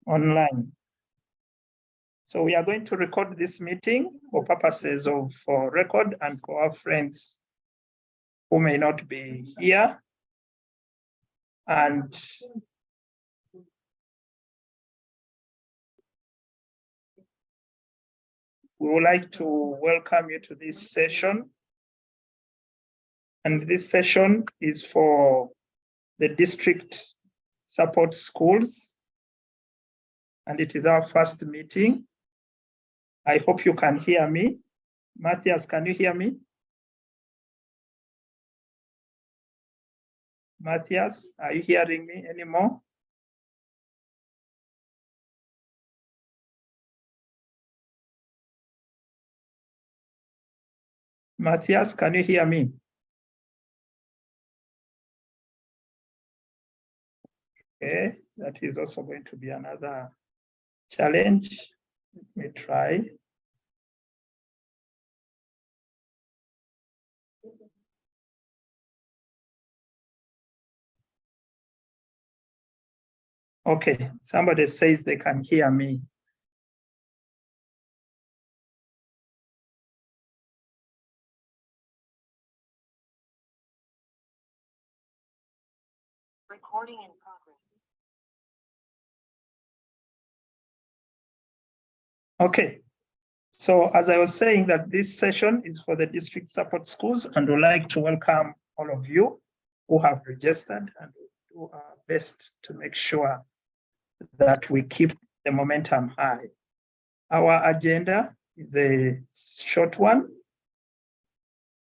online. So we are going to record this meeting for purposes of record and for our friends who may not be here. And we would like to welcome you to this session. And this session is for the district support schools. And it is our first meeting. I hope you can hear me. Matthias, can you hear me? Matthias, are you hearing me anymore? Matthias, can you hear me? Okay, that is also going to be another challenge. Let me try. Okay, somebody says they can hear me. Recording in progress. Okay, so as I was saying that this session is for the district support schools, and we'd like to welcome all of you who have registered and do our best to make sure that we keep the momentum high. Our agenda is a short one.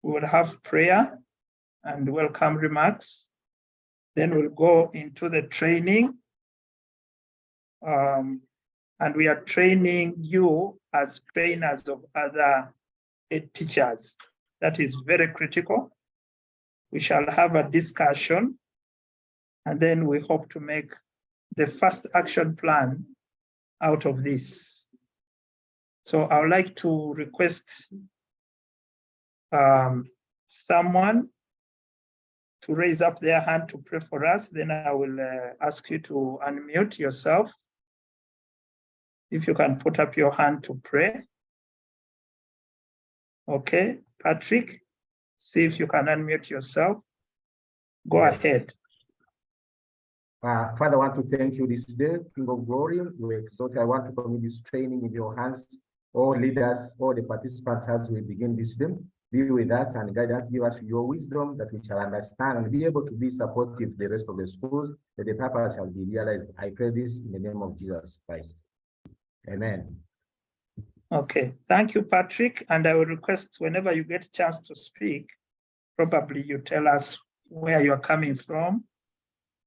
We will have prayer and welcome remarks. Then we'll go into the training. And we are training you as trainers of other teachers. That is very critical. We shall have a discussion, and then we hope to make the first action plan out of this. So I would like to request someone to raise up their hand to pray for us. Then I will ask you to unmute yourself. If you can put up your hand to pray. Okay, Patrick, see if you can unmute yourself. Go ahead. Father, I want to thank you this day, King of Glory. We exalt you. I want to commit this training in your hands. All leaders, all the participants as we begin this day. Be with us and guide us, give us your wisdom that we shall understand and be able to be supportive to the rest of the schools, that the purpose shall be realized. I pray this in the name of Jesus Christ. Amen. Okay, thank you, Patrick. And I will request whenever you get a chance to speak, probably you tell us where you're coming from,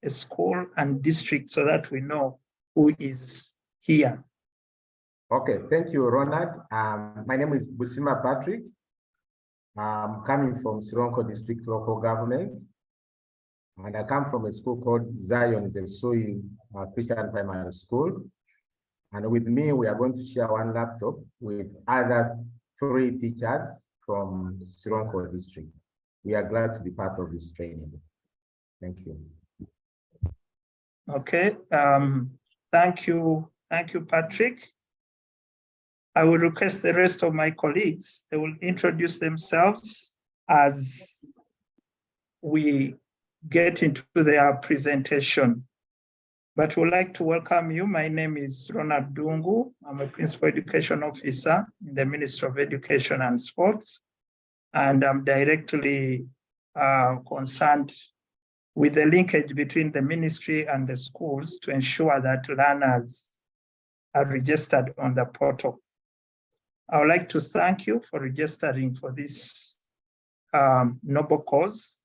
a school and district, so that we know who is here. Okay, thank you, Ronald. My name is Busima Patrick. I'm coming from Sironko District Local Government. And I come from a school called Zion Zesui Christian Primary School. And with me, we are going to share one laptop with other 3 teachers from Sironko District. We are glad to be part of this training. Thank you. Okay, thank you, Patrick. I will request the rest of my colleagues, they will introduce themselves as we get into their presentation. But we'd like to welcome you. My name is Ronald Dungu. I'm a Principal Education Officer in the Ministry of Education and Sports. And I'm directly concerned with the linkage between the ministry and the schools to ensure that learners are registered on the portal. I would like to thank you for registering for this noble cause.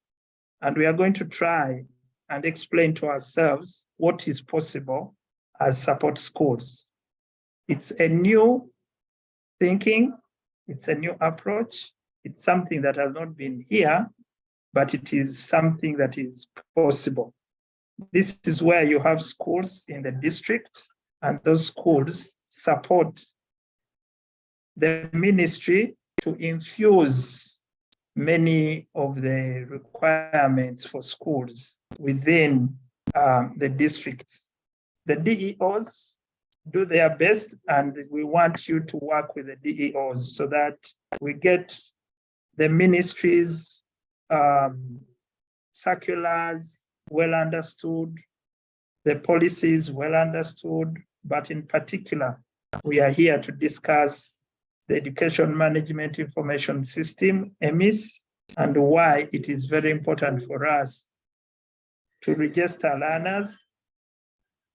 And we are going to try and explain to ourselves what is possible as support schools. It's a new thinking, it's a new approach, it's something that has not been here, but it is something that is possible. This is where you have schools in the district, and those schools support the ministry to infuse many of the requirements for schools within the districts. The DEOs do their best, and we want you to work with the DEOs so that we get the ministry's circulars well understood, the policies well understood, but in particular, we are here to discuss the Education Management Information System, EMIS, and why it is very important for us to register learners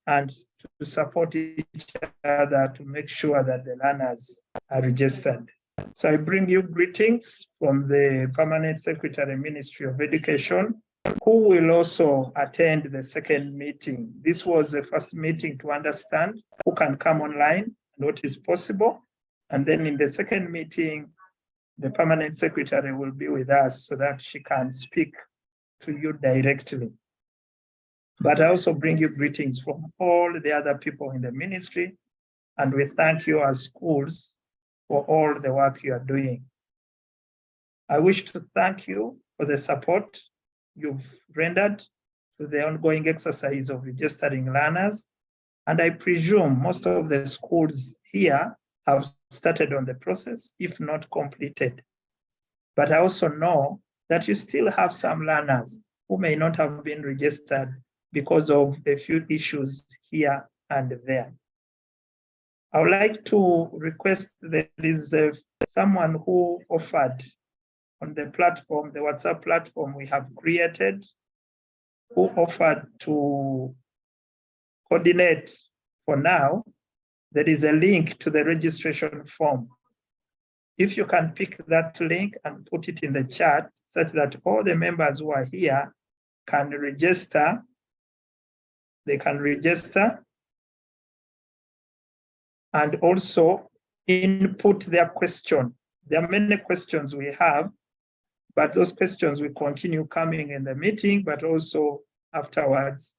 and to support each other to make sure that the learners are registered. So I bring you greetings from the Permanent Secretary, Ministry of Education, who will also attend the second meeting. This was the first meeting to understand who can come online and what is possible. And then in the second meeting, the Permanent Secretary will be with us so that she can speak to you directly. But I also bring you greetings from all the other people in the ministry, and we thank you as schools for all the work you are doing. I wish to thank you for the support you've rendered to the ongoing exercise of registering learners, and I presume most of the schools here have started on the process, if not completed. But I also know that you still have some learners who may not have been registered because of a few issues here and there. I would like to request that there is someone who offered on the platform, the WhatsApp platform we have created, who offered to coordinate for now. There is a link to the registration form. If you can pick that link and put it in the chat such that all the members who are here can register, they can register and also input their question. There are many questions we have, but those questions will continue coming in the meeting, but also afterwards.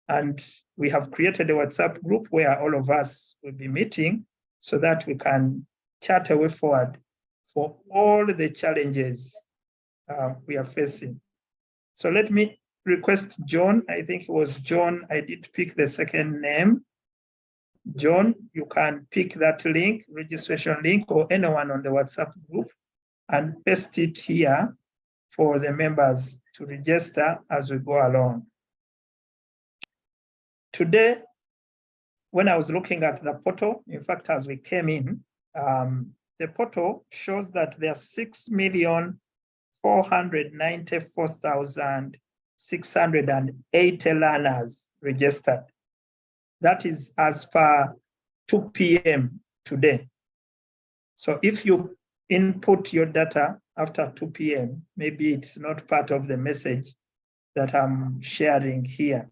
And we have created a WhatsApp group where all of us will be meeting so that we can chart a way forward for all the challenges we are facing. So let me request John. I think it was John. I did pick the second name. John, you can pick that link, registration link, or anyone on the WhatsApp group and paste it here for the members to register as we go along. Today, when I was looking at the portal, in fact, as we came in, the portal shows that there are 6,494,680 learners registered. That is as per 2 p.m. today. So if you input your data after 2 p.m., maybe it's not part of the message that I'm sharing here.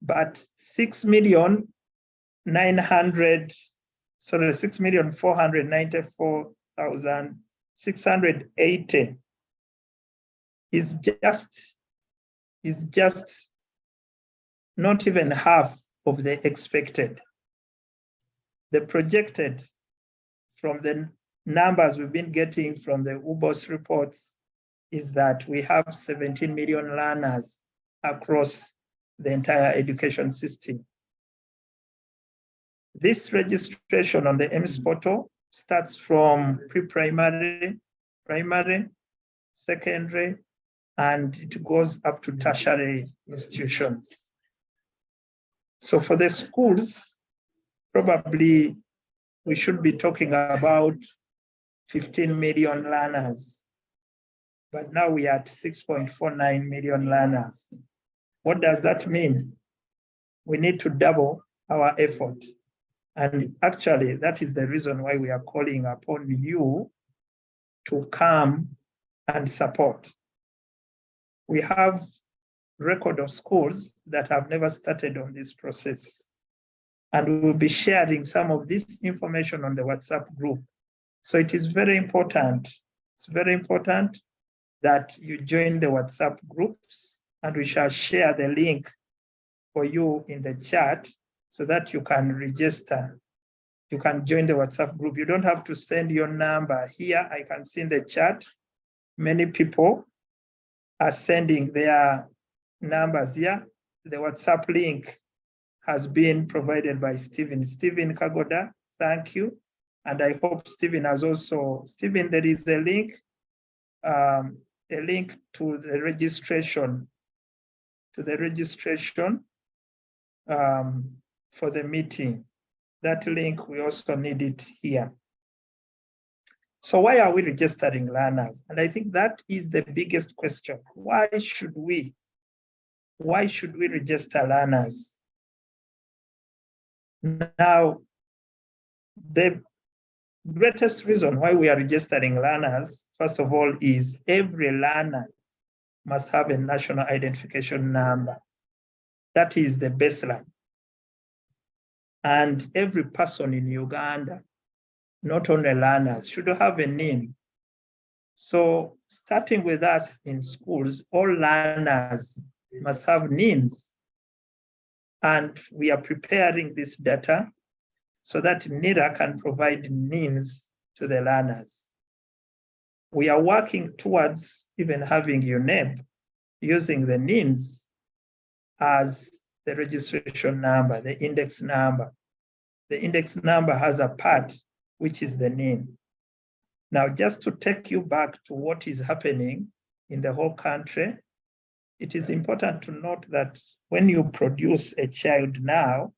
But 6,494,680 is just not even half of the expected. The projected from the numbers we've been getting from the UBOS reports is that we have 17 million learners across the entire education system. This registration on the EMIS portal starts from pre-primary, primary, secondary, and it goes up to tertiary institutions. So for the schools, probably we should be talking about 15 million learners, but now we are at 6.49 million learners. What does that mean? We need to double our effort. And actually, that is the reason why we are calling upon you to come and support. We have record of schools that have never started on this process. And we will be sharing some of this information on the WhatsApp group. So it is very important. It's very important that you join the WhatsApp groups, and we shall share the link for you in the chat so that you can register. You can join the WhatsApp group. You don't have to send your number here. I can see in the chat, many people are sending their numbers here. The WhatsApp link has been provided by Stephen. Stephen Kagoda, thank you. And I hope Stephen has also, Stephen, there is a link to the registration, for the meeting. That link, we also need it here. So why are we registering learners? And I think that is the biggest question. Why should we register learners? Now, the greatest reason why we are registering learners, first of all, is every learner must have a national identification number. That is the baseline. And every person in Uganda, not only learners, should have a NIN. So starting with us in schools, all learners must have NINs. And we are preparing this data so that NIRA can provide NINs to the learners. We are working towards even having UNEP using the NINs as the registration number, the index number. The index number has a part, which is the NIN. Now, just to take you back to what is happening in the whole country, it is important to note that when you produce a child now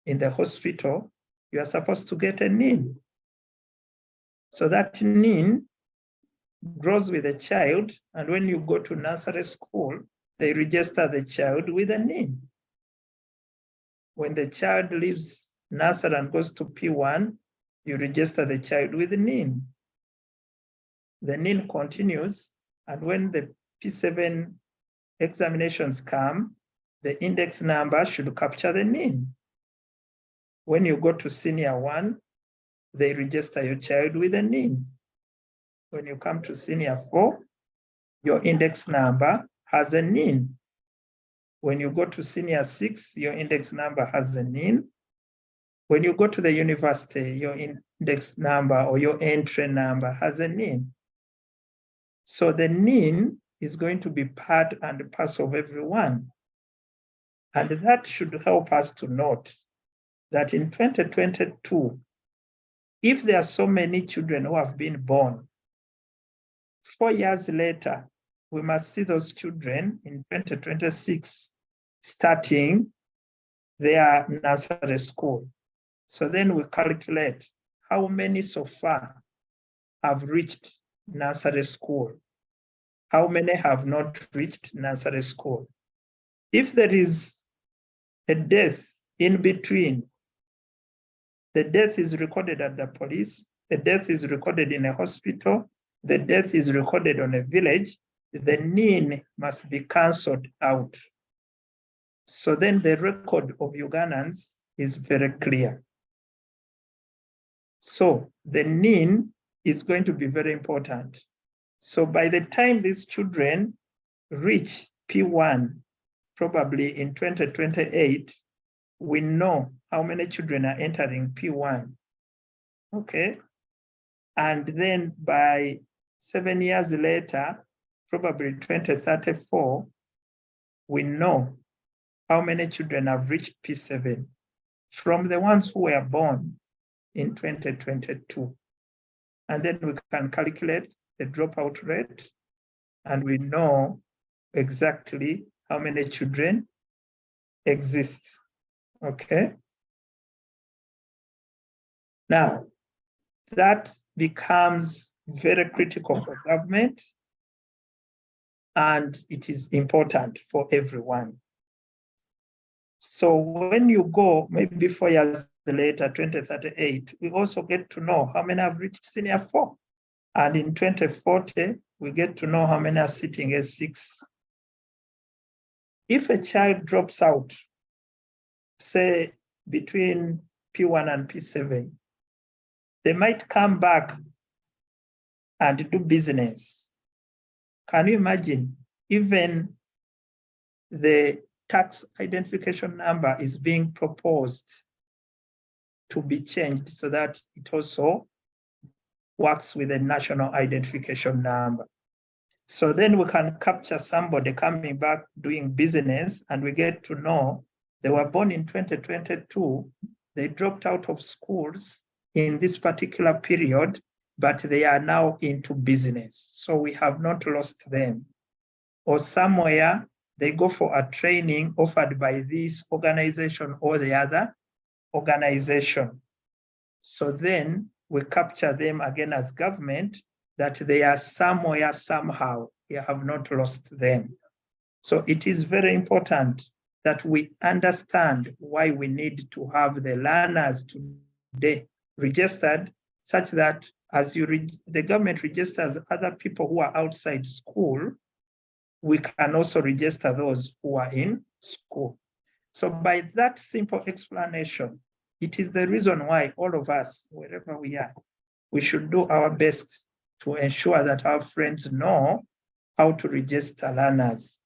in the hospital, you are supposed to get a NIN. So that NIN grows with the child, and when you go to nursery school, they register the child with a NIN. When the child leaves nursery and goes to P1, you register the child with a NIN. The NIN continues, and when the P7 examinations come, the index number should capture the NIN. When you go to senior 1, they register your child with a NIN. When you come to senior 4, your index number has a NIN. When you go to senior 6, your index number has a NIN. When you go to the university, your index number or your entry number has a NIN. So the NIN is going to be part and parcel of everyone. And that should help us to note that in 2022, if there are so many children who have been born, 4 years later, we must see those children in 2026 starting their nursery school. So then we calculate how many so far have reached nursery school, how many have not reached nursery school. If there is a death in between, the death is recorded at the police, the death is recorded in a hospital, the death is recorded on a village, the NIN must be cancelled out. So then the record of Ugandans is very clear. So the NIN is going to be very important. So by the time these children reach P1, probably in 2028, we know how many children are entering P1, okay? And then by 7 years later, probably 2034, we know how many children have reached P7 from the ones who were born in 2022. And then we can calculate the dropout rate, and we know exactly how many children exist, okay? Now, that becomes very critical for government, and it is important for everyone. So when you go, maybe 4 years later, 2038, we also get to know how many have reached senior 4. And in 2040, we get to know how many are sitting S6. If a child drops out, say between P1 and P7, they might come back and do business. Can you imagine? Even the tax identification number is being proposed to be changed so that it also works with a national identification number. So then we can capture somebody coming back doing business, and we get to know They were born in 2022. They dropped out of schools in this particular period, but they are now into business. So we have not lost them. Or somewhere they go for a training offered by this organization or the other organization. So then we capture them again as government that they are somewhere, somehow. We have not lost them. So it is very important that we understand why we need to have the learners today registered, such that as the government registers other people who are outside school, we can also register those who are in school. So by that simple explanation, it is the reason why all of us, wherever we are, we should do our best to ensure that our friends know how to register learners.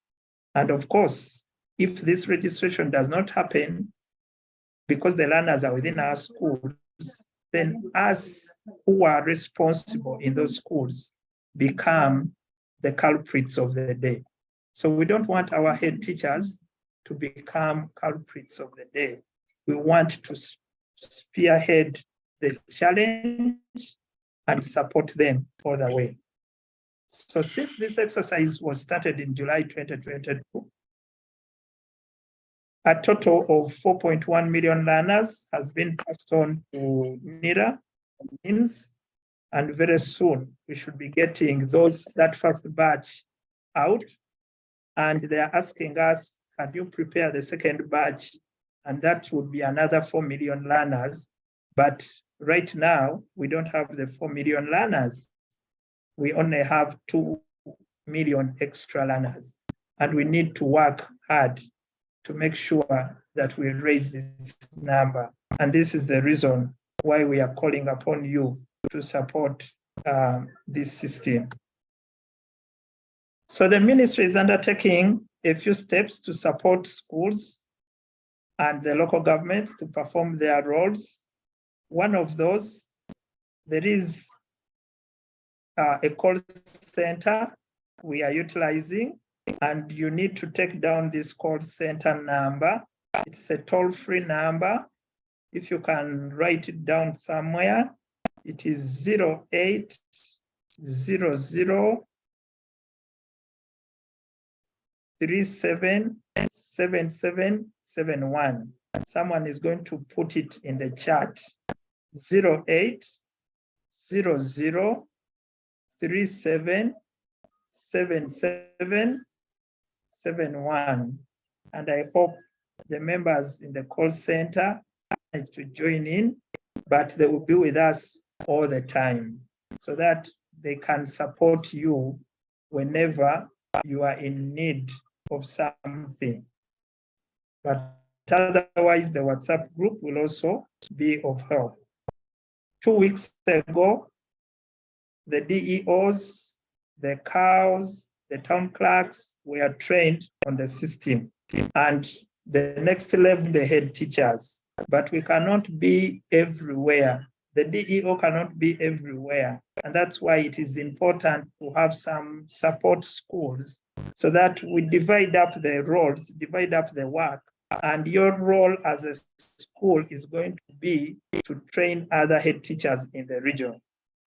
And of course, if this registration does not happen because the learners are within our schools, then us who are responsible in those schools become the culprits of the day. So we don't want our head teachers to become culprits of the day. We want to spearhead the challenge and support them all the way. So since this exercise was started in July 2022, a total of 4.1 million learners has been passed on to NIRA, EMIS, and very soon we should be getting that first batch out. And they are asking us, can you prepare the second batch? And that would be another 4 million learners. But right now, we don't have the 4 million learners. We only have 2 million extra learners. And we need to work hard to make sure that we raise this number. And this is the reason why we are calling upon you to support this system. So the ministry is undertaking a few steps to support schools and the local governments to perform their roles. One of those, there is a call center we are utilizing, and you need to take down this call center number. It's a toll-free number. If you can write it down somewhere, it is 0800 377771. Someone is going to put it in the chat. 0800 377771. And I hope the members in the call center to join in, but they will be with us all the time so that they can support you whenever you are in need of something. But otherwise, the WhatsApp group will also be of help. 2 weeks ago, the DEOs, the cows, the town clerks were trained on the system, and the next level, the head teachers. But we cannot be everywhere. The DEO cannot be everywhere. And that's why it is important to have some support schools so that we divide up the roles, divide up the work. And your role as a school is going to be to train other head teachers in the region.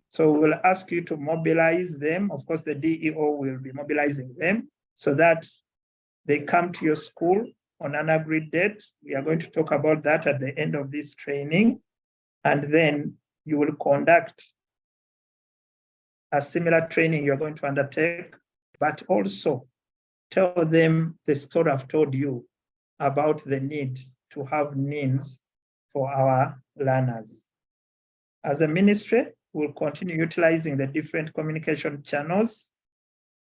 So we'll ask you to mobilize them. Of course, the DEO will be mobilizing them so that they come to your school on an agreed date. We are going to talk about that at the end of this training. And then you will conduct a similar training you're going to undertake, but also tell them the story I've told you about the need to have NINs for our learners. As a ministry, we'll continue utilizing the different communication channels.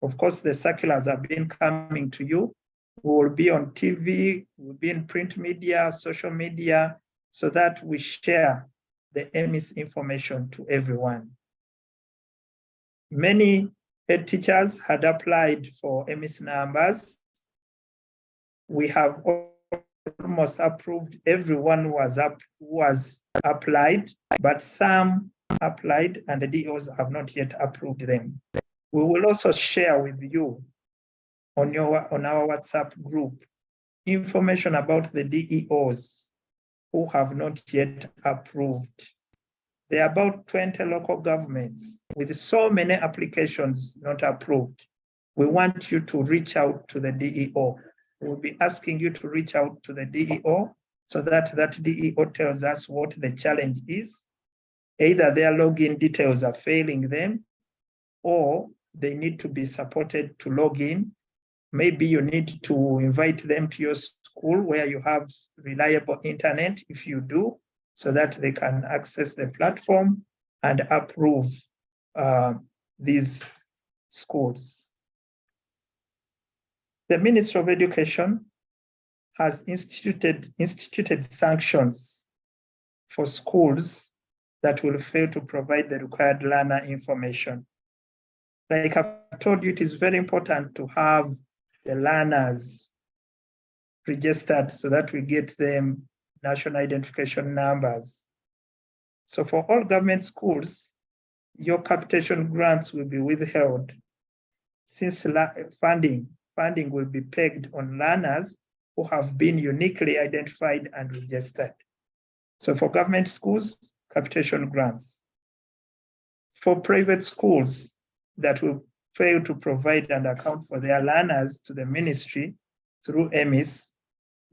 Of course, the circulars have been coming to you. We will be on TV, we'll be in print media, social media, so that we share the EMIS information to everyone. Many head teachers had applied for EMIS numbers. We have almost approved everyone who was applied, but some applied and the DOs have not yet approved them. We will also share with you on our WhatsApp group information about the DEOs who have not yet approved. There are about 20 local governments with so many applications not approved. We want you to reach out to the DEO. We'll be asking you to reach out to the DEO so that that DEO tells us what the challenge is. Either their login details are failing them, or they need to be supported to log in. Maybe you need to invite them to your school where you have reliable internet, if you do, so that they can access the platform and approve these schools. The Ministry of Education has instituted sanctions for schools that will fail to provide the required learner information. Like I've told you, it is very important to have the learners registered so that we get them national identification numbers. So for all government schools, your capitation grants will be withheld since funding will be pegged on learners who have been uniquely identified and registered. So for government schools, capitation grants. For private schools that will fail to provide and account for their learners to the ministry through EMIS,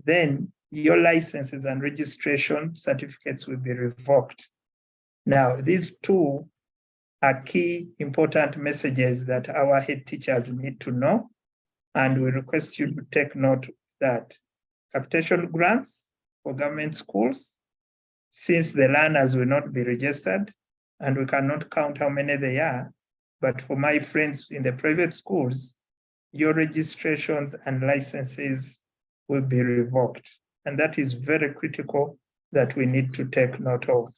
then your licenses and registration certificates will be revoked. Now, these two are key important messages that our head teachers need to know, and we request you to take note of that. Capitation grants for government schools, since the learners will not be registered and we cannot count how many they are, but for my friends in the private schools, your registrations and licenses will be revoked. And that is very critical that we need to take note of.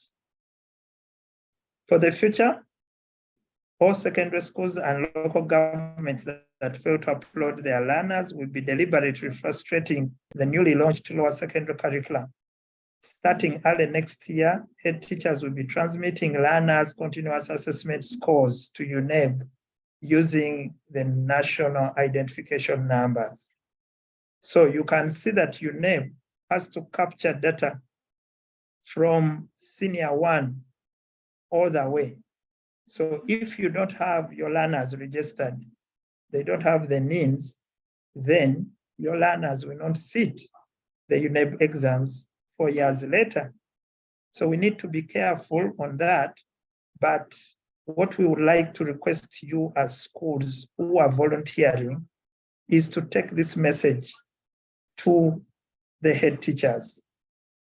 For the future, all secondary schools and local governments that fail to upload their learners will be deliberately frustrating the newly launched lower secondary curriculum. Starting early next year, head teachers will be transmitting learners' continuous assessment scores to UNEB using the national identification numbers. So you can see that UNEB has to capture data from senior 1 all the way. So if you don't have your learners registered, they don't have the NINs, then your learners will not sit the UNEB exams 4 years later. So we need to be careful on that. But what we would like to request you as schools who are volunteering is to take this message to the head teachers.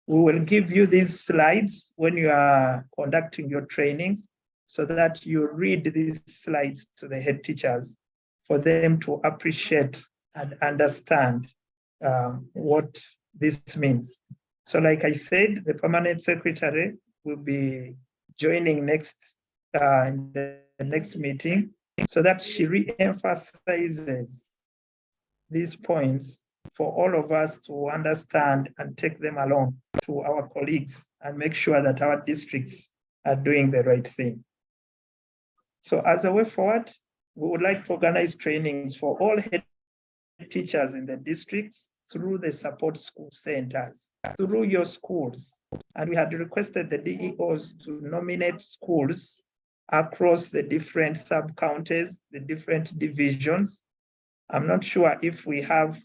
We will give you these slides when you are conducting your trainings so that you read these slides to the head teachers for them to appreciate and understand what this means. So like I said, the permanent secretary will be joining next in the next meeting so that she re-emphasizes these points for all of us to understand and take them along to our colleagues and make sure that our districts are doing the right thing. So as a way forward, we would like to organize trainings for all head teachers in the districts through the support school centers, through your schools. And we had requested the DEOs to nominate schools across the different sub-counties, the different divisions. I'm not sure if we have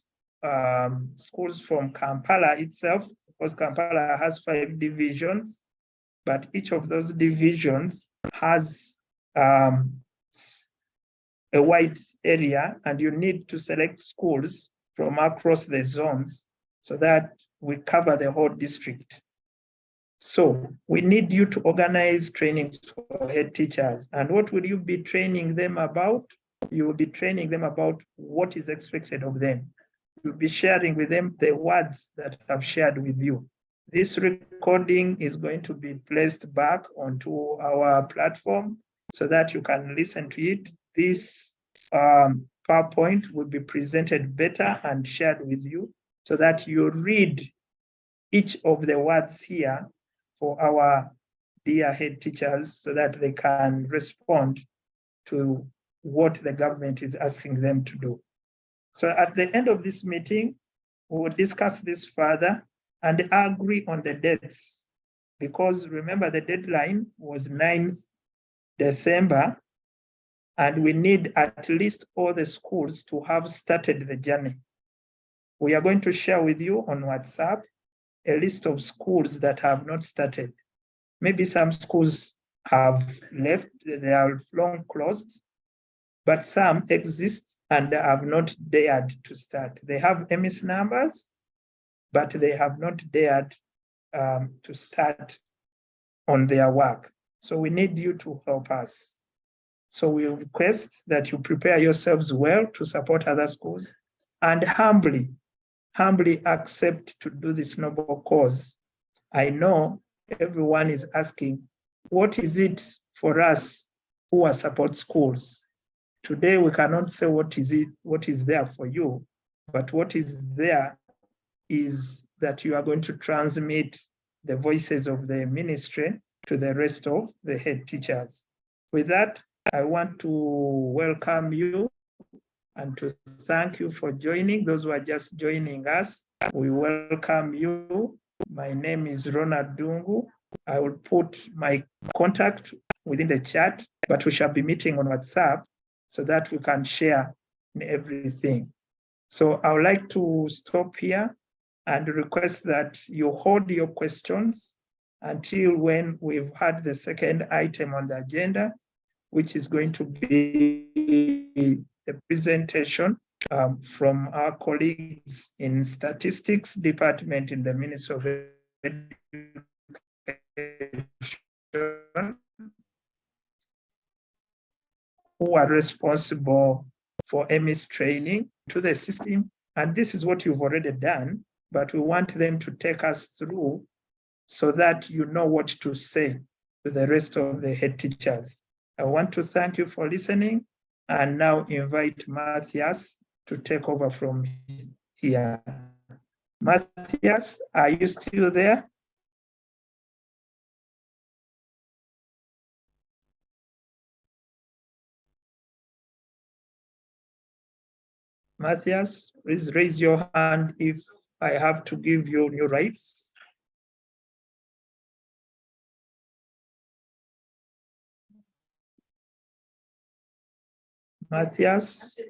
schools from Kampala itself, because Kampala has 5 divisions, but each of those divisions has a wide area, and you need to select schools from across the zones so that we cover the whole district. So we need you to organize trainings for head teachers. And what will you be training them about? You will be training them about what is expected of them. You'll be sharing with them the words that I've shared with you. This recording is going to be placed back onto our platform so that you can listen to it. This PowerPoint will be presented better and shared with you so that you read each of the words here for our dear head teachers so that they can respond to what the government is asking them to do. So at the end of this meeting, We will discuss this further and agree on the dates, because remember the deadline was 9th December, and we need at least all the schools to have started the journey. We are going to share with you on WhatsApp a list of schools that have not started. Maybe some schools have left, they are long closed, but some exist and have not dared to start. They have EMIS numbers, but they have not dared to start on their work. So we need you to help us. So we request that you prepare yourselves well to support other schools and humbly accept to do this noble cause. I know everyone is asking, what is it for us who are support schools? Today, we cannot say what is there for you, but what is there is that you are going to transmit the voices of the ministry to the rest of the head teachers. With that, I want to welcome you and to thank you for joining. Those who are just joining us, we welcome you. My name is Ronald Dungu. I will put my contact within the chat, but we shall be meeting on WhatsApp so that we can share everything. So I would like to stop here and request that you hold your questions until when we've had the second item on the agenda, which is going to be a presentation from our colleagues in statistics department in the Ministry of Education, who are responsible for EMIS training to the system. And this is what you've already done, but we want them to take us through so that you know what to say to the rest of the head teachers. I want to thank you for listening and now invite Matthias to take over from here. Matthias, are you still there? Matthias, please raise your hand if I have to give you new rights. Matthias.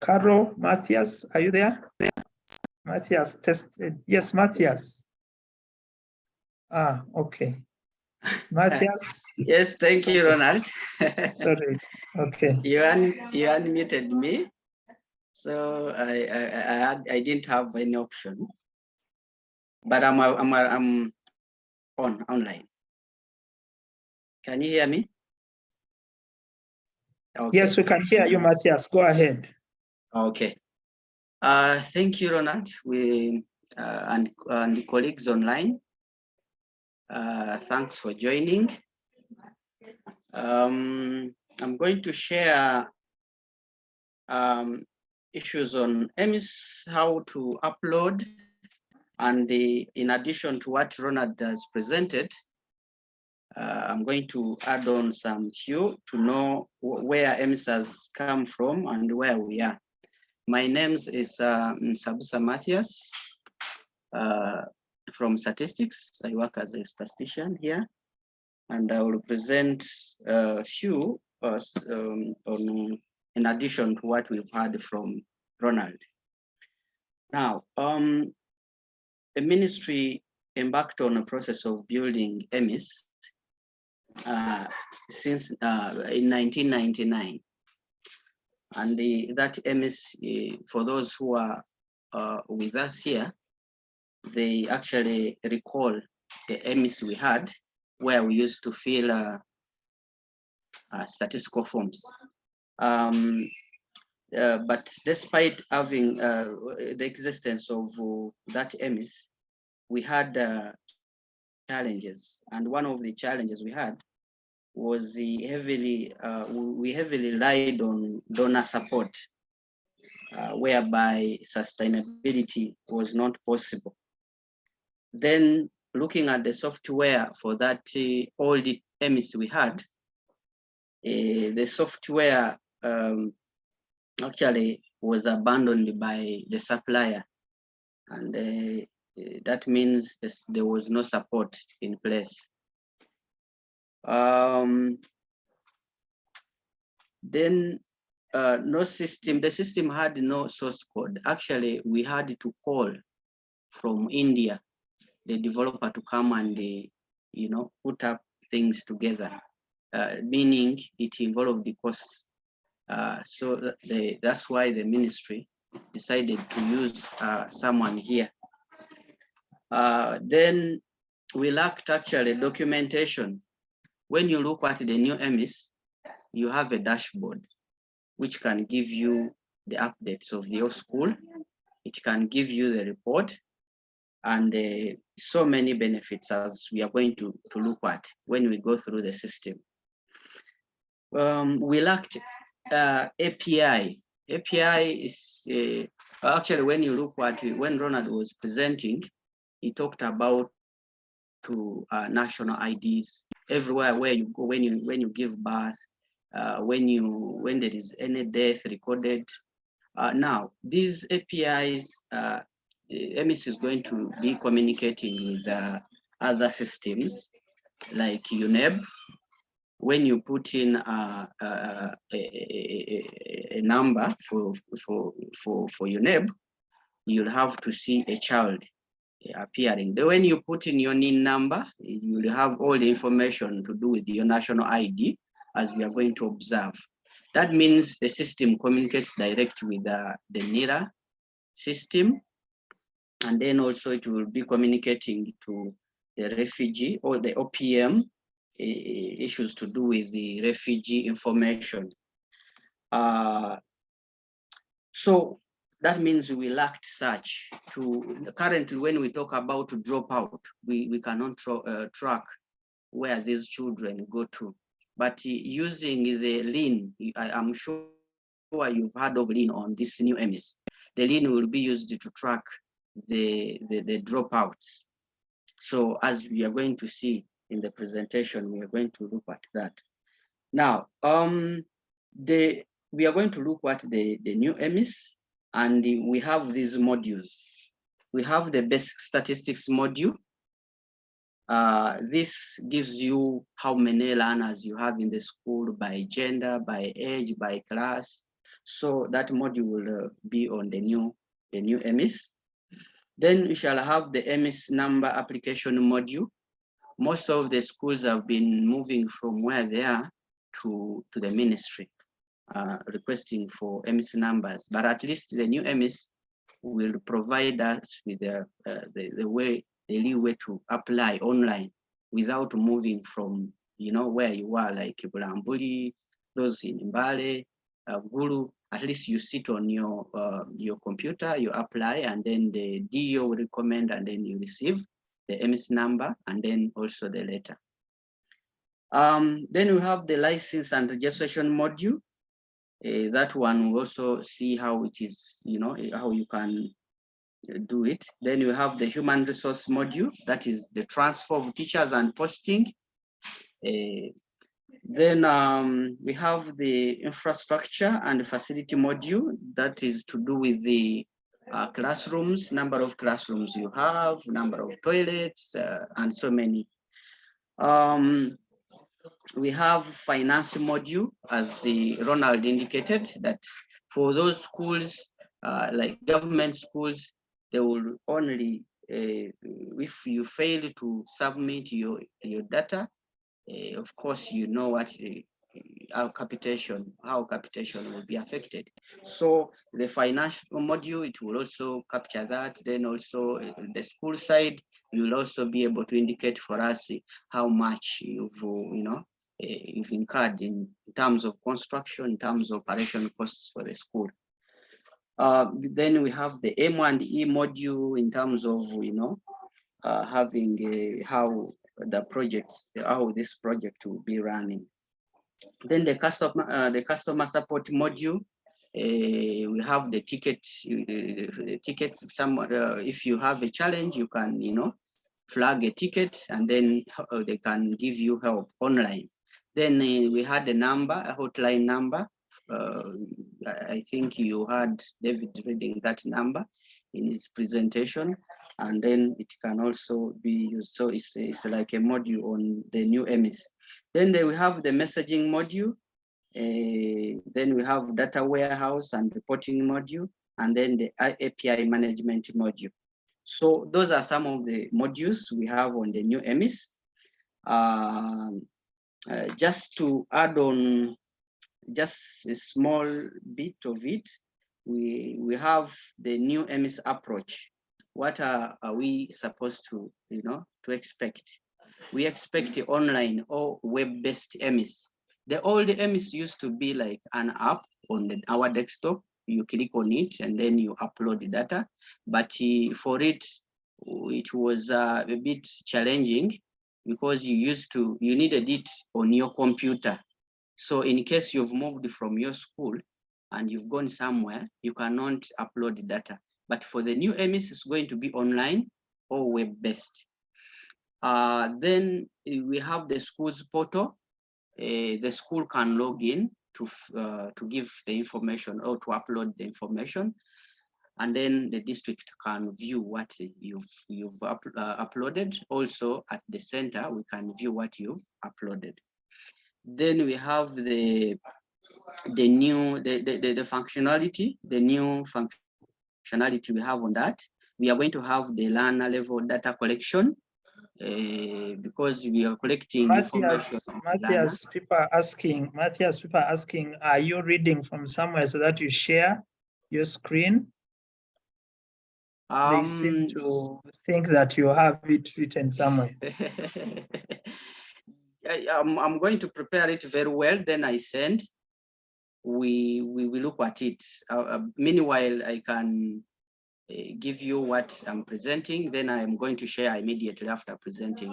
Carol, Matthias, are you there? Matthias tested. Yes, Matthias. Ah, okay. Matthias. Yes, thank you, Ronald. Sorry. Okay. You unmuted me, so I didn't have any option. But I'm online. Can you hear me? Okay. Yes, we can hear you, Matthias. Go ahead. Okay. Thank you, Ronald. We and the colleagues online. Thanks for joining. I'm going to share issues on EMIS, how to upload, and in addition to what Ronald has presented, I'm going to add on some few to know where EMIS has come from and where we are. My name is Sabusa Matthias from statistics. I work as a statistician here, and I will present a few in addition to what we've heard from Ronald. Now, the ministry embarked on a process of building EMIS since in 1999. And that EMIS, for those who are with us here, they actually recall the EMIS we had, where we used to fill statistical forms. But despite having the existence of that EMIS, we had challenges. And one of the challenges we had was we heavily relied on donor support, whereby sustainability was not possible. Then looking at the software for that old EMIS we had, the software actually was abandoned by the supplier, and that means there was no support in place. Then no system, the system had no source code. Actually, we had to call from India, the developer, to come and put up things together, meaning it involved the costs. So that's why the ministry decided to use someone here. Then we lacked actually documentation. When you look at the new EMIS, you have a dashboard which can give you the updates of your school. It can give you the report, and so many benefits as we are going to look at when we go through the system. We lacked API. API is actually, when you look at it, when Ronald was presenting, he talked about national IDs everywhere where you go, when you give birth, when there is any death recorded. Now these APIs, EMIS is going to be communicating with other systems like UNEB. When you put in a number for UNEB, you'll have to see a child appearing. Then when you put in your NIN number, you'll have all the information to do with your national ID, as we are going to observe. That means the system communicates directly with the NIRA system, and then also it will be communicating to the refugee or the OPM issues to do with the refugee information. So that means we lacked such. Currently, when we talk about dropout, we cannot track where these children go to. But using the LIN, I'm sure you've heard of LIN on this new EMIS. The LIN will be used to track the dropouts. So as we are going to see in the presentation, we are going to look at that. Now, we are going to look at the new EMIS, and we have these modules. We have the basic statistics module. This gives you how many learners you have in the school by gender, by age, by class. So that module will be on the new EMIS. Then we shall have the EMIS number application module. Most of the schools have been moving from where they are to the ministry, requesting for EMIS numbers, but at least the new EMIS will provide us with the leeway to apply online without moving from where you are, like Bulambuli, those in Mbale, Gulu. At least you sit on your computer, you apply, and then the DO will recommend, and then you receive the EMIS number, and then also the letter. Then we have the license and registration module. That one will also see how it is, how you can do it. Then you have the human resource module, that is the transfer of teachers and posting. Then we have the infrastructure and facility module, that is to do with the classrooms, number of classrooms you have, number of toilets, and so many. We have finance module, as Ronald indicated, that for those schools, like government schools, they will only, if you fail to submit your data, of course, you know what how capitation will be affected. So the financial module, it will also capture that. Then also the school side, you will also be able to indicate for us how much you've incurred in terms of construction, in terms of operation costs for the school. Then we have the M&E module in terms of having how the projects, how this project will be running. Then the customer support module. We have the tickets. If you have a challenge, you can flag a ticket, and then they can give you help online. Then we had a number, a hotline number. I think you heard David reading that number in his presentation, and then it can also be used. So it's like a module on the new EMIS. Then we have the messaging module. Then we have data warehouse and reporting module, and then the API management module. So those are some of the modules we have on the new EMIS. Just to add on just a small bit of it, we have the new EMIS approach. What are we supposed to, to expect? We expect the online or web-based EMIS. The old EMIS used to be like an app on our desktop. You click on it and then you upload the data. But for it was a bit challenging because you needed it on your computer. So in case you've moved from your school and you've gone somewhere, you cannot upload the data. But for the new EMIS, it's going to be online or web-based. Then we have the school's portal. The school can log in to give the information or to upload the information, and then the district can view what you've uploaded. Also at the center, we can view what you've uploaded. Then we have the new functionality, the new functionality we have on that. We are going to have the learner level data collection because we are collecting information. Matthias, people are asking, are you reading from somewhere so that you share your screen? They seem to think that you have it written somewhere. I'm going to prepare it very well, then I send. We will look at it. Meanwhile, I can give you what I'm presenting, then I'm going to share immediately after presenting.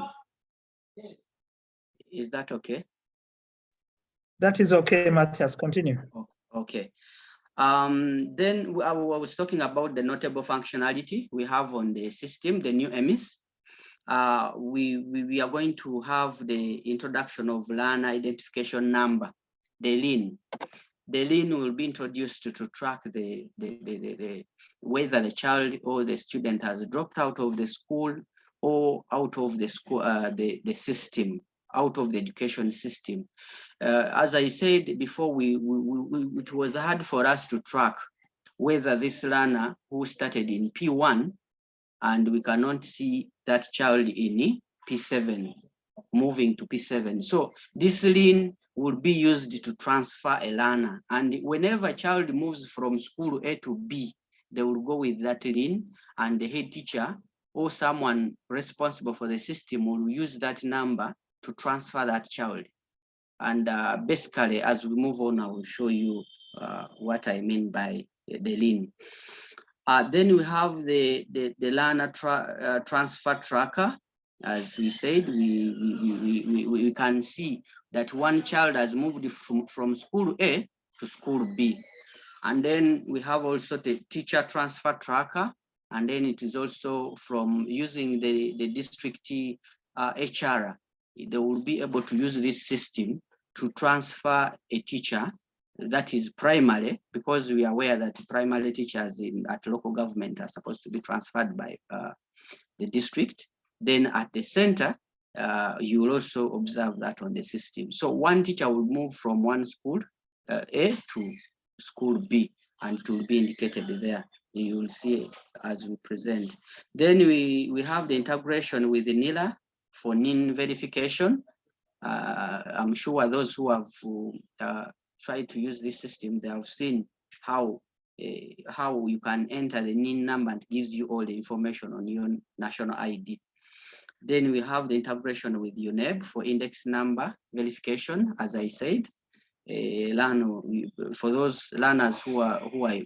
Is that okay? That is okay, Matthias, continue. Okay. Then I was talking about the notable functionality we have on the system, the new EMIS. We are going to have the introduction of learner identification number, the LIN. The LIN will be introduced to track whether the child or the student has dropped out of the school or out of the school, the system, out of the education system. As I said before, it was hard for us to track whether this learner who started in P1 and we cannot see that child in P7 moving to P7. So this LIN will be used to transfer a learner. And whenever a child moves from school A to B, they will go with that LIN, and the head teacher or someone responsible for the system will use that number to transfer that child. And basically, as we move on, I will show you what I mean by the LIN. Then we have the learner transfer tracker. As we said, we can see that one child has moved from school A to school B. And then we have also the teacher transfer tracker. And then it is also from using the district HR, they will be able to use this system to transfer a teacher that is primary, because we are aware that primary teachers at local government are supposed to be transferred by the district. Then at the center, you will also observe that on the system. So one teacher will move from one school A to school B, and it will be indicated there. You will see as we present. Then we have the integration with the NILA for NIN verification. I'm sure those who have tried to use this system, they have seen how you can enter the NIN number and gives you all the information on your national ID. Then we have the integration with UNEB for index number verification, as I said. For those learners the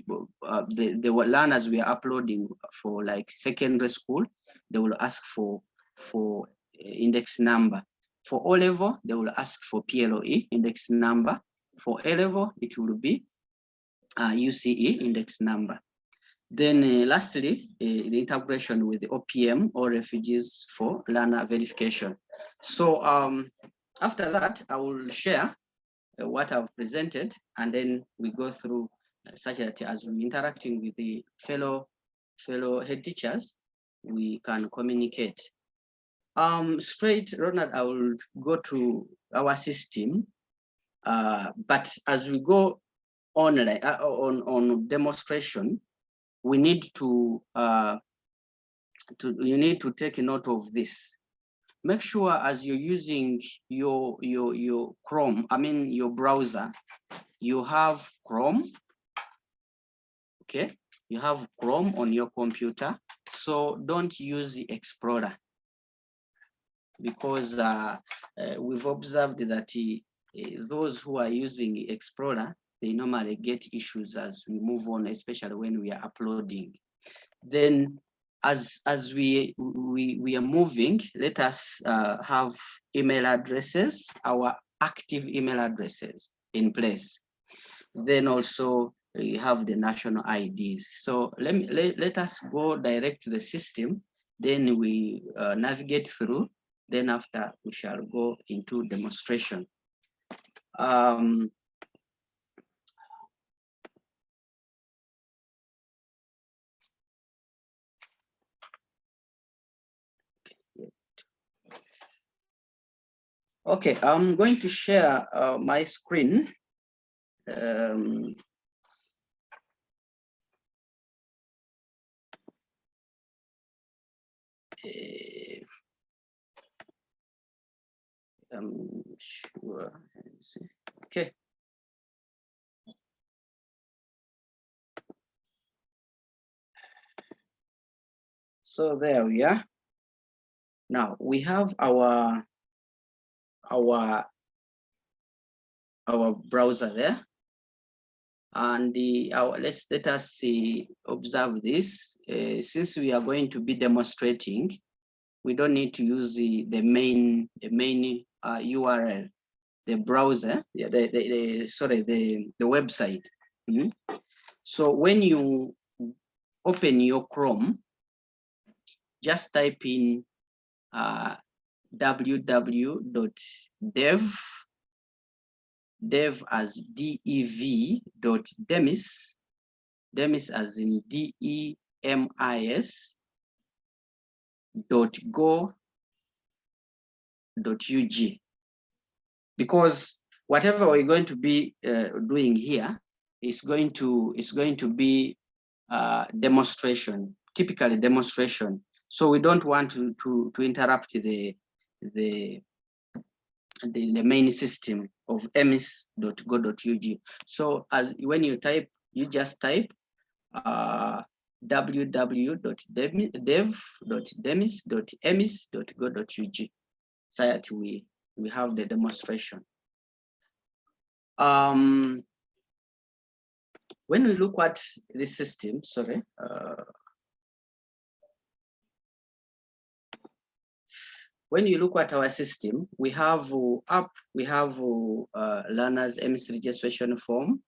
learners we are uploading for like secondary school, they will ask for index number. For O level, they will ask for PLOE index number. For A level, it will be UCE index number. Then lastly, the integration with the OPM or refugees for learner verification. So after that, I will share what I've presented, and then we go through such that as we're interacting with the fellow head teachers, we can communicate. Straight, Ronald, I will go to our system, but as we go on demonstration, we need to you need to take note of this. Make sure as you're using your Chrome, I mean your browser, you have Chrome. Okay, you have Chrome on your computer, so don't use the Explorer, because we've observed that those who are using Explorer, they normally get issues as we move on, especially when we are uploading. Then as we are moving, let us have email addresses, our active email addresses in place. Then also we have the national IDs. So let us go direct to the system, then we navigate through, then after we shall go into demonstration. Okay, I'm going to share my screen. I'm sure. Okay. So there we are. Now we have our browser there, and let us see, observe this. Since we are going to be demonstrating, we don't need to use the main URL, the browser, the website. So when you open your Chrome, just type in www.dev as dev.demis, demis as in demis.go.ug, because whatever we're going to be doing here is going to be demonstration, typically demonstration. So we don't want to interrupt the main system of emis.go.ug. So as when you type, you just type www.dev.demis.emis.go.ug, so that we have the demonstration. When we look at this system, when you look at our system, we have learners EMIS registration form,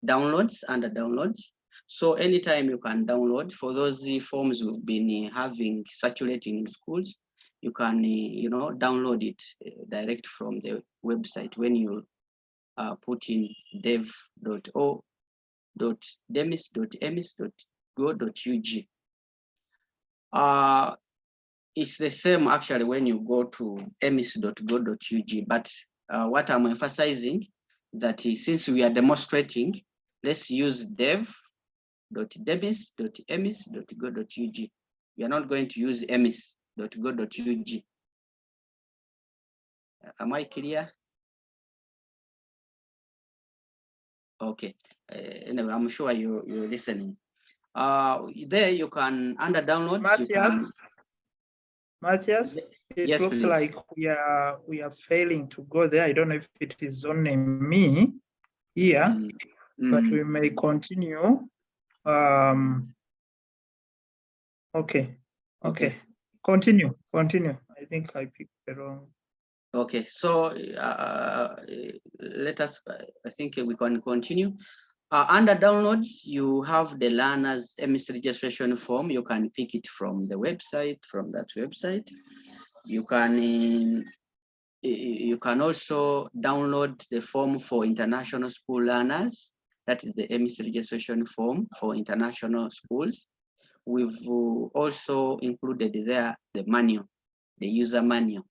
downloads, under downloads. So anytime you can download, for those forms we've been having circulating in schools, you can download it direct from the website when you put in dev.demis.emis.go.ug. It's the same actually when you go to emis.go.ug, but what I'm emphasizing that since we are demonstrating, let's use dev.demis.emis.go.ug. We are not going to use emis.go.ug. Am I clear? Okay. Anyway, I'm sure you're listening. There you can, under downloads, Matthias, it yes, looks please. like we are failing to go there. I don't know if it is only me here, but we may continue. Okay. Continue. I think I picked the wrong. Okay, so let us, I think we can continue. Under downloads, you have the learners EMIS registration form. You can pick it from the website, from that website. You can also download the form for international school learners. That is the EMIS registration form for international schools. We've also included there the manual, the user manual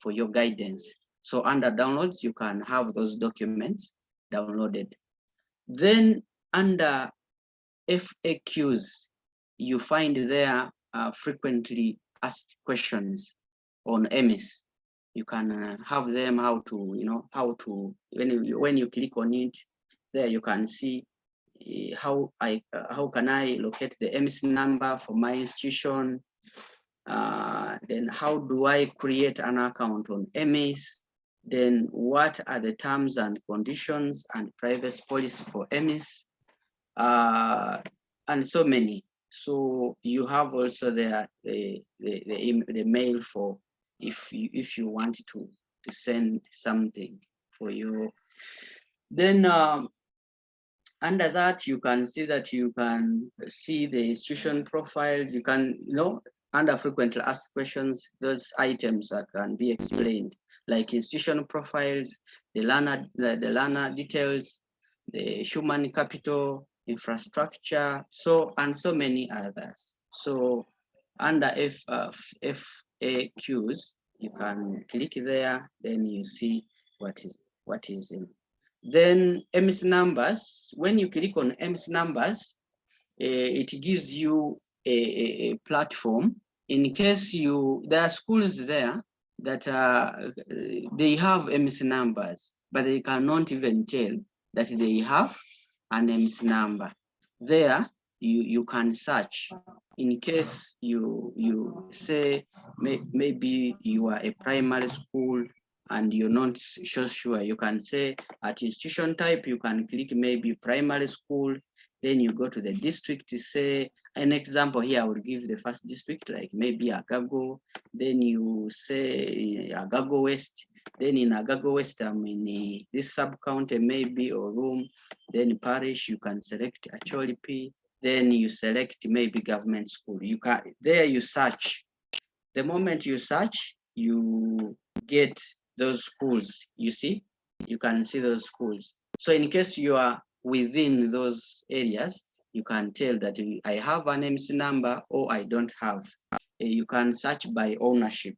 for your guidance. So under downloads, you can have those documents downloaded. Then under FAQs, you find there frequently asked questions on EMIS. You can have them how to, when you click on it, there you can see how can I locate the EMIS number for my institution. Then how do I create an account on EMIS? Then what are the terms and conditions and privacy policy for EMIS? And so many. So you have also there the mail for if you want to send something for you. Then under that, you can see that you can see the institution profiles. You can, under frequently asked questions, those items that can be explained, like institution profiles, the learner details, the human capital, infrastructure, and so many others. So under FAQs, you can click there, then you see what is in. Then EMIS numbers, when you click on EMIS numbers, it gives you a platform. In case there are schools there that they have EMIS numbers, but they cannot even tell that they have an EMIS number. There, you can search. In case you say maybe you are a primary school and you're not so sure, you can say at institution type, you can click maybe primary school, then you go to the district to say, an example here, I will give the first district, like maybe Agago, then you say Agago West, then in Agago West, I'm in this sub-county maybe, or room, then parish, you can select Acholipi, then you select maybe government school. There you search. The moment you search, you get those schools, you see? You can see those schools. So in case you are within those areas, you can tell that I have an EMIS number or I don't have. You can search by ownership,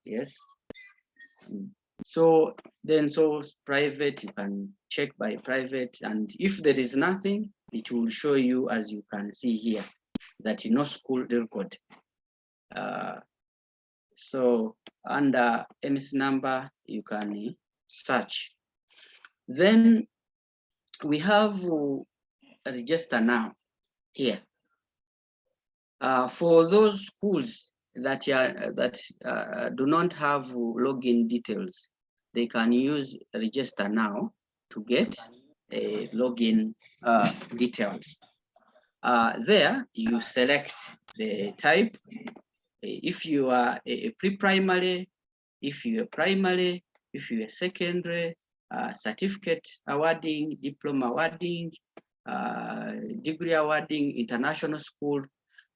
yes? So private, you can check by private, and if there is nothing, it will show you, as you can see here, that no school record. So under EMIS number, you can search. Then we have register now here. For those schools that do not have login details, they can use register now to get a login details. There you select the type. If you are a pre-primary, if you are primary, if you are secondary, certificate awarding, diploma awarding, degree awarding, international school.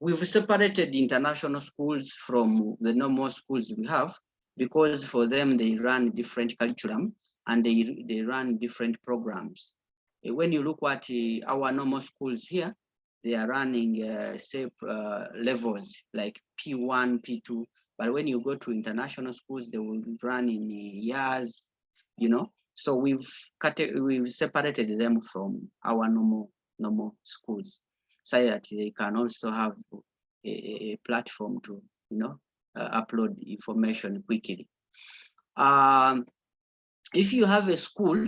We've separated the international schools from the normal schools we have, because for them, they run different curriculum and they run different programs. When you look at our normal schools here, they are running levels like P1, P2, but when you go to international schools, they will run in years, So we've separated them from our normal schools, so that they can also have a platform to, upload information quickly. If you have a school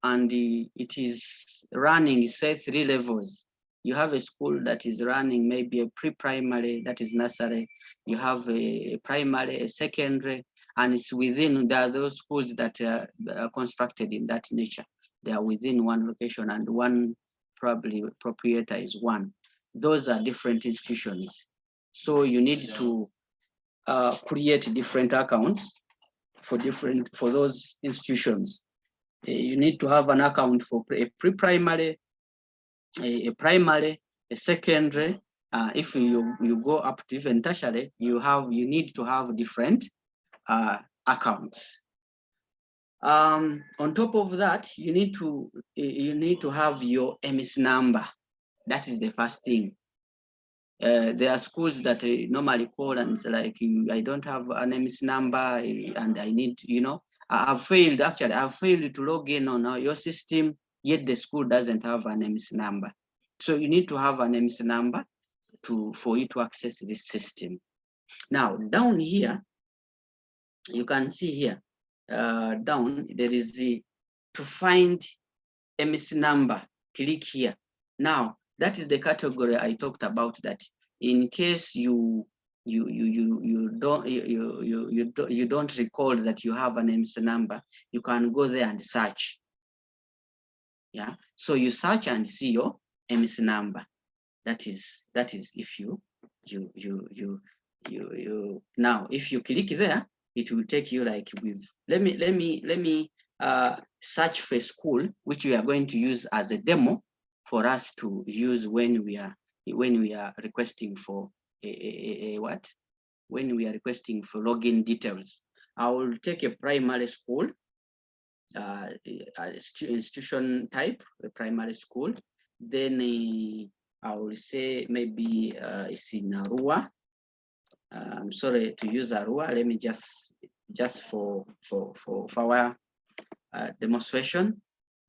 and it is running, say, 3 levels, you have a school that is running maybe a pre-primary, that is nursery, you have a primary, a secondary, and it's within, there are those schools that are constructed in that nature. They are within one location, and one probably proprietor is one. Those are different institutions. So you need to create different accounts for those institutions. You need to have an account for a pre-primary, a primary, a secondary. If you go up to even tertiary, you need to have different accounts. On top of that, you need to have your EMIS number. That is the first thing. There are schools that normally call and say like, I don't have an EMIS number and I need, I've failed to log in on your system, yet the school doesn't have an EMIS number. So you need to have an EMIS number for you to access this system. Now, down here, you can see here, down, there is to find EMIS number, click here. Now, that is the category I talked about, that in case you don't recall that you have an EMIS number, you can go there and search. Yeah, so you search and see your EMIS number. That is if now if you click there, it will take you like with, let me search for a school which we are going to use as a demo for us to use when we are requesting for when we are requesting for login details. I will take a primary school, institution type, a primary school. Then I will say maybe it's in Arua. I'm sorry to use Arua. Let me just for our demonstration,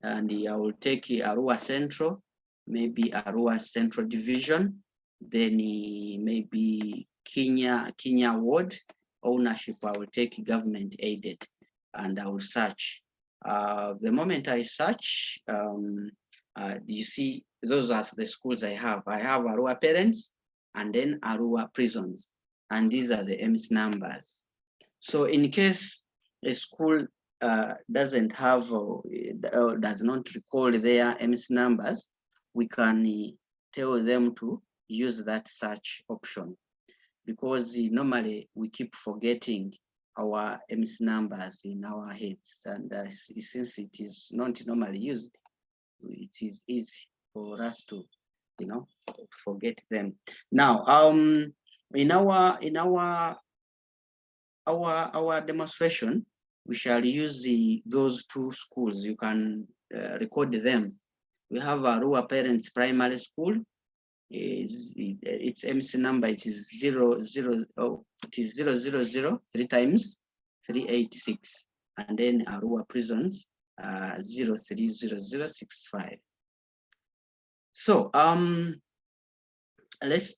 and I will take Arua Central, maybe Arua Central Division, then maybe Kenya Ward ownership. I will take government aided, and I will search. The moment I search, you see those are the schools I have. I have Arua Parents and then Arua Prisons, and these are the EMIS numbers. So in case a school doesn't have or does not recall their EMIS numbers, we can tell them to use that search option, because normally we keep forgetting our EMIS numbers in our heads, and since it is not normally used, it is easy for us to forget them. Now in our demonstration, we shall use those two schools. You can record them. We have Arua Parents Primary School. Its EMIS number, it is 000 3 times 386, and then Arua Prisons 030065. So let's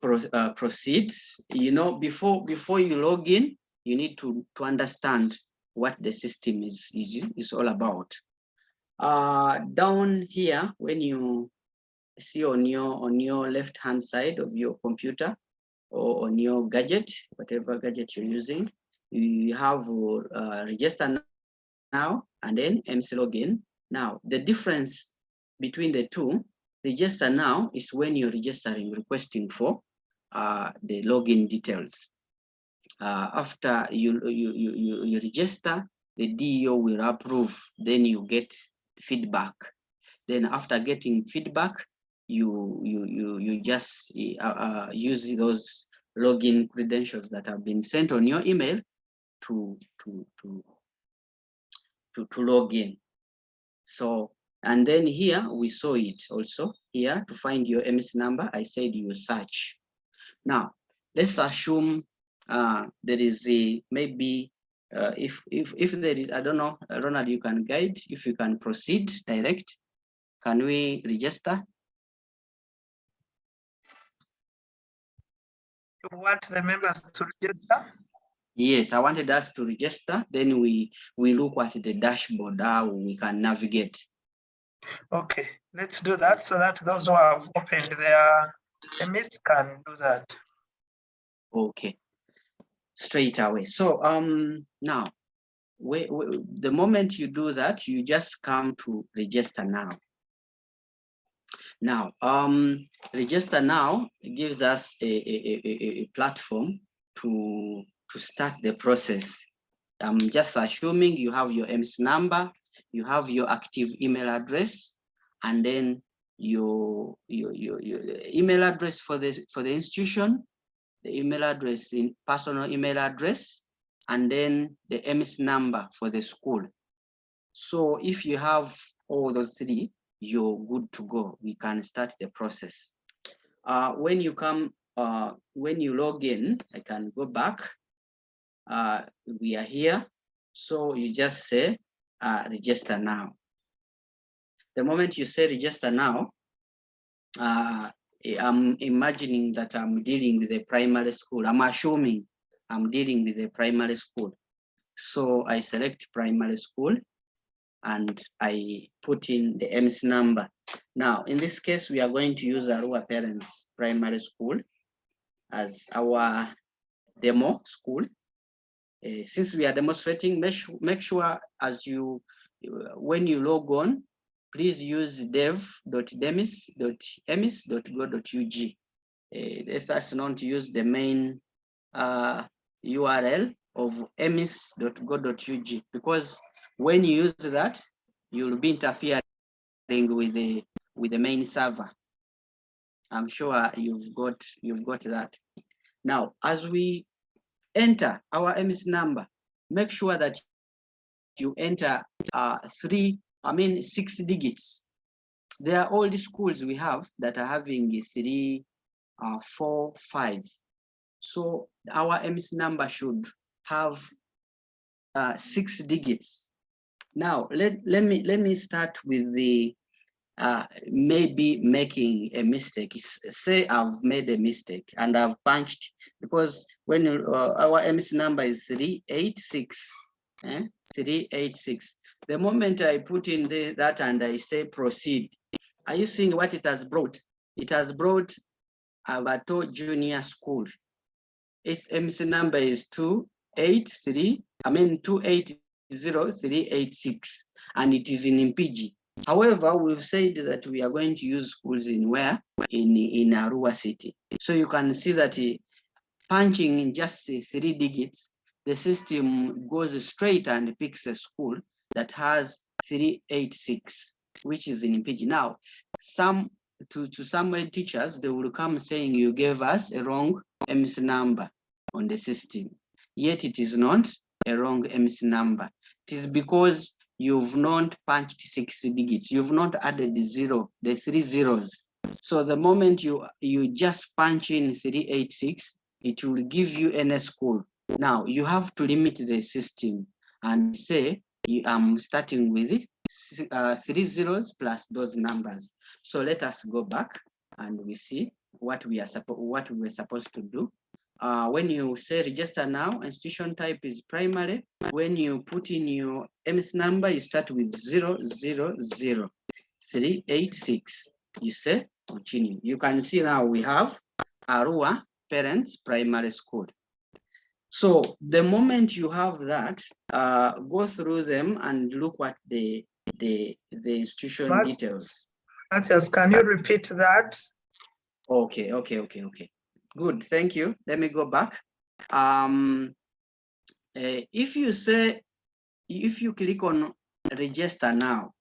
proceed. Before you log in, you need to understand what the system is all about. Down here, when you see on your left hand side of your computer or on your gadget, whatever gadget you're using, you have register now and then EMIS login. Now the difference between the two, register now is when you're requesting for the login details. After you register, the DO will approve, then you get feedback. Then after getting feedback, you just use those login credentials that have been sent on your email to log in. So, and then here we saw it also here to find your EMIS number. I said you search. Now let's assume there is maybe if there is, I don't know, Ronald, you can guide if you can proceed direct. Can we register? You want the members to register? Yes, I wanted us to register. Then we look at the dashboard, how we can navigate. Okay, let's do that so that those who have opened their EMIS can do that. Okay, straight away. So now, the moment you do that, you just come to register now. Now, register now gives us a platform to start the process. I'm just assuming you have your EMIS number. you have your active email address, and then your email address for the institution, the email address in personal email address, and then the EMIS number for the school. So if you have all those three, you're good to go. We can start the process. When you log in, I can go back. We are here. So you just say register now. The moment you say register now, I'm imagining that I'm dealing with a primary school. I'm assuming I'm dealing with a primary school. So I select primary school and I put in the EMIS number. Now, in this case, we are going to use Arua Parents Primary School as our demo school. Since we are demonstrating, make sure as when you log on, please use dev.demis.emis.go.ug. That's known to use the main URL of emis.go.ug, because when you use that, you'll be interfering with the main server. I'm sure you've got that. Now, as we enter our EMIS number, make sure that you enter 6 digits. There are all the schools we have that are having 3, 4, 5. So our EMIS number should have 6 digits. Now let me start with the maybe making a mistake. Say I've made a mistake and I've punched, because when our EMIS number is 386, 386. The moment I put in that and I say proceed, are you seeing what it has brought? It has brought Abato Junior School. Its EMIS number is 280,386, and it is in Mpigi. However, we've said that we are going to use schools in where? In Arua City. So you can see that punching in just 3 digits, the system goes straight and picks a school that has 386, which is in Mpigi. Now, to some teachers, they will come saying you gave us a wrong EMIS number on the system. Yet it is not a wrong EMIS number. It is because you've not punched 6 digits. You've not added the 3 zeros. So the moment you just punch in 386, it will give you any school. Now you have to limit the system and say I'm starting with 3 zeros plus those numbers. So let us go back and we see what we were supposed to do. When you say register now, institution type is primary. When you put in your EMIS number, you start with 000,386. You say continue. You can see now we have Arua Parents Primary School. So the moment you have that, go through them and look at the institution details. Matthias, can you repeat that? Okay. Good, thank you. Let me go back. If you click on register now,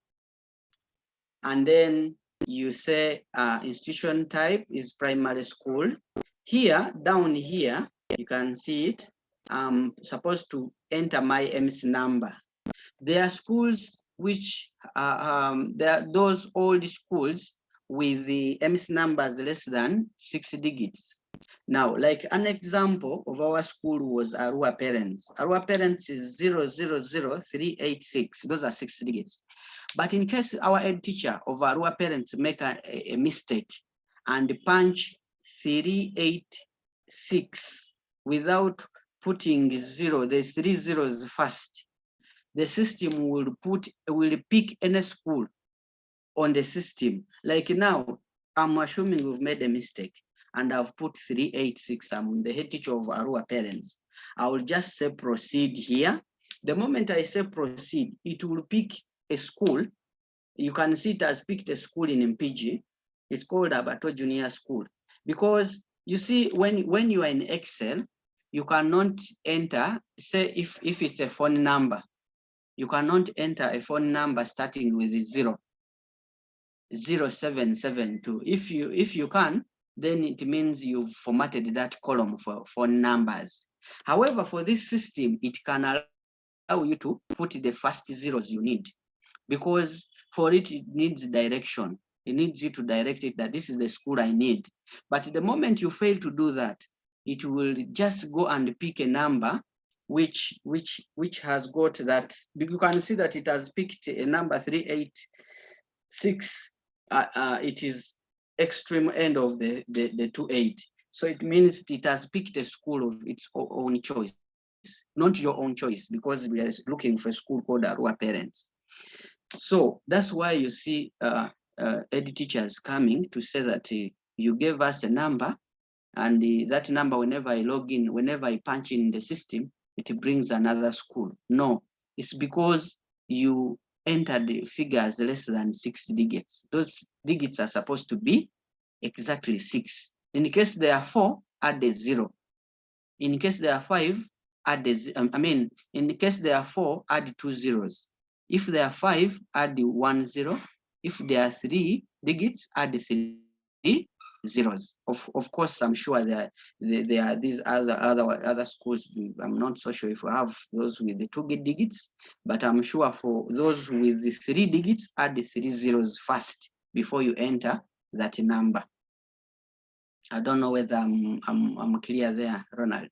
and then you say institution type is primary school, here, down here, you can see it. I'm supposed to enter my EMIS number. There are schools which there are those old schools with the EMIS numbers less than 6 digits. Now, like an example of our school was Arua Parents. Arua Parents is 000,386. Those are 6 digits. But in case our head teacher of Arua Parents make a mistake and punch 386 without putting 0, there's 3 zeros first, the system will pick any school on the system. Like now, I'm assuming we've made a mistake and I've put 386. I'm the head teacher of Arua Parents. I will just say proceed here. The moment I say proceed, it will pick a school. You can see it has picked a school in Mpigi. It's called Abato Junior School. Because you see, when you are in Excel, you cannot enter, say if it's a phone number, You cannot enter a phone number starting with 0772. If you can, then it means you've formatted that column for phone numbers. However, for this system, it can allow you to put the first zeros you need, because for it needs direction. It needs you to direct it that this is the school I need. But the moment you fail to do that, it will just go and pick a number which has got that. You can see that it has picked a number 386. It is extreme end of the 28. So it means it has picked a school of its own choice, not your own choice, because we are looking for a school called Arua Parents. So that's why you see Headteachers coming to say that you gave us a number, and that number, whenever I log in, whenever I punch in the system, it brings another school. No, it's because you entered the figures less than 6 digits. Those digits are supposed to be exactly 6. In case there are 4, add a 0. In case there are 5, add the, in case there are 4, add 2 zeros. If there are 5, add the 1 0. If there are 3 digits, add the 3 zeros. Of course, I'm sure there are these other schools. I'm not so sure if we have those with the 2 digits, but I'm sure for those with the 3 digits, add the 3 zeros first before you enter that number. I don't know whether I'm clear there, Ronald.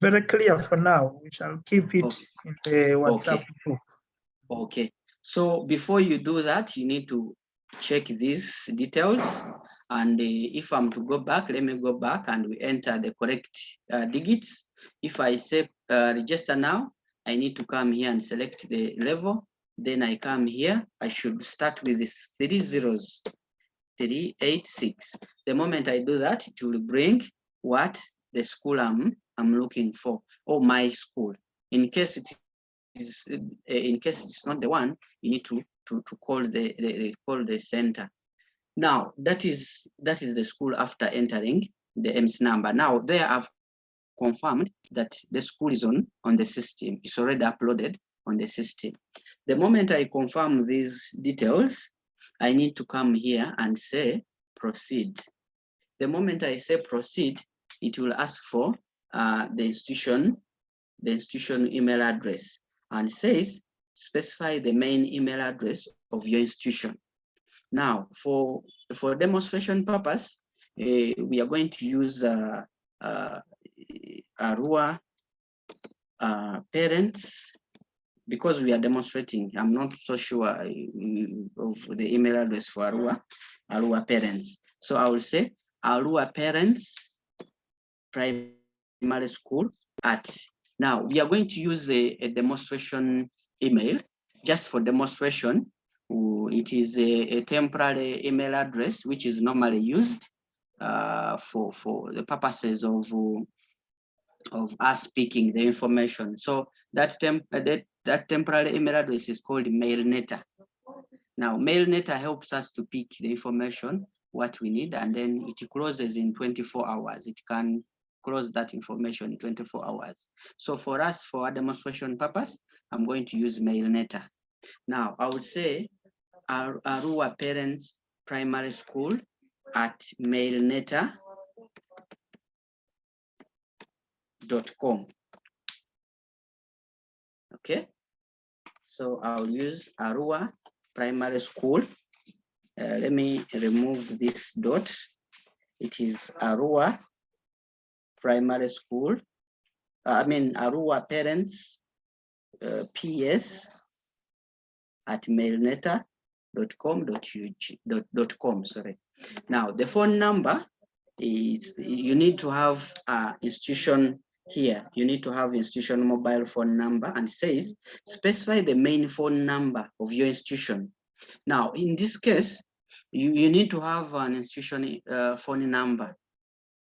Very clear for now. We shall keep it in the WhatsApp group. Okay. So before you do that, you need to check these details. And if I'm to go back, let me go back and we enter the correct digits. If I say register now, I need to come here and select the level. Then I come here. I should start with this 3 zeros, 386. The moment I do that, it will bring what the school I'm looking for, or my school. In case it is, in case it's not the one, you need to call the center. Now that is the school after entering the EMIS number. Now there I've confirmed that the school is on the system. It's already uploaded on the system. The moment I confirm these details, I need to come here and say proceed. The moment I say proceed, it will ask for the institution email address, and says specify the main email address of your institution. Now, for demonstration purpose, we are going to use Arua Parents, because we are demonstrating. I'm not so sure of the email address for Arua Parents. So I will say Arua Parents Primary School at. Now we are going to use a demonstration email just for demonstration. It is a temporary email address which is normally used for the purposes of us picking the information. So that temporary email address is called MailNetter. Now MailNetter helps us to pick the information what we need, and then it closes in 24 hours. It can close that information in 24 hours. So for us, for our demonstration purpose, I'm going to use MailNetter. Now I would say Arua Parents Primary School at mailnetter.com. Okay, so I'll use Arua Primary School. Let me remove this dot. It is Arua Primary School. Arua Parents PS at mailnetter.com. Sorry. Now the phone number is, you need to have institution here. You need to have institution mobile phone number, and says specify the main phone number of your institution. Now in this case, you need to have an institution phone number,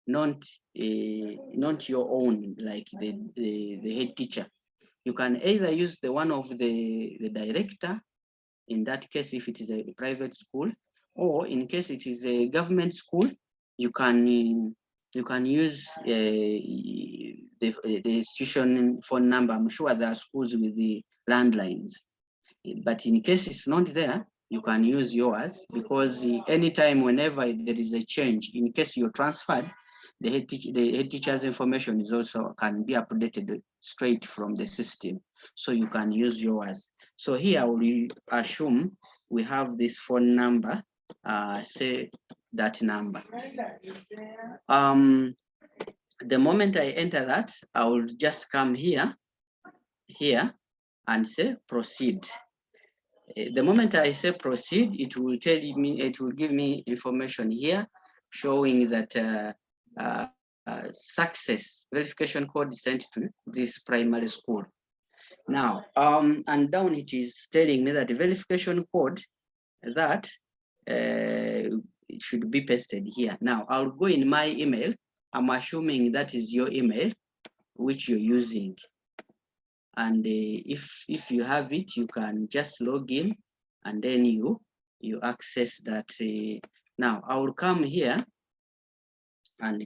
not your own, like the head teacher. You can either use the one of the director, in that case if it is a private school, or in case it is a government school, you can use the institution phone number. I'm sure there are schools with the landlines, but in case it's not there, you can use yours, because anytime, whenever there is a change, in case you're transferred, the head teacher's information is also can be updated straight from the system, so you can use yours. So here we assume we have this phone number, say that number. The moment I enter that, I will just come here and say proceed. The moment I say proceed, it will tell me, it will give me information here showing that success verification code sent to this primary school. Now, and down it is telling me that the verification code that it should be pasted here. Now, I'll go in my email. I'm assuming that is your email, which you're using. And if you have it, you can just log in, and then you access that. Now, I will come here and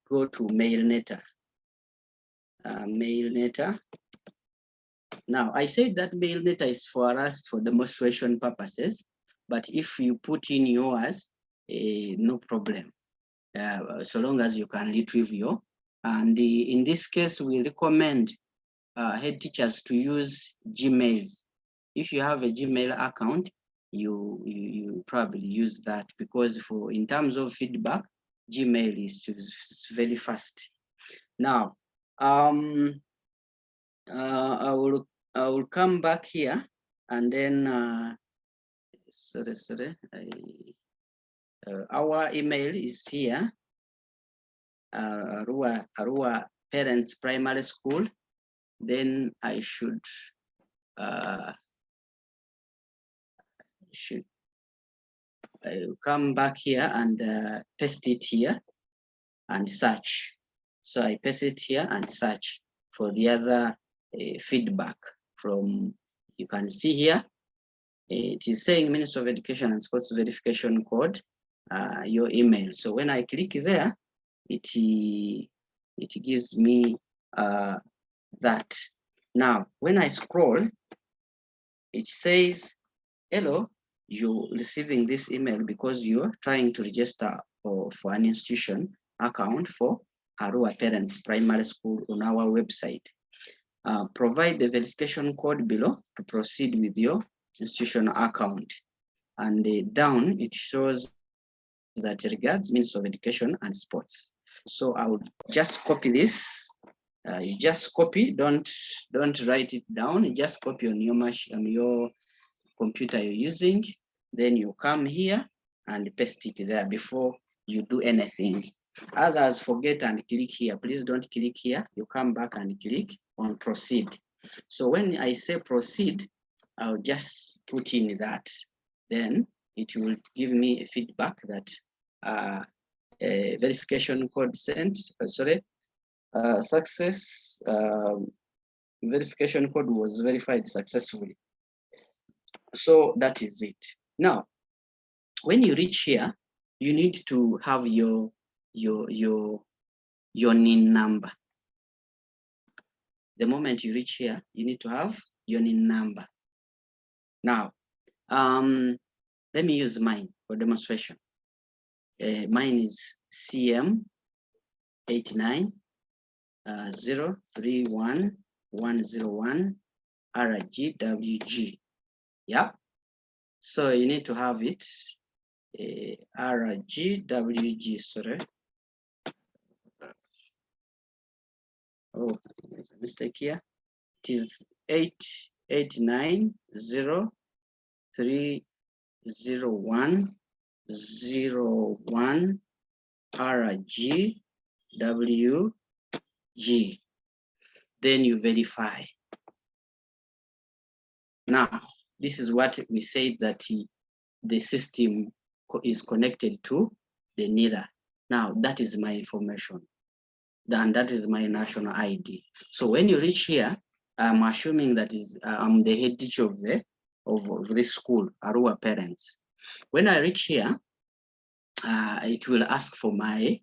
go to MailNetter. MailNetter. Now, I said that MailNetter is for us for demonstration purposes, but if you put in yours, no problem, so long as you can retrieve your. And in this case, we recommend head teachers to use Gmail. If you have a Gmail account, you probably use that, because in terms of feedback, Gmail is very fast. Now, I will come back here, and then our email is here. Arua Parents Primary School. Then I should come back here and paste it here and search. So I paste it here and search for the other feedback from, you can see here, it is saying Ministry of Education and Sports verification code, your email. So when I click there, it gives me that. Now, when I scroll, it says, hello, you're receiving this email because you're trying to register for an institution account for Arua Parents Primary School on our website. Provide the verification code below to proceed with your institution account. And down, it shows that regards Ministry of Education and Sports. So I would just copy this. You just copy, don't write it down. You just copy on your machine, on your computer you're using. Then you come here and paste it there before you do anything. Others forget and click here. Please don't click here. You come back and click on proceed. So when I say proceed, I'll just put in that. Then it will give me a feedback that verification code sent, success, verification code was verified successfully. So that is it. Now, when you reach here, you need to have your NIN number. The moment you reach here, you need to have your NIN number. Now, let me use mine for demonstration. Mine is CM890311101 RGWG. Yeah. So you need to have it. RGWG, sorry. Oh, there's a mistake here. It is 889030101 RGWG. Then you verify. Now, this is what we said that the system is connected to the NIRA. Now, that is my information. And that is my national ID. So when you reach here, I'm assuming that I'm the head teacher of this school, Arua Parents. When I reach here, it will ask for my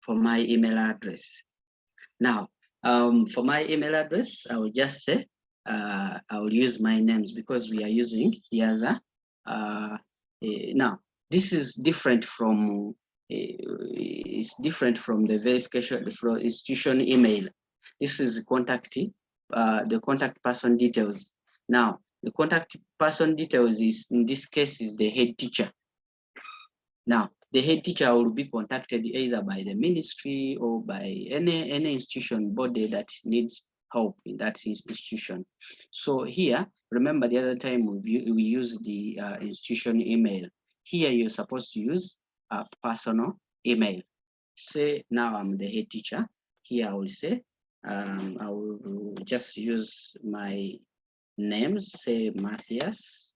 email address. Now, For my email address, I will just say, I will use my names because we are using the other. Now, this is different from, it's different from the verification for institution email. This is the contact person details. Now, the contact person details is, in this case, is the head teacher. Now, the head teacher will be contacted either by the ministry or by any institution body that needs help in that institution. So here, remember the other time we used the institution email. Here you're supposed to use a personal email. Say now I'm the head teacher. Here I will say, I will just use my names, say Matthias,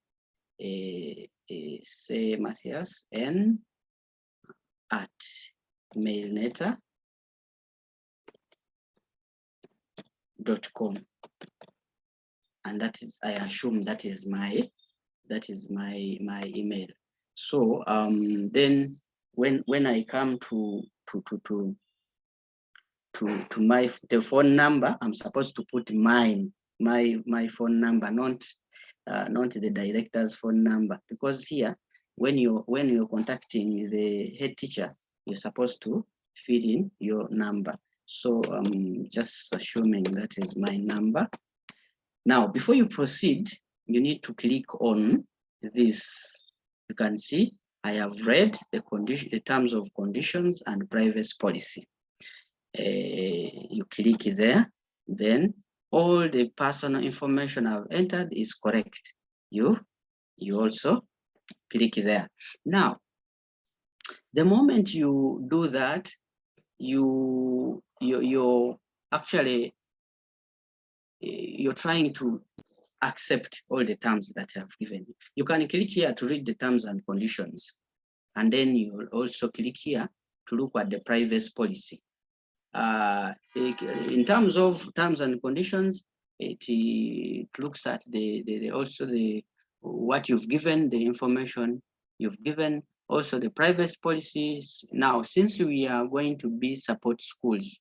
say Matthias N at mailneta.com, and that is, I assume that is my email. So then when I come to the phone number, I'm supposed to put my phone number, not the director's phone number, because here when you're contacting the head teacher, you're supposed to fill in your number. So I'm just assuming that is my number. Now, before you proceed, you need to click on this. You can see I have read the terms of conditions and privacy policy. You click there, then all the personal information I've entered is correct. You also click there. Now, the moment you do that, you're actually you're trying to accept all the terms that I've given. You can click here to read the terms and conditions, and then you'll also click here to look at the privacy policy. In terms of terms and conditions, it looks at what you've given, the information you've given, also the privacy policies. Now, since we are going to be support schools,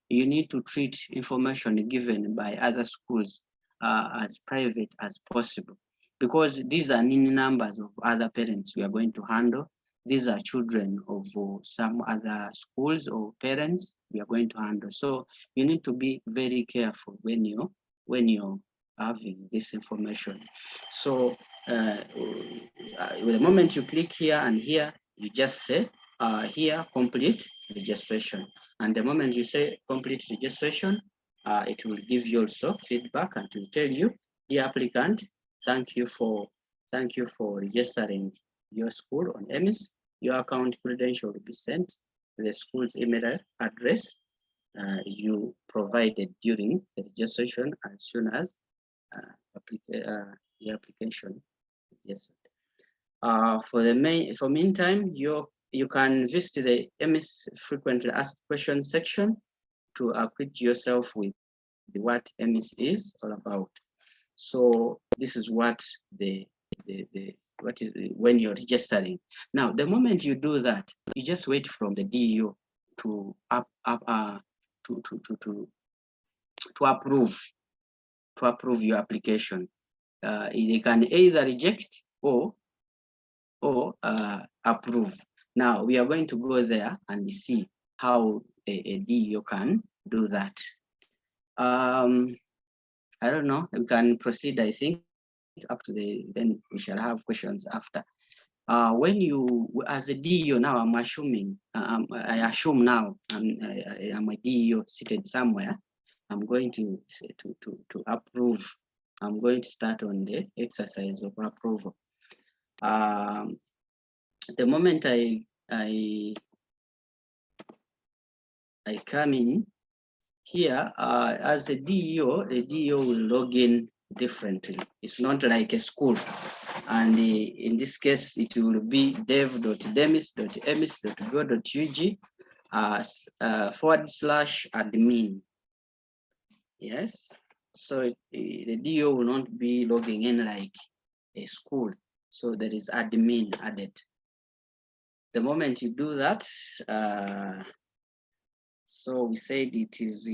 you need to treat information given by other schools as private as possible, because these are numbers of other parents we are going to handle. These are children of some other schools or parents we are going to handle. So you need to be very careful when you're having this information. So the moment you click here and here, you just say here complete registration. And the moment you say complete registration, it will give you also feedback and will tell you, dear applicant, thank you for registering your school on EMIS. Your account credential will be sent to the school's email address you provided during the registration as soon as the application is for meantime, you can visit the EMIS frequently asked questions section to acquaint yourself with what EMIS is all about. So this is what when you're registering. Now, the moment you do that, you just wait from the DEO to approve your application. They can either reject or approve. Now we are going to go there and see how a DEO can do that. I don't know, we can proceed, I think, up to then we shall have questions after. When you, as a DEO now, I'm assuming, I assume now I'm a DEO seated somewhere. I'm going to approve. I'm going to start on the exercise of approval. The moment I come in here as a DEO, the DEO will log in differently. It's not like a school. And in this case, it will be dev.demis.emis.go.ug/admin. Yes. So the DEO will not be logging in like a school. So there is admin added. The moment you do that, so we said it is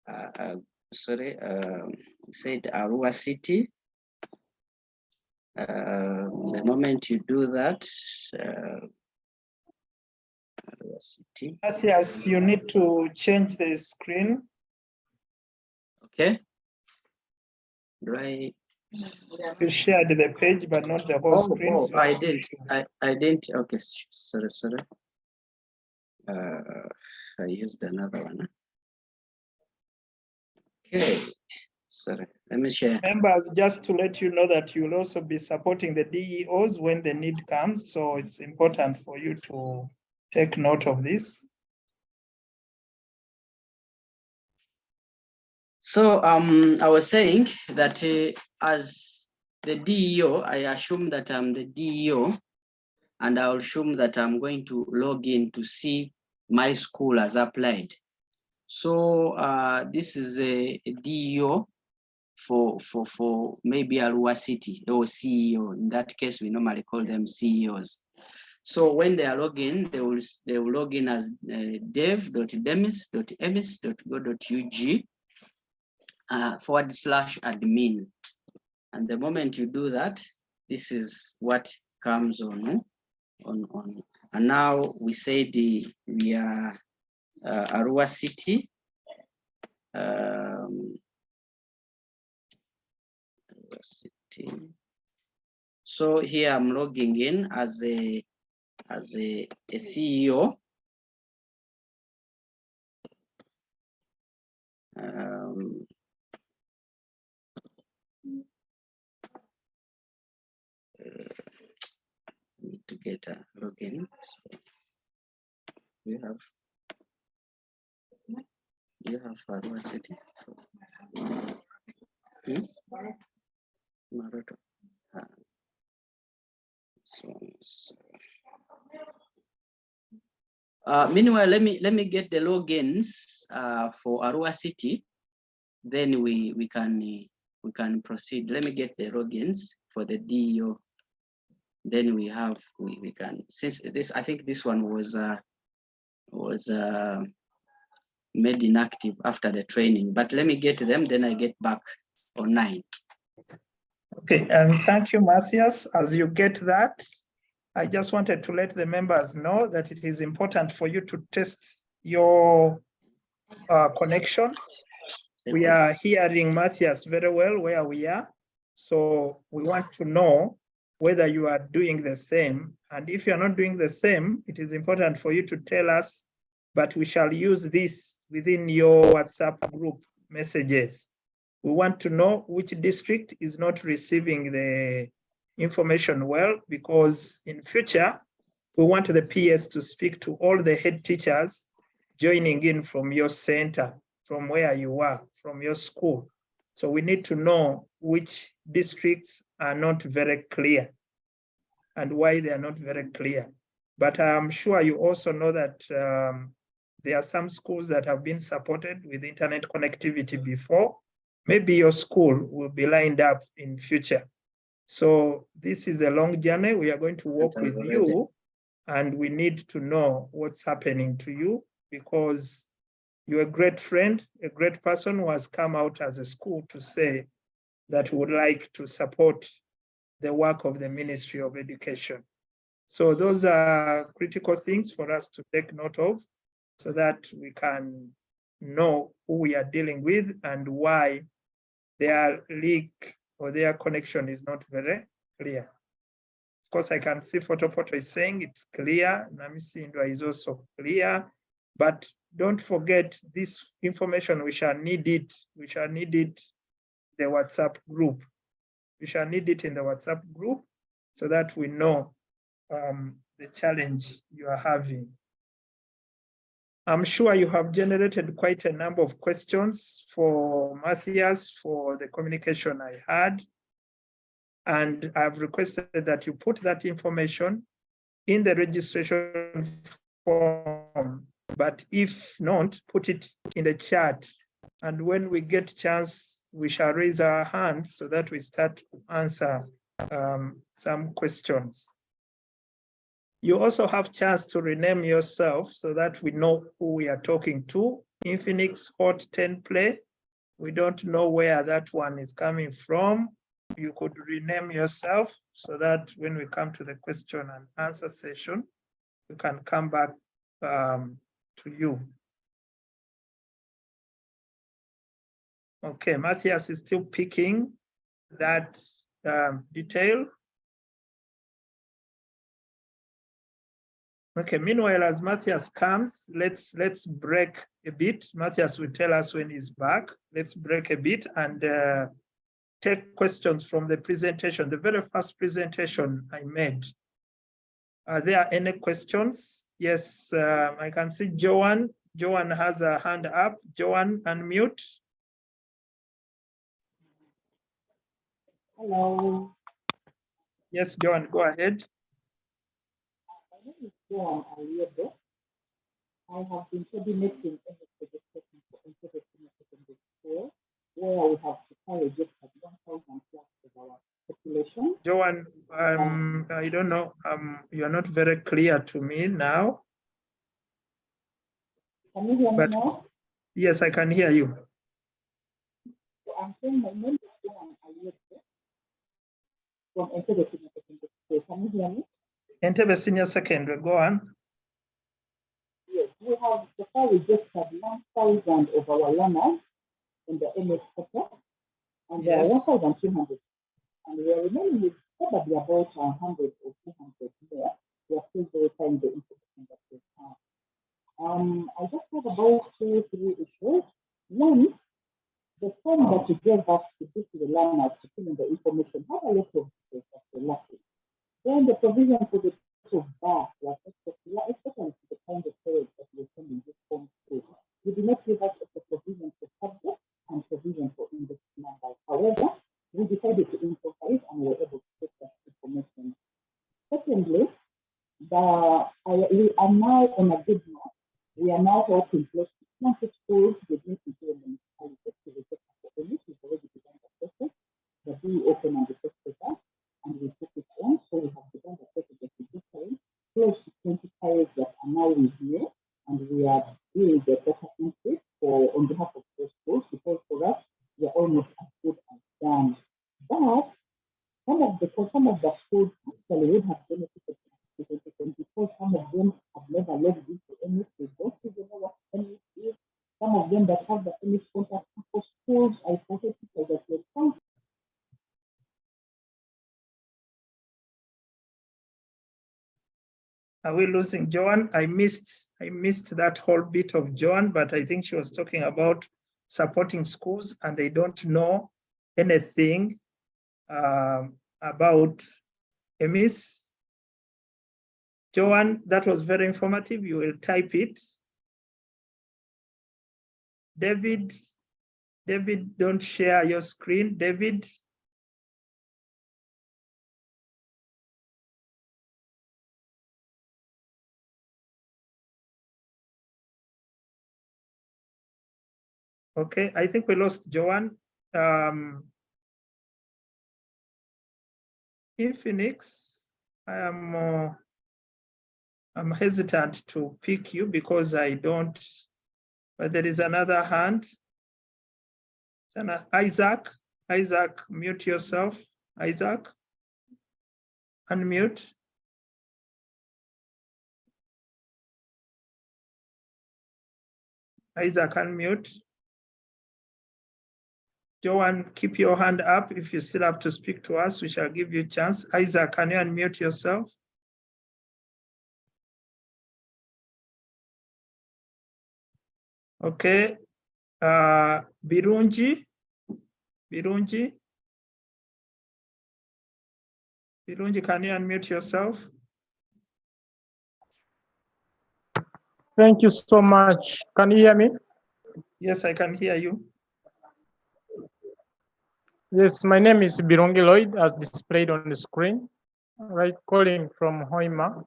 said Arua City. The moment you do that, Arua City. Yes, you need to change the screen. Okay. Right. You shared the page, but not the whole screen. Oh, so I didn't. I didn't. Okay, sorry. I used another one. Okay, sorry. Let me share. Members, just to let you know that you will also be supporting the DEOs when the need comes. So it's important for you to take note of this. So I was saying that as the DEO, I assume that I'm the DEO, and I'll assume that I'm going to log in to see my school has applied. So this is a DEO for maybe Arua City or CEO. In that case, we normally call them CEOs. So when they are logging, they will log in as dev.demis.emis.go.ug /admin. And the moment you do that, this is what comes on. And now we say we are Arua City. City. So here I'm logging in as a CEO. Need to get a login. So you have Arua City. Maroto. Meanwhile, let me get the logins for Arua City. Then we can proceed. Let me get the logins for the DEO. Then we can, since this, I think this one was made inactive after the training. But let me get them. Then I get back online. Okay, thank you, Matthias. As you get that, I just wanted to let the members know that it is important for you to test your connection. We are hearing Matthias very well where we are. So we want to know whether you are doing the same. And if you are not doing the same, it is important for you to tell us, but we shall use this within your WhatsApp group messages. We want to know which district is not receiving the information well, because in future, we want the PS to speak to all the head teachers joining in from your center, from where you are, from your school. So we need to know which districts are not very clear and why they are not very clear. But I'm sure you also know that there are some schools that have been supported with internet connectivity before. Maybe your school will be lined up in future. So this is a long journey. We are going to work with you, and we need to know what's happening to you, because you're a great friend, a great person who has come out as a school to say that would like to support the work of the Ministry of Education. So those are critical things for us to take note of, so that we can know who we are dealing with and why their link or their connection is not very clear. Of course, I can see Photo is saying it's clear. Namisi Indwa is also clear, but don't forget this information. We shall need it. We shall need it in the WhatsApp group. We shall need it in the WhatsApp group so that we know the challenge you are having. I'm sure you have generated quite a number of questions for Matthias for the communication I had. And I've requested that you put that information in the registration form, but if not, put it in the chat. And when we get chance, we shall raise our hands so that we start to answer some questions. You also have chance to rename yourself so that we know who we are talking to. Infinix Hot 10 Play, we don't know where that one is coming from. You could rename yourself so that when we come to the question and answer session, we can come back to you. Okay, Matthias is still picking that detail. Okay, meanwhile, as Matthias comes, let's break a bit. Matthias will tell us when he's back. Let's break a bit and take questions from the presentation, the very first presentation I made. Are there any questions? Yes, I can see Joanne. Joanne has a hand up. Joanne, unmute. Hello. Yes, Joanne, go ahead. My name is Joan Aliedo. I have been coordinating education for integrating secondary school, where we have to carry just at 1,000 plus of our population. Joanne, I don't know, you're not very clear to me now. Can you hear me But now? yes, I can hear you. So I'm saying my name is Joan Aliedo from integrating secondary school. Can you hear me? Entebbe Senior Secondary, go on. Yes, we have so far registered 1,000 of our learners in the EMIS sector, and there are Yes. 1,200. And we are remaining with probably about 100 or 200 here. We are still verifying the information that we have. I just have about 2-3 issues. One, the form that you gave us to give to the learners to fill in the information had a lot of details that we're lacking. Then the provision for the of bar was especially to the kind of storage that we're sending this form to. We do not give us a provision for subject and provision for index numbers. However, we decided to incorporate and we were able to get that information. Secondly, we are now on a good note. We are now helping close to 20 schools within the municipality to the EMIS. We've already begun the process. The bill open and the first paper, and we took it on. So we have begun the process of registering close to 20 files that are now reviewed, and we are doing the data entry on behalf of those schools, because for us, we are almost as good as done. But some of the schools actually would have benefited from it, because some of them have never logged into EMIS. They don't even know what EMIS is. Some of them that have the EMIS contact for schools, I thought it was that they found. Are we losing Joanne? I missed that whole bit of Joanne, but I think she was talking about supporting schools and they don't know anything about EMIS. Joanne, that was very informative. You will type it. David, don't share your screen. David. Okay, I think we lost Joanne. Infinix, I'm hesitant to pick you because I don't, but there is another hand. Isaac, mute yourself. Isaac, unmute. Isaac, unmute. Joanne, keep your hand up. If you still have to speak to us, we shall give you a chance. Isaac, can you unmute yourself? Okay. Birungi, can you unmute yourself? Thank you so much. Can you hear me? Yes, I can hear you. Yes, my name is Birungi Lloyd, as displayed on the screen. Right, calling from Hoima.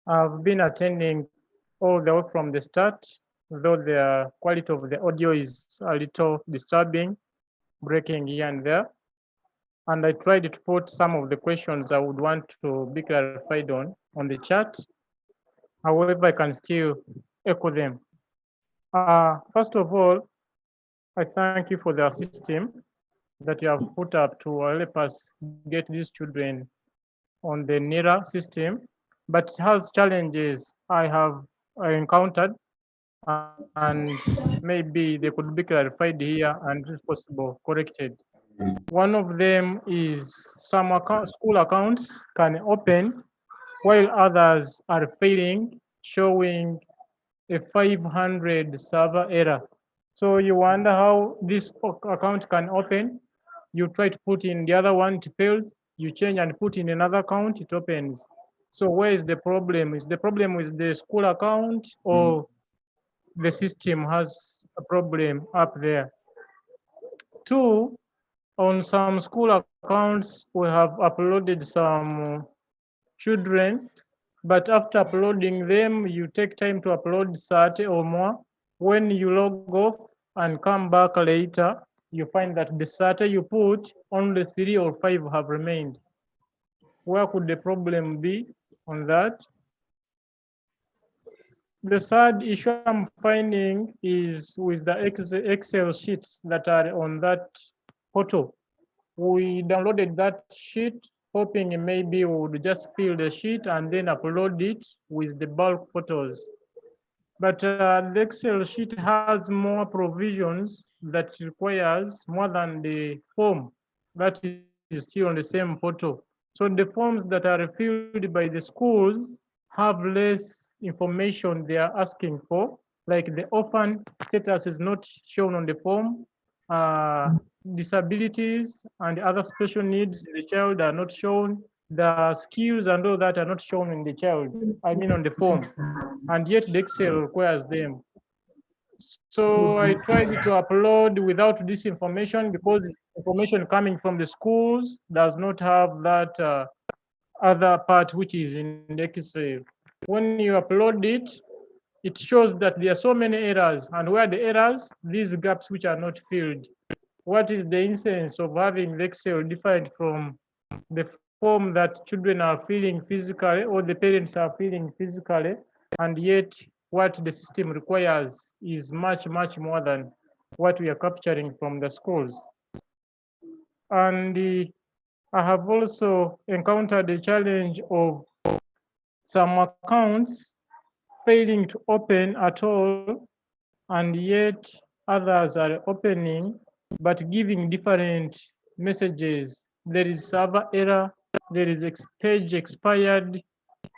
I've been attending all the way from the start, though the quality of the audio is a little disturbing, breaking here and there. and I tried to put some of the questions I would want to be clarified on the chat. However, I can still echo them. First of all, I thank you for the system that you have put up to help us get these children on the NERA system, but it has challenges I have encountered, and maybe they could be clarified here and, if possible, corrected. One of them is some school accounts can open while others are failing, showing a 500 server error. So you wonder how this account can open. You try to put in the other one, it fails. You change and put in another account, it opens. So where is the problem? Is the problem with the school account, or the system has a problem up there? Two, on some school accounts, we have uploaded some children, but after uploading them, you take time to upload 30 or more. When you log off and come back later, you find that the 30 you put, only 3 or 5 have remained. Where could the problem be on that? The third issue I'm finding is with the Excel sheets that are on that portal. We downloaded that sheet, hoping maybe we would just fill the sheet and then upload it with the bulk photos. But the Excel sheet has more provisions that requires more than the form that is still on the same portal. So the forms that are filled by the schools have less information they are asking for, like the orphan status is not shown on the form, disabilities and other special needs in the child are not shown, the skills and all that are not shown in the child, I mean on the form, and yet the Excel requires them. So I tried to upload without this information because information coming from the schools does not have that other part which is in the Excel. When you upload it, it shows that there are so many errors, and where the errors, these gaps which are not filled. What is the instance of having the Excel different from the form that children are filling physically or the parents are filling physically, and yet what the system requires is much, much more than what we are capturing from the schools. And I have also encountered the challenge of some accounts failing to open at all, and yet others are opening but giving different messages. There is server error, there is page expired.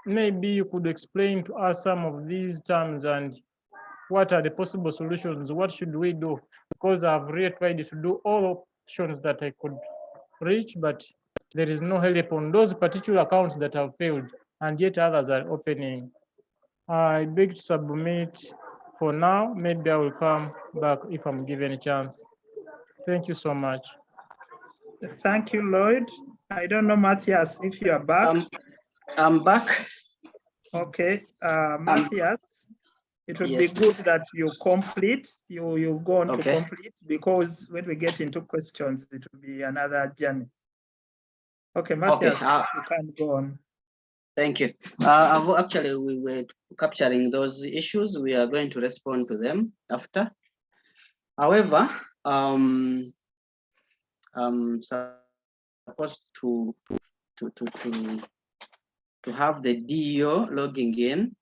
Maybe you could explain to us some of these terms and what are the possible solutions? What should we do? Because I've really tried to do all options that I could reach, but there is no help on those particular accounts that have failed, and yet others are opening. I beg to submit for now. Maybe I will come back if I'm given a chance. Thank you so much. Thank you, Lloyd. I don't know, Matthias, if you are back. I'm back. Okay, Matthias, it would Yes, be good that you complete, you go on to Okay. complete, because when we get into questions, it will be another journey. Okay, Matthias, you can go on. Thank you. Actually, we were capturing those issues. We are going to respond to them after. However, I'm supposed to have the DO logging in.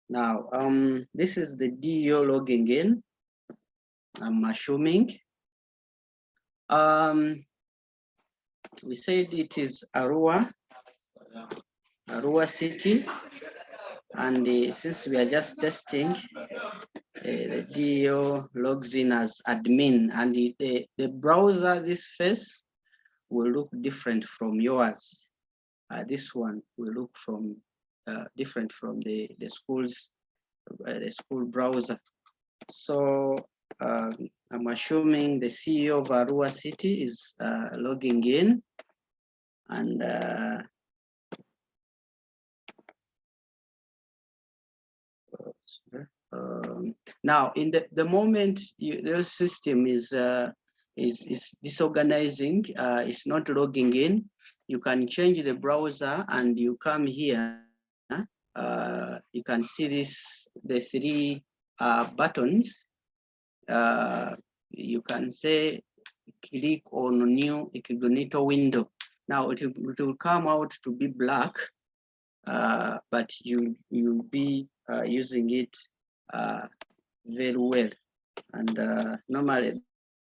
Now, this is the DO logging in. I'm assuming. We said it is Arua City, and since we are just testing, the DO logs in as admin, and the browser, this face will look different from yours. This one will look from different from the school's the school browser. So I'm assuming the CEO of Arua City is logging in, and now in the moment the system is is disorganizing, it's not logging in, you can change the browser and you come here. You can see the three buttons. You can say click on new incognito window. Now it will come out to be black, but you'll be using it very well. And normally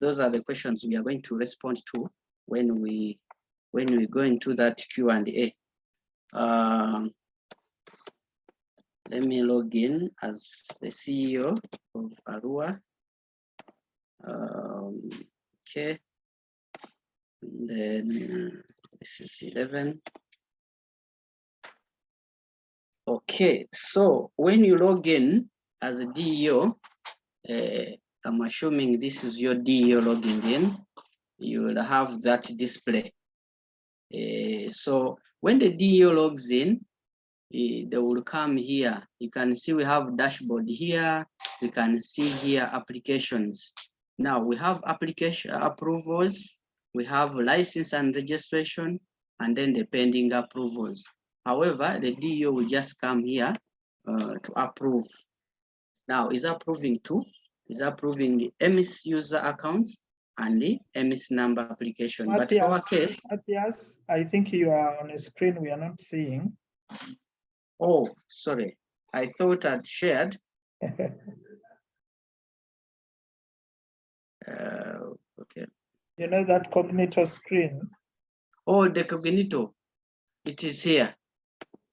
those are the questions we are going to respond to when we go into that Q&A. Let me log in as the CEO of Arua. Okay. And then this is 11. Okay, so when you log in as a DEO, I'm assuming this is your DEO logging in, you will have that display. So when the DEO logs in, they will come here. You can see we have dashboard here. We can see here applications. Now we have application approvals. We have license and registration, and then the pending approvals. However, the DEO will just come here to approve. Now is approving two. Is approving the EMIS user accounts and the EMIS number application. But for our case, Matthias, I think you are on a screen we are not seeing. Oh, sorry. I thought I'd shared. Okay. You know that Cognito screen? Oh, the Cognito. It is here.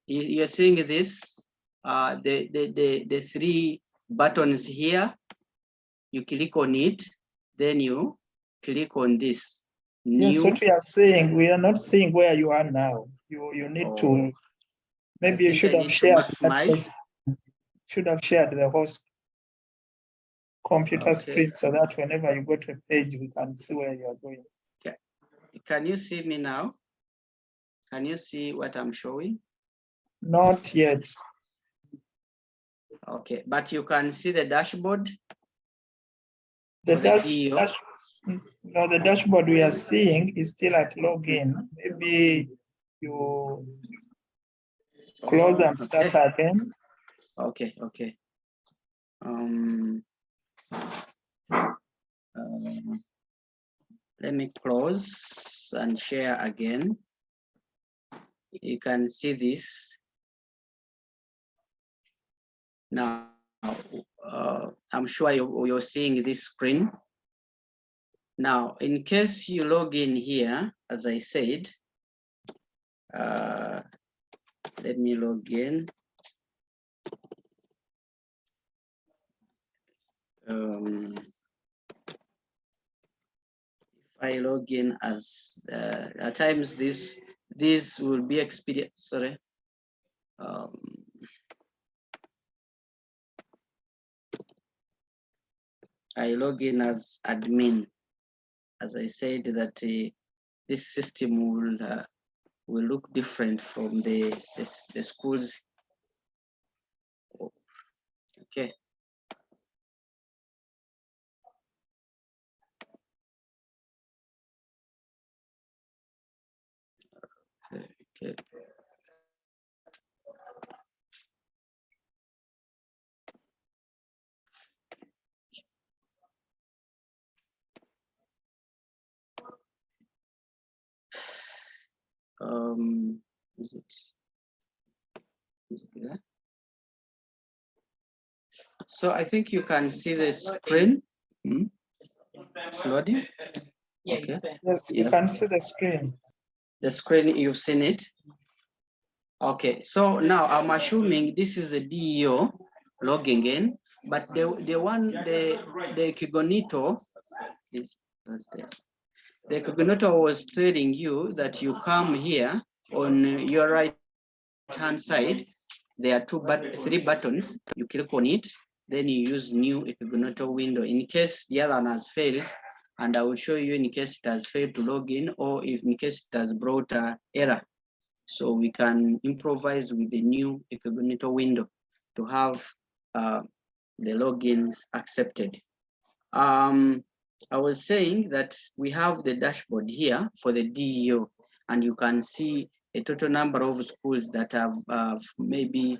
You're seeing this. The three buttons here. You click on it, then you click on this. Yes, what we are saying, we are not seeing where you are now. You need to. Maybe you should have shared. Should have shared the whole computer screen so that whenever you go to a page, we can see where you are going. Okay. Can you see me now? Can you see what I'm showing? Not yet. Okay, but you can see the dashboard. The dashboard we are seeing is still at login. Maybe you close and start again. Okay. Let me close and share again. You can see this. Now, I'm sure you're seeing this screen. Now, in case you log in here, as I said, let me log in. If I log in as, at times this will be expedient, sorry. I log in as admin. As I said that this system will look different from the schools. Okay. Okay. Is it there? So I think you can see the screen. It's loading. Okay. Yes, you can see the screen. The screen, you've seen it. Okay, so now I'm assuming this is a DEO logging in, but the Cognito is there. The Cognito was telling you that you come here on your right hand side. There are three buttons. You click on it, then you use new Cognito window in case the other one has failed. And I will show you in case it has failed to log in or if in case it has brought an error. So we can improvise with the new Cognito window to have the logins accepted. I was saying that we have the dashboard here for the DEO, and you can see a total number of schools that have maybe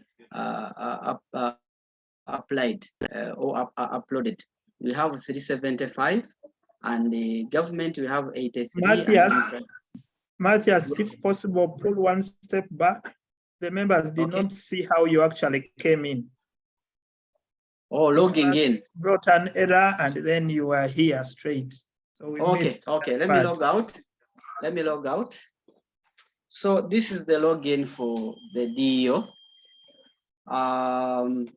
applied or uploaded. We have 375, and the government we have 83. Matthias, if possible, pull one step back. The members did not see how you actually came in. Oh, logging in. Brought an error and then you are here straight. So we missed. Okay. Let me log out. Let me log out. So this is the login for the DEO. And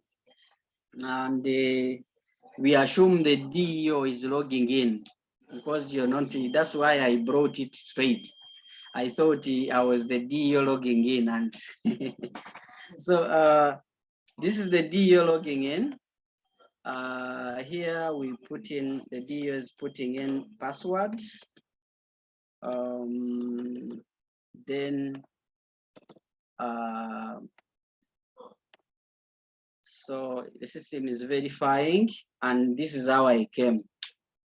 we assume the DEO is logging in because you're not. That's why I brought it straight. I thought I was the DEO logging in, and so this is the DEO logging in. Here we put in, the DEO is putting in password. Then so the system is verifying, and this is how I came.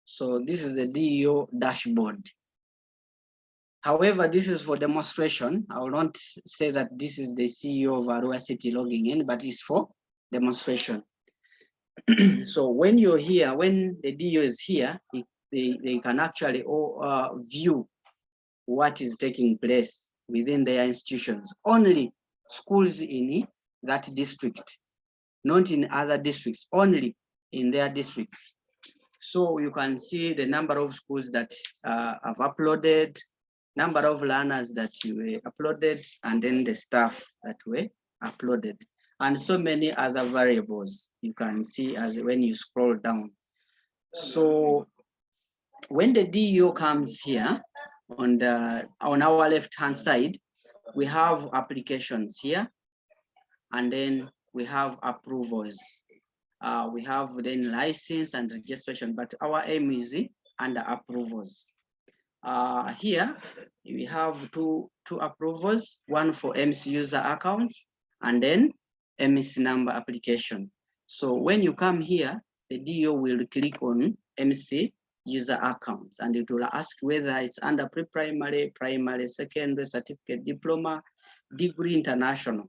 So this is the DEO dashboard. However, this is for demonstration. I will not say that this is the CEO of Arua City logging in, but it's for demonstration. So when you're here, when the DEO is here, they can actually view what is taking place within their institutions. Only schools in that district, not in other districts, only in their districts. So you can see the number of schools that have uploaded, number of learners that were uploaded, and then the staff that were uploaded, and so many other variables you can see as when you scroll down. So when the DEO comes here on our left-hand side, we have applications here, and then we have approvals. We have then license and registration, but our aim is under approvals. Here we have two approvals, one for EMIS user accounts and then EMIS number application. So when you come here, the DEO will click on EMIS user accounts, and it will ask whether it's under pre-primary, primary, secondary, certificate, diploma, degree, international.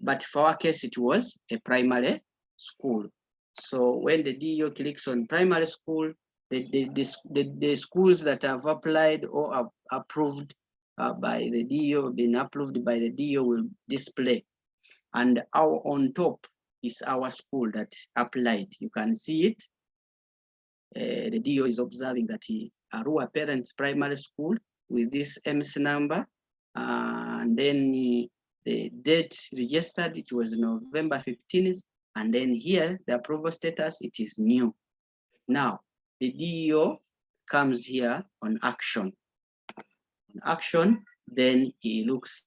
But for our case, it was a primary school. So when the DEO clicks on primary school, the schools that have applied or are approved by the DEO, been approved by the DEO, will display. And on top is our school that applied. You can see it. The DEO is observing that Arua Parents Primary School with this EMIS number, and then the date registered, it was November 15th, and then here the approval status, it is new. Now the DEO comes here on action. On action, then he looks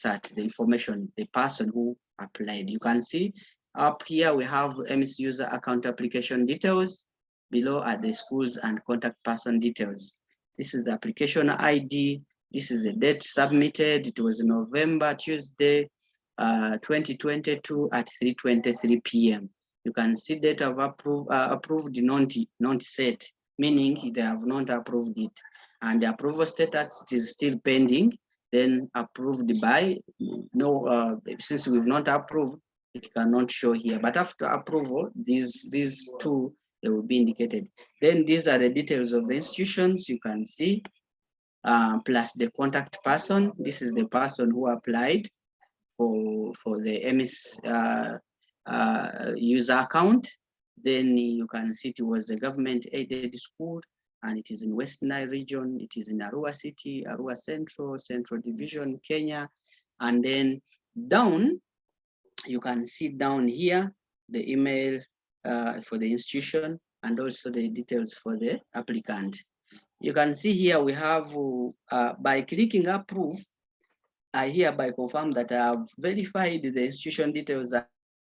at the information, the person who applied. You can see up here we have EMIS user account application details. Below are the schools and contact person details. This is the application ID. This is the date submitted. It was November, Tuesday, 2022 at 3:23 p.m. You can see date of approved not set, meaning they have not approved it. And the approval status, it is still pending. Then approved by, no, since we've not approved, it cannot show here. But after approval, these two, they will be indicated. Then these are the details of the institutions you can see, plus the contact person. This is the person who applied for the EMIS user account. Then you can see it was a government aided school, and it is in West Nile region. It is in Arua City, Arua Central Division, Kenya. And then down, you can see down here, the email for the institution, and also the details for the applicant. You can see here we have, by clicking approve, I hereby confirm that I have verified the institution details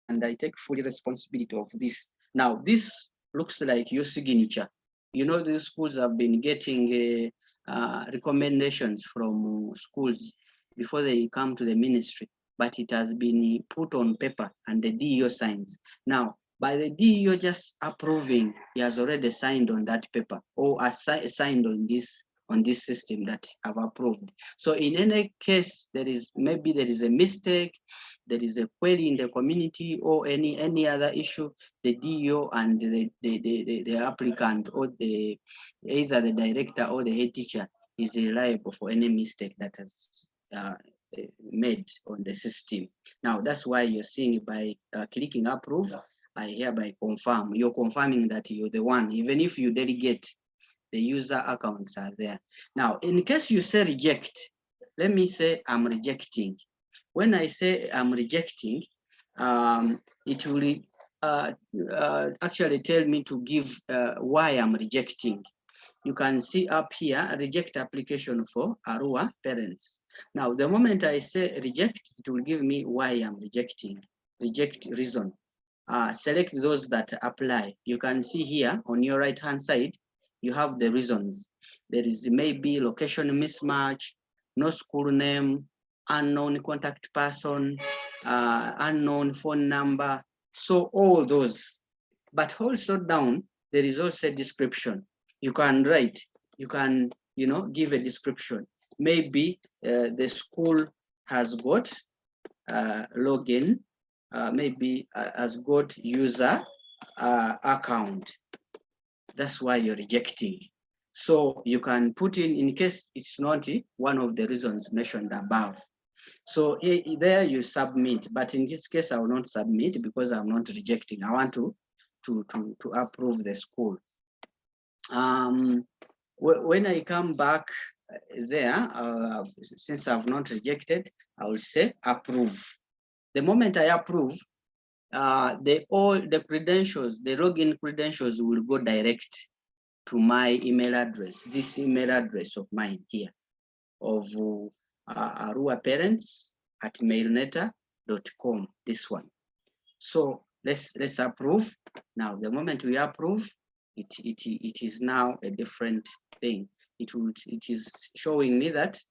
and I take full responsibility of this. Now, this looks like your signature. You know, these schools have been getting recommendations from schools before they come to the ministry, but it has been put on paper and the DEO signs. Now, By the DEO just approving, he has already signed on that paper or signed on this system that I've approved. So in any case, maybe there is a mistake, there is a query in the community or any other issue, the DEO and the applicant or either the director or the head teacher is liable for any mistake that has made on the system. Now that's why you're seeing by clicking approve, I hereby confirm. You're confirming that you're the one, even if you delegate, the user accounts are there. Now, in case you say reject, let me say I'm rejecting. When I say I'm rejecting, it will actually tell me to give why I'm rejecting. You can see up here, reject application for Arua parents. Now, the moment I say reject, it will give me why I'm rejecting, reject reason. Select those that apply. You can see here on your right-hand side, you have the reasons. There is maybe location mismatch, no school name, unknown contact person, unknown phone number. So all those, but also down, there is also a description. You can write, you can, give a description. Maybe the school has got login, maybe has got user account. That's why you're rejecting. So you can put in case it's not one of the reasons mentioned above. So there you submit, but in this case, I will not submit because I'm not rejecting. I want to approve the school. When I come back there, since I've not rejected, I will say approve. The moment I approve, the credentials, the login credentials will go direct to my email address, this email address of mine here, of aruaparents@mailneta.com, this one. So let's approve. Now, the moment we approve, it is now a different thing. It is showing me that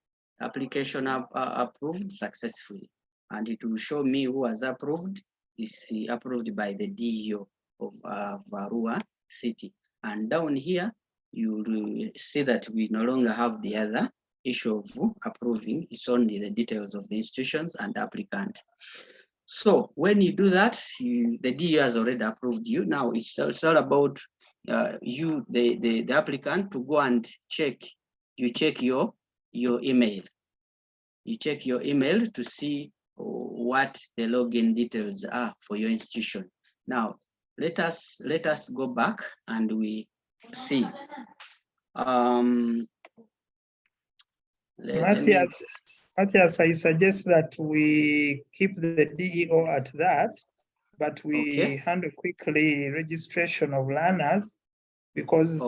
application approved successfully, and it will show me who has approved. Is approved by the DEO of Arua City. And down here, you will see that we no longer have the other issue of approving. It's only the details of the institutions and applicant. So when you do that, the DEO has already approved you. Now it's all about you, the applicant, to go and check. You check your email. You check your email to see what the login details are for your institution. Now let us go back and we see. Matthias, I suggest that we keep the DEO at that, but we handle quickly registration of learners, because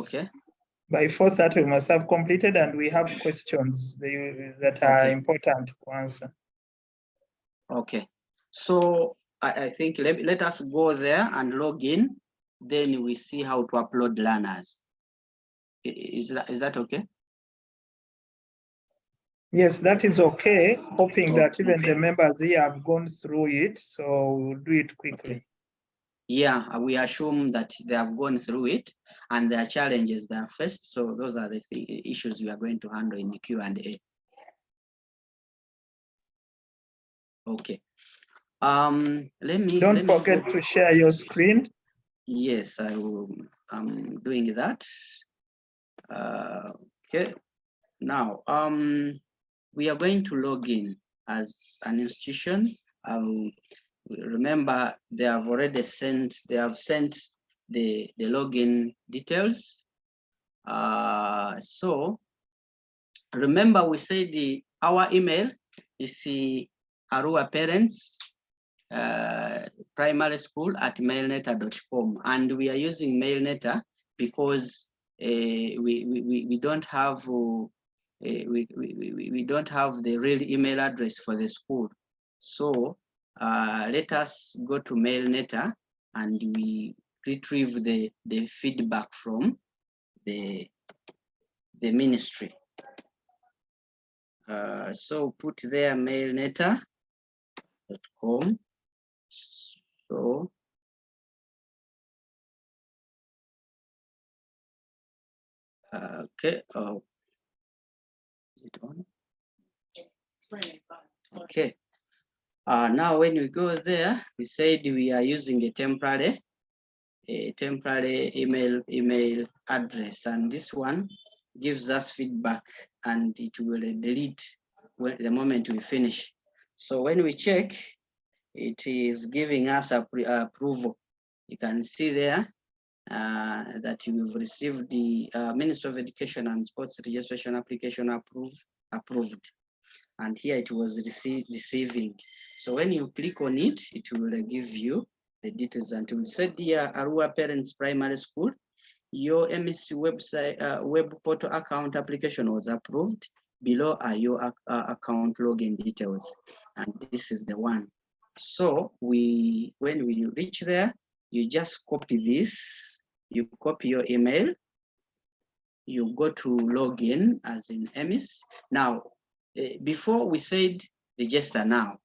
by 4:30 we must have completed and we have questions that are important to answer. Okay, so I think let us go there and log in, then we see how to upload learners. Is that okay? Yes, that is okay. Hoping that even the members here have gone through it, so we'll do it quickly. Okay. Yeah, we assume that they have gone through it and there are challenges they are faced. So those are the issues we are going to handle in the Q&A. Okay. Don't forget to share your screen. Yes, I will. I'm doing that. Okay. Now, we are going to log in as an institution. Remember, they have sent the login details. So remember, we said our email is Arua Parents Primary School @mailneta.com, and we are using Mailneta because we don't have we don't have the real email address for the school. So let us go to Mailneta and we retrieve the feedback from the ministry. So put there mailneta.com. So Okay. Oh, is it on? Okay. Now, when we go there, we said we are using a temporary email address, and this one gives us feedback, and it will delete the moment we finish. So when we check, it is giving us approval. You can see there that we've received the Ministry of Education and Sports registration application approved. And here it was receiving. So when you click on it, it will give you the details, and it will say, dear Arua Parents Primary School, your EMIS website web portal account application was approved. Below are your account login details, and this is the one. So when we reach there, you just copy this. You copy your email. You go to login as in EMIS. Now, before we said register now,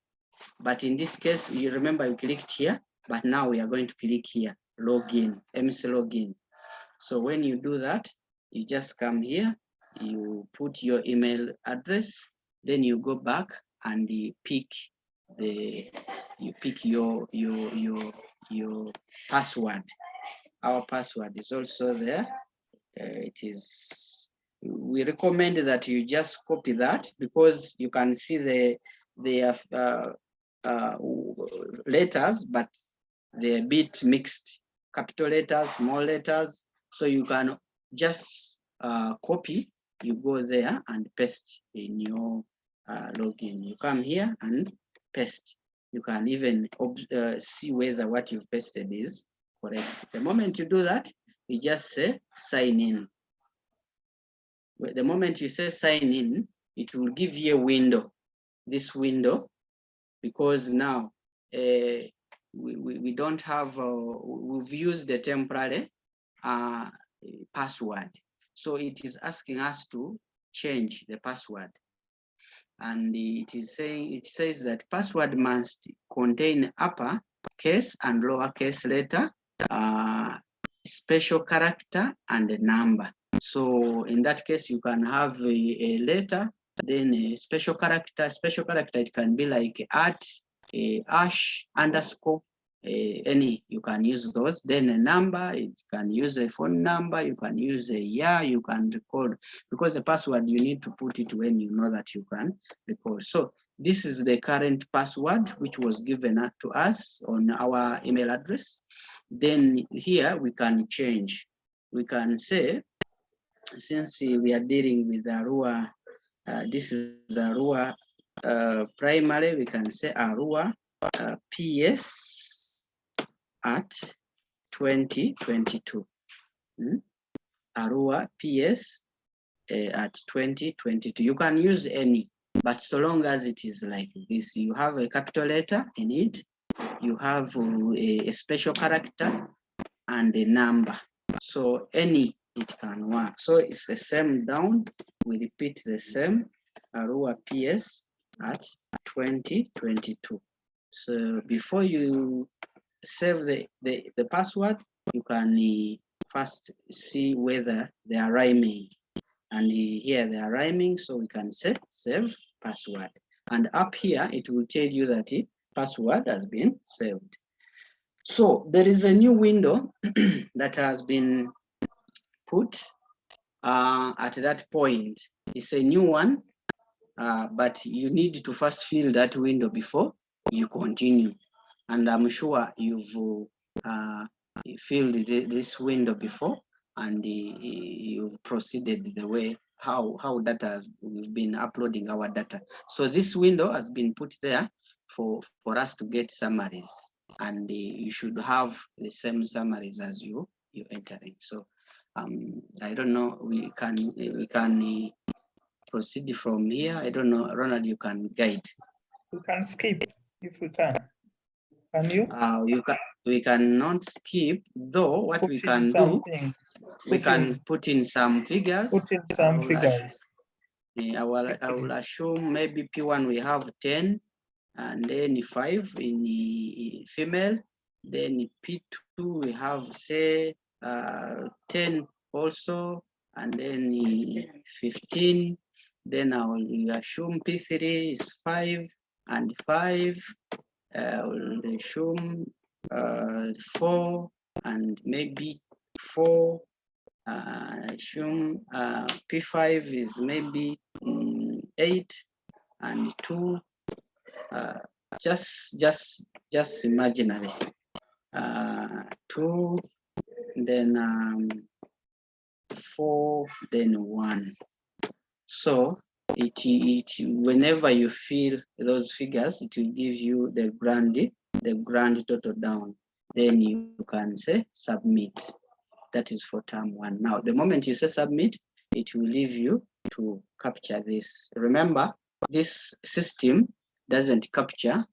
but in this case, you remember you clicked here, but now we are going to click here, login, EMIS login. So when you do that, you just come here, you put your email address, then you go back and you pick your password. Our password is also there. We recommend that you just copy that, because you can see the letters, but they're a bit mixed, capital letters, small letters. So you can just copy, you go there and paste in your login. You come here and paste. You can even see whether what you've pasted is correct. The moment you do that, you just say sign in. The moment you say sign in, it will give you a window, this window, because now we don't have, we've used the temporary password. So it is asking us to change the password. And it says that password must contain upper case and lower case letter, special character and a number. So in that case, you can have a letter, then a special character. Special character, it can be like @ hash, underscore, any, you can use those. Then a number, you can use a phone number, you can use a year, you can record, because the password, you need to put it when you know that you can record. So this is the current password, which was given to us on our email address. Then here we can change. We can say, since we are dealing with Arua, this is Arua primary, we can say Arua PS at 2022. Arua PS at 2022. You can use any, but so long as it is like this, you have a capital letter in it, you have a special character and a number. So any, it can work. So it's the same down. We repeat the same, Arua PS at 2022. So before you save the password, you can first see whether they are rhyming. And here they are rhyming, so we can say save password. And up here, it will tell you that the password has been saved. So there is a new window that has been put at that point. It's a new one, but you need to first fill that window before you continue. And I'm sure you've filled this window before, and you've proceeded the way how data, we've been uploading our data. So this window has been put there for us to get summaries, and you should have the same summaries as you're entering. So I don't know, we can proceed from here. I don't know, Ronald, you can guide. We can skip if we can. Can you? We cannot skip, though. What put we can do, we can put in some figures. Put in some figures. I will assume maybe P1 we have 10, and then 5 in the female. Then P2 we have, say, 10 also. and then 15. Then I will assume P3 is 5 and 5. I will assume 4 and maybe 4. Assume P5 is maybe 8 and 2. Just imaginary. 2, then 4, then 1. So whenever you fill those figures, it will give you the grand total down. Then you can say submit. That is for term 1. Now, the moment you say submit, it will leave you to capture this. Remember, this system doesn't capture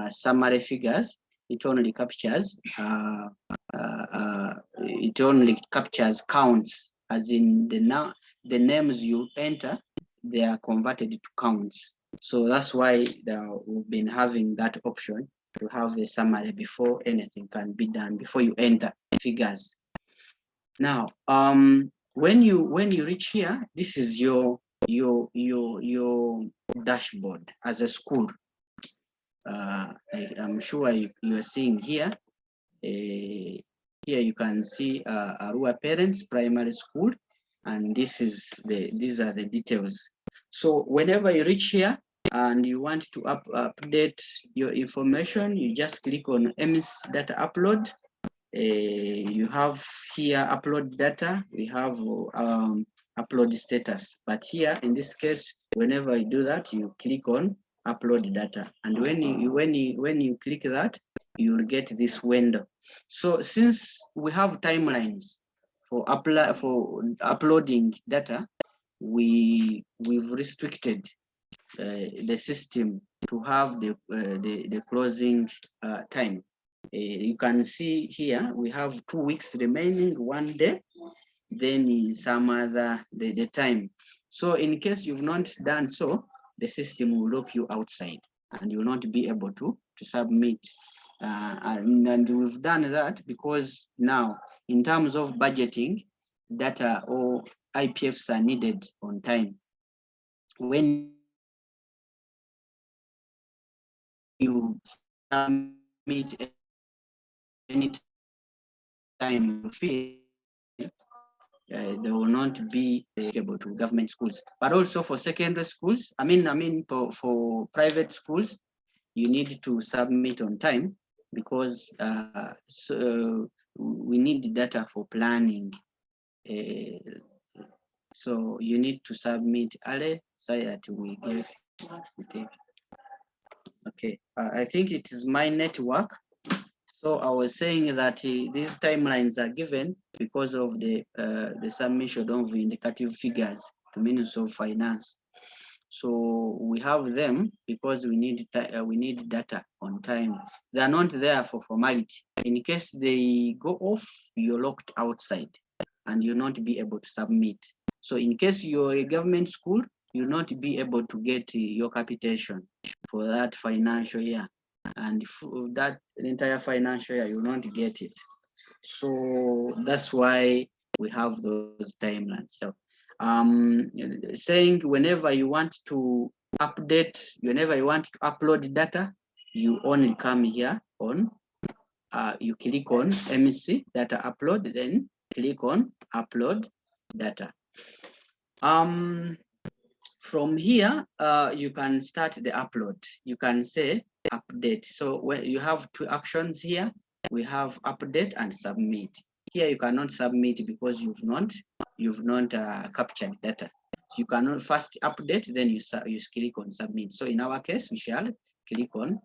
summary figures. It only captures counts, as in the names you enter, they are converted to counts. So that's why we've been having that option to have the summary before anything can be done, before you enter figures. Now, when you reach here, this is your dashboard as a school. I'm sure you are seeing here. Here you can see Arua Parents Primary School, and these are the details. So whenever you reach here and you want to update your information, you just click on EMIS data upload. You have here upload data. We have upload status, but here in this case, whenever you do that, you click on upload data, and when you click that, you will get this window. So since we have timelines for uploading data, we've restricted the system to have the closing time. You can see here we have 2 weeks remaining, 1 day, then some other the time. So in case you've not done so, the system will lock you outside and you will not be able to submit. And we've done that because now, in terms of budgeting, data or IPFs are needed on time. When you submit any time you feel, they will not be able to government schools, but also for secondary schools. I mean for private schools, you need to submit on time because so we need data for planning. So you need to submit early so that we get. Okay. I think it is my network. So I was saying that these timelines are given because of the submission of indicative figures to Ministry of Finance. So we have them because we need data on time. They are not there for formality. In case they go off, you're locked outside and you'll not be able to submit. So in case you're a government school, you'll not be able to get your capitation for that financial year. And for that entire financial year, you'll not get it. So that's why we have those timelines. So saying whenever you want to update, whenever you want to upload data, you only come here on, you click on EMIS data upload, then click on upload data. From here, you can start the upload. You can say update. So when you have 2 actions here, we have update and submit. Here you cannot submit because you've not captured data. You cannot first update, then you click on submit. So in our case, we shall click on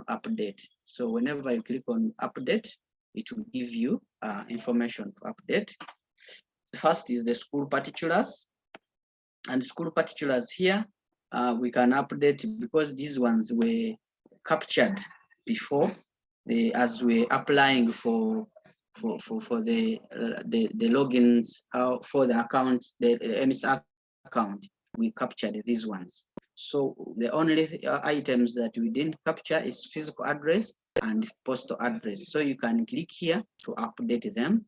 update. So whenever you click on update, it will give you information to update. First is the school particulars. And school particulars here, we can update because these ones were captured before as we're applying for the logins for the accounts, the EMIS account. We captured these ones. So the only items that we didn't capture is physical address and postal address. So you can click here to update them.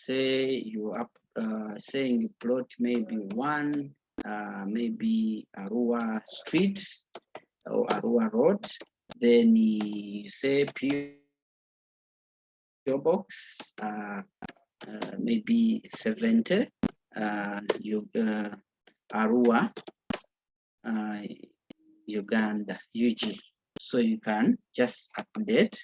say you up saying you plot maybe one, maybe Arua Street or Arua Road, then you say PO Box, maybe 70, Arua, Uganda, UG. So you can just update,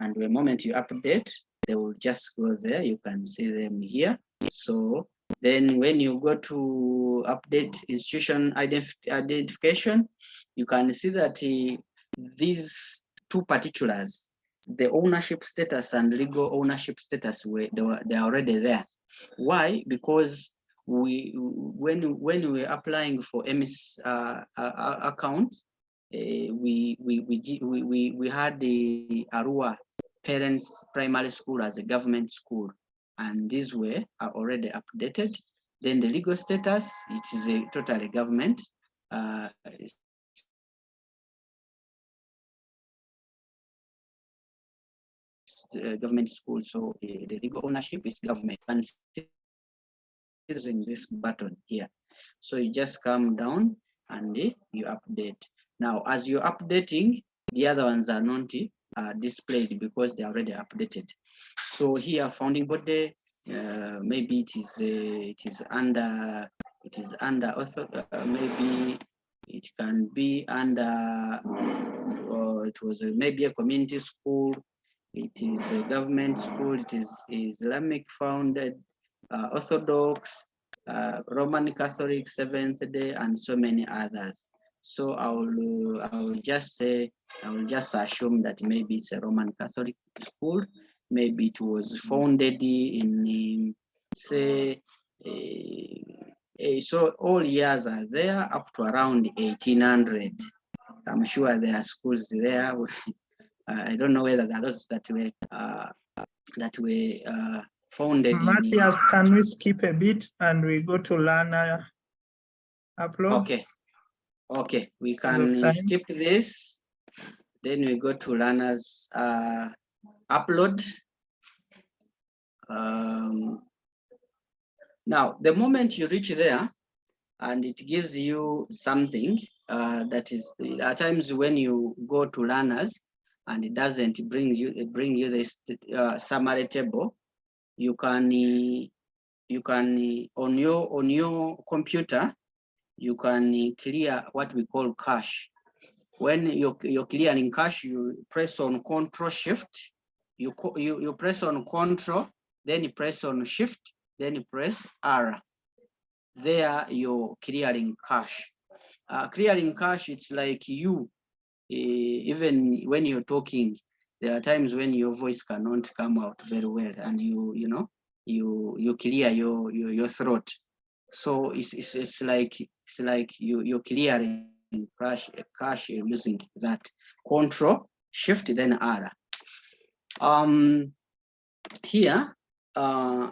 and the moment you update, they will just go there. You can see them here. So then when you go to update institution identification, you can see that these two particulars, the ownership status and legal ownership status, they're already there. Why? Because when we are applying for EMIS account, we had the Arua Parents Primary School as a government school, and these are already updated. Then the legal status, it is a totally government. Government school, so the legal ownership is government, and using this button here. So you just come down and you update. Now, as you're updating, the other ones are not displayed because they're already updated. So here, founding body, maybe it is under author, maybe it can be under, or it was maybe a community school. It is a government school. It is Islamic founded, Orthodox, Roman Catholic, Seventh Day, and so many others. So I will just say, I will just assume that maybe it's a Roman Catholic school. Maybe it was founded in say, so all years are there up to around 1800. I'm sure there are schools there. I don't know whether there are those that were founded. Matthias, can we skip a bit and we go to learner uploads? Okay, we can skip this. Then we go to learners upload. Now, the moment you reach there, and it gives you something that is, at times when you go to learners and it doesn't bring you this summary table, you can on your computer, you can clear what we call cache. When you're clearing cache, you press on Control Shift. You press on Control, then you press on Shift, then you press R. There you're clearing cache. Clearing cache, it's like you, even when you're talking, there are times when your voice cannot come out very well, and you clear your throat. So it's like you're clearing cache using that Control Shift then R. Here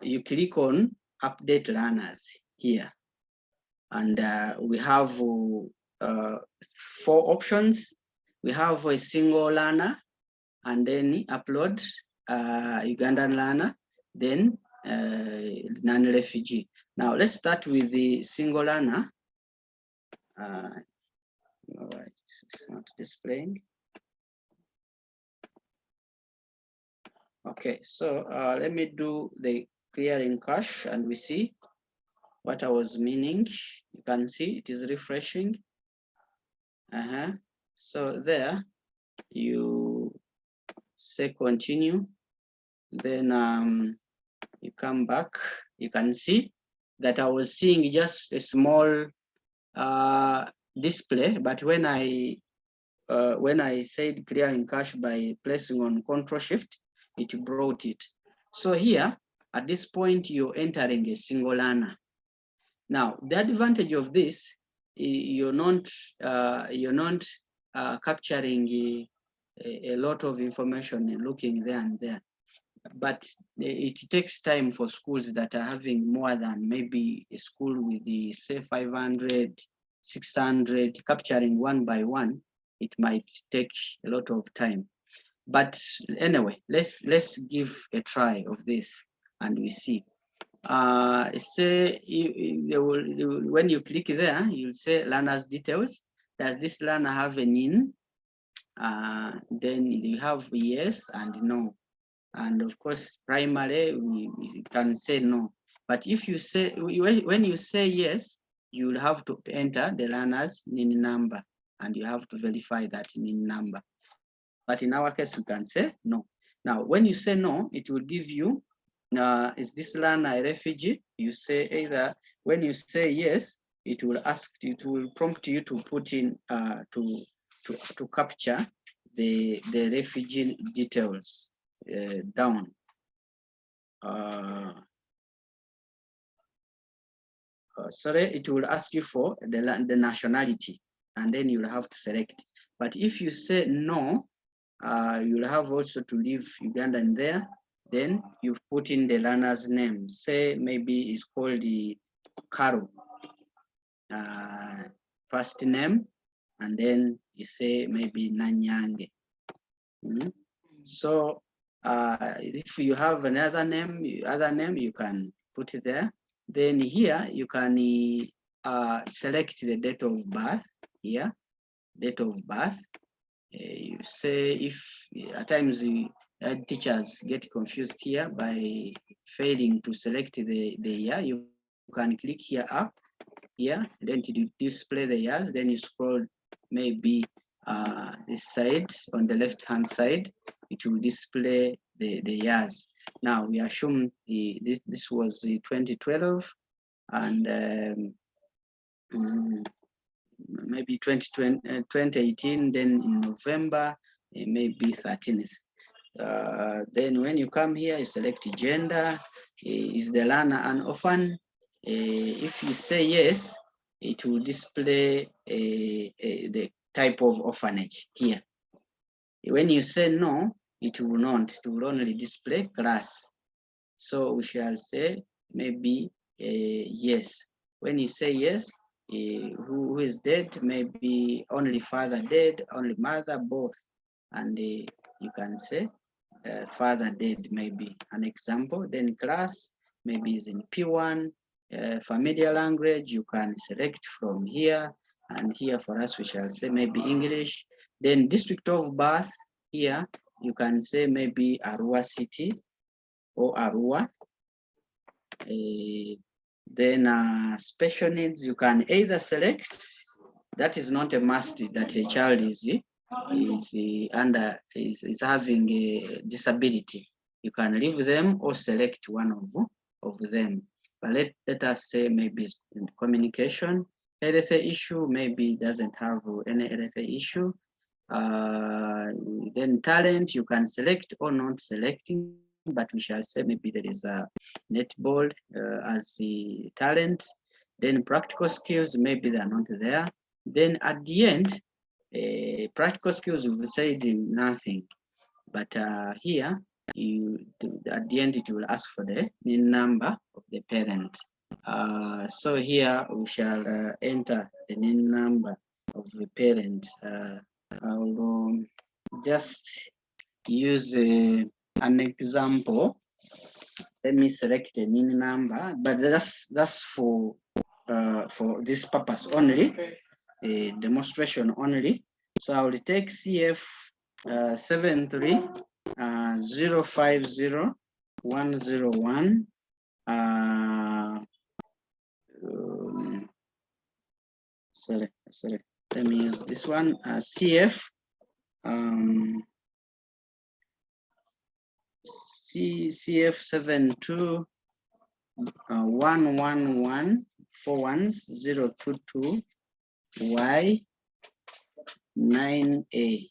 you click on update learners here, and we have 4 options. We have a single learner, and then upload Ugandan learner, then non-refugee. Now let's start with the single learner. No, it's not displaying. Okay, so let me do the clearing cache, and we see what I was meaning. You can see it is refreshing. So there you say continue, then you come back. You can see that I was seeing just a small display, but when I said clearing cache by pressing on Control Shift, it brought it. So here at this point you're entering a single learner. Now the advantage of this, you're not capturing a lot of information and looking there and there, but it takes time for schools that are having more than maybe a school with the say 500, 600, capturing one by one. It might take a lot of time. But anyway, let's give a try of this and we see. say when you click there, you'll say learner's details. Does this learner have a NIN? Then you have yes and no. And of course, primary, we can say no. But if you say, when you say yes, you'll have to enter the learner's NIN number, and you have to verify that NIN number. But in our case, we can say no. Now, when you say no, it will give you, is this learner a refugee? You say either, when you say yes, it will ask, it will prompt you to put in, to capture the refugee details down. Sorry, it will ask you for the nationality, and then you'll have to select. But if you say no, you'll have also to leave Uganda in there. Then you put in the learner's name. Say maybe it's called the Karo, first name, and then you say maybe Nanyange. So if you have another name, you can put it there. Then here you can select the date of birth here, date of birth. You say, if at times teachers get confused here by failing to select the year, you can click here up here, then to display the years, then you scroll maybe this side, on the left hand side, it will display the years. Now we assume this was 2012, and maybe 2018, then in November, maybe 13th. Then when you come here, you select gender. Is the learner an orphan? If you say yes, it will display the type of orphanage here. When you say no, it will not. It will only display class. So we shall say maybe yes. When you say yes, who is dead? Maybe only father dead, only mother, both. And you can say father dead, maybe an example. Then class, maybe is in P1. Familiar language, you can select from here. And here for us, we shall say maybe English. Then district of birth, here, you can say maybe Arua City or Arua. Then special needs, you can either select, that is not a must that a child is having a disability. You can leave them or select one of them. But let us say maybe communication, health issue, maybe doesn't have any health issue. Then talent, you can select or not selecting, but we shall say maybe there is a netball as the talent. Then practical skills, maybe they're not there. Then at the end, practical skills, we've said nothing, but here, at the end, it will ask for the number of the parent. So here we shall enter the number of the parent. I'll just use an example. Let me select a NIN number, but that's for this purpose only, a demonstration only. So I will take CF 730500101. Sorry. Let me use this one. CF CF 72111411022 Y9A,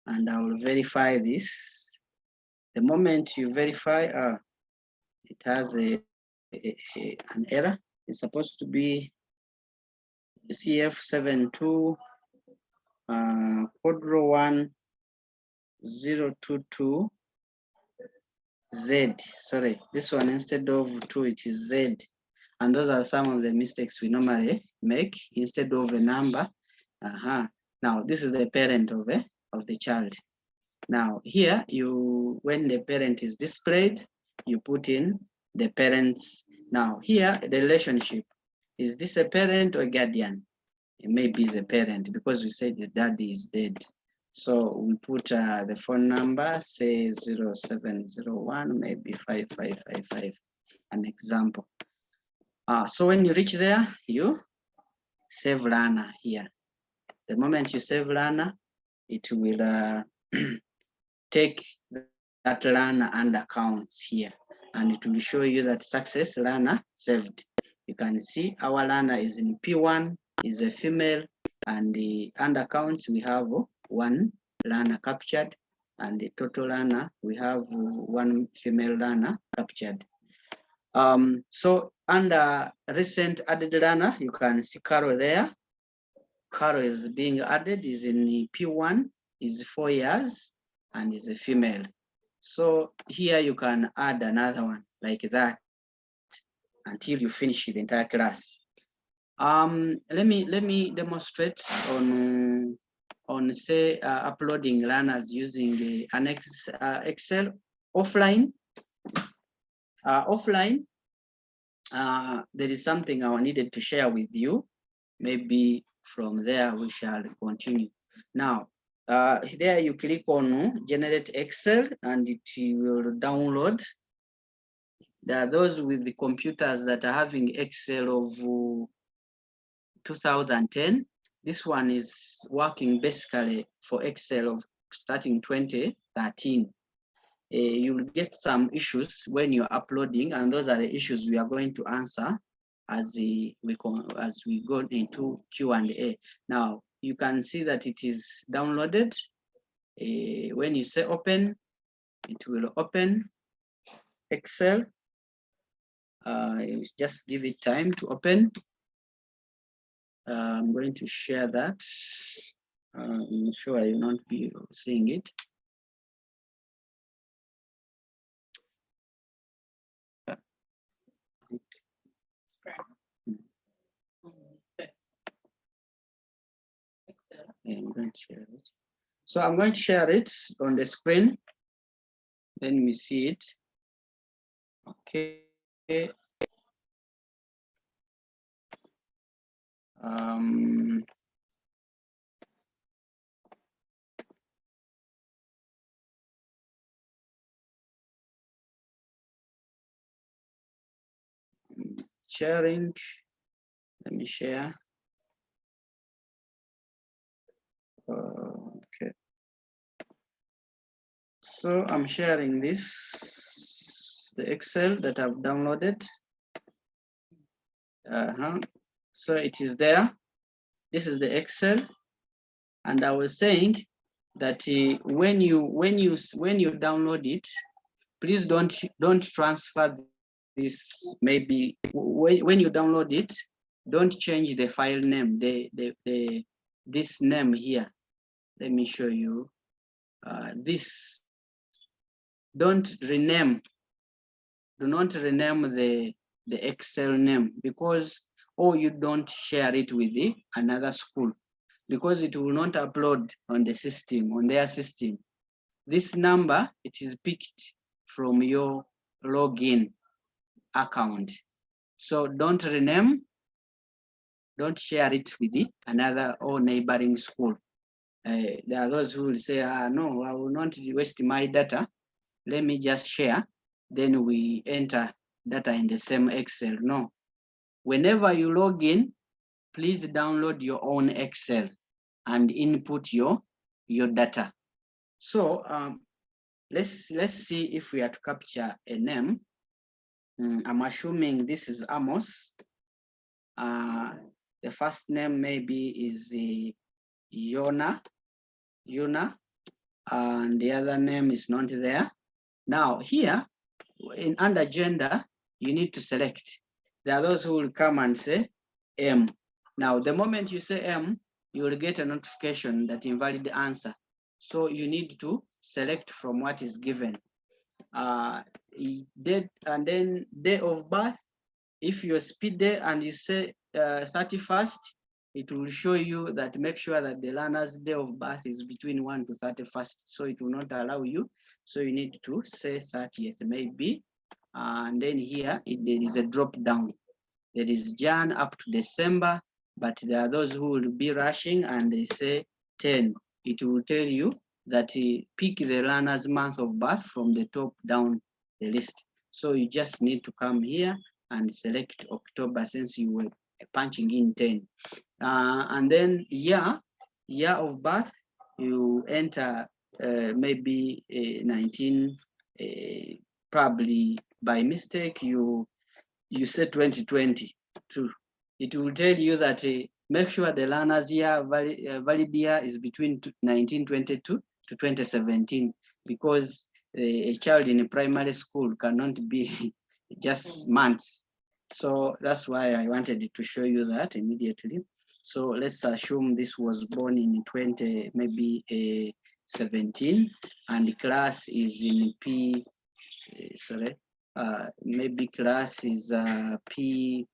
and I will verify this. The moment you verify, it has an error. It's supposed to be CF72 Quadro 1022 Z. Sorry, this one instead of 2, it is Z. And those are some of the mistakes we normally make. Instead of a number. Now this is the parent of the child. Now here, when the parent is displayed, you put in the parents. Now here, the relationship, is this a parent or guardian? It may be the parent because we said the daddy is dead. So we put the phone number, say 0701, maybe 5555, an example. So when you reach there, you save learner here. The moment you save learner, it will take that learner under counts here, and it will show you that success learner saved. You can see our learner is in P1, is a female, and the under counts we have 1 learner captured, and the total learner we have 1 female learner captured. So under recent added learner, you can see Carol there. Carol is being added, is in the P1, is 4 years, and is a female. So here you can add another one like that until you finish the entire class. Let me demonstrate on say uploading learners using the annex Excel offline. There is something I needed to share with you. Maybe from there we shall continue. Now, there you click on generate Excel and it will download. There are those with the computers that are having Excel of 2010. This one is working basically for Excel of starting 2013. You will get some issues when you're uploading, and those are the issues we are going to answer as we go into Q&A. Now, you can see that it is downloaded. When you say open, it will open Excel. Just give it time to open. I'm going to share that. I'm sure I will not be seeing it. I'm going to share it. So I'm going to share it on the screen. Let me see it. Okay. Sharing. Let me share. Okay. So I'm sharing this, the Excel that I've downloaded. So it is there. This is the Excel, and I was saying that when you download it, please don't transfer this. Maybe when you download it, don't change the file name. This name here. Let me show you. This. Don't rename. Do not rename the Excel name, because you don't share it with another school, because it will not upload on the system, on their system. This number, it is picked from your login account. So don't rename, don't share it with another or neighboring school. There are those who will say, no, I will not waste my data. Let me just share. Then we enter data in the same Excel. No. Whenever you log in, please download your own Excel and input your data. So let's see if we are to capture a name. I'm assuming this is Amos. The first name maybe is Yona, and the other name is not there. Now here, under gender, you need to select. There are those who will come and say M. Now, the moment you say M, you will get a notification that invalid answer. So you need to select from what is given. Date and then day of birth. If you're speed day and you say 31st, it will show you that make sure that the learner's day of birth is between 1 to 31st. So it will not allow you. So you need to say 30th, maybe And then here, there is a drop down. There is Jan up to December, but there are those who will be rushing and they say 10. It will tell you that pick the learner's month of birth from the top down the list. So you just need to come here and select October since you were punching in 10. And then year of birth, you enter maybe 19, probably by mistake, you say 2022. It will tell you that make sure the learner's year valid year is between 1922 to 2017, because a child in a primary school cannot be just months. So that's why I wanted to show you that immediately. So let's assume this was born in 17, and the class is in maybe class is P2,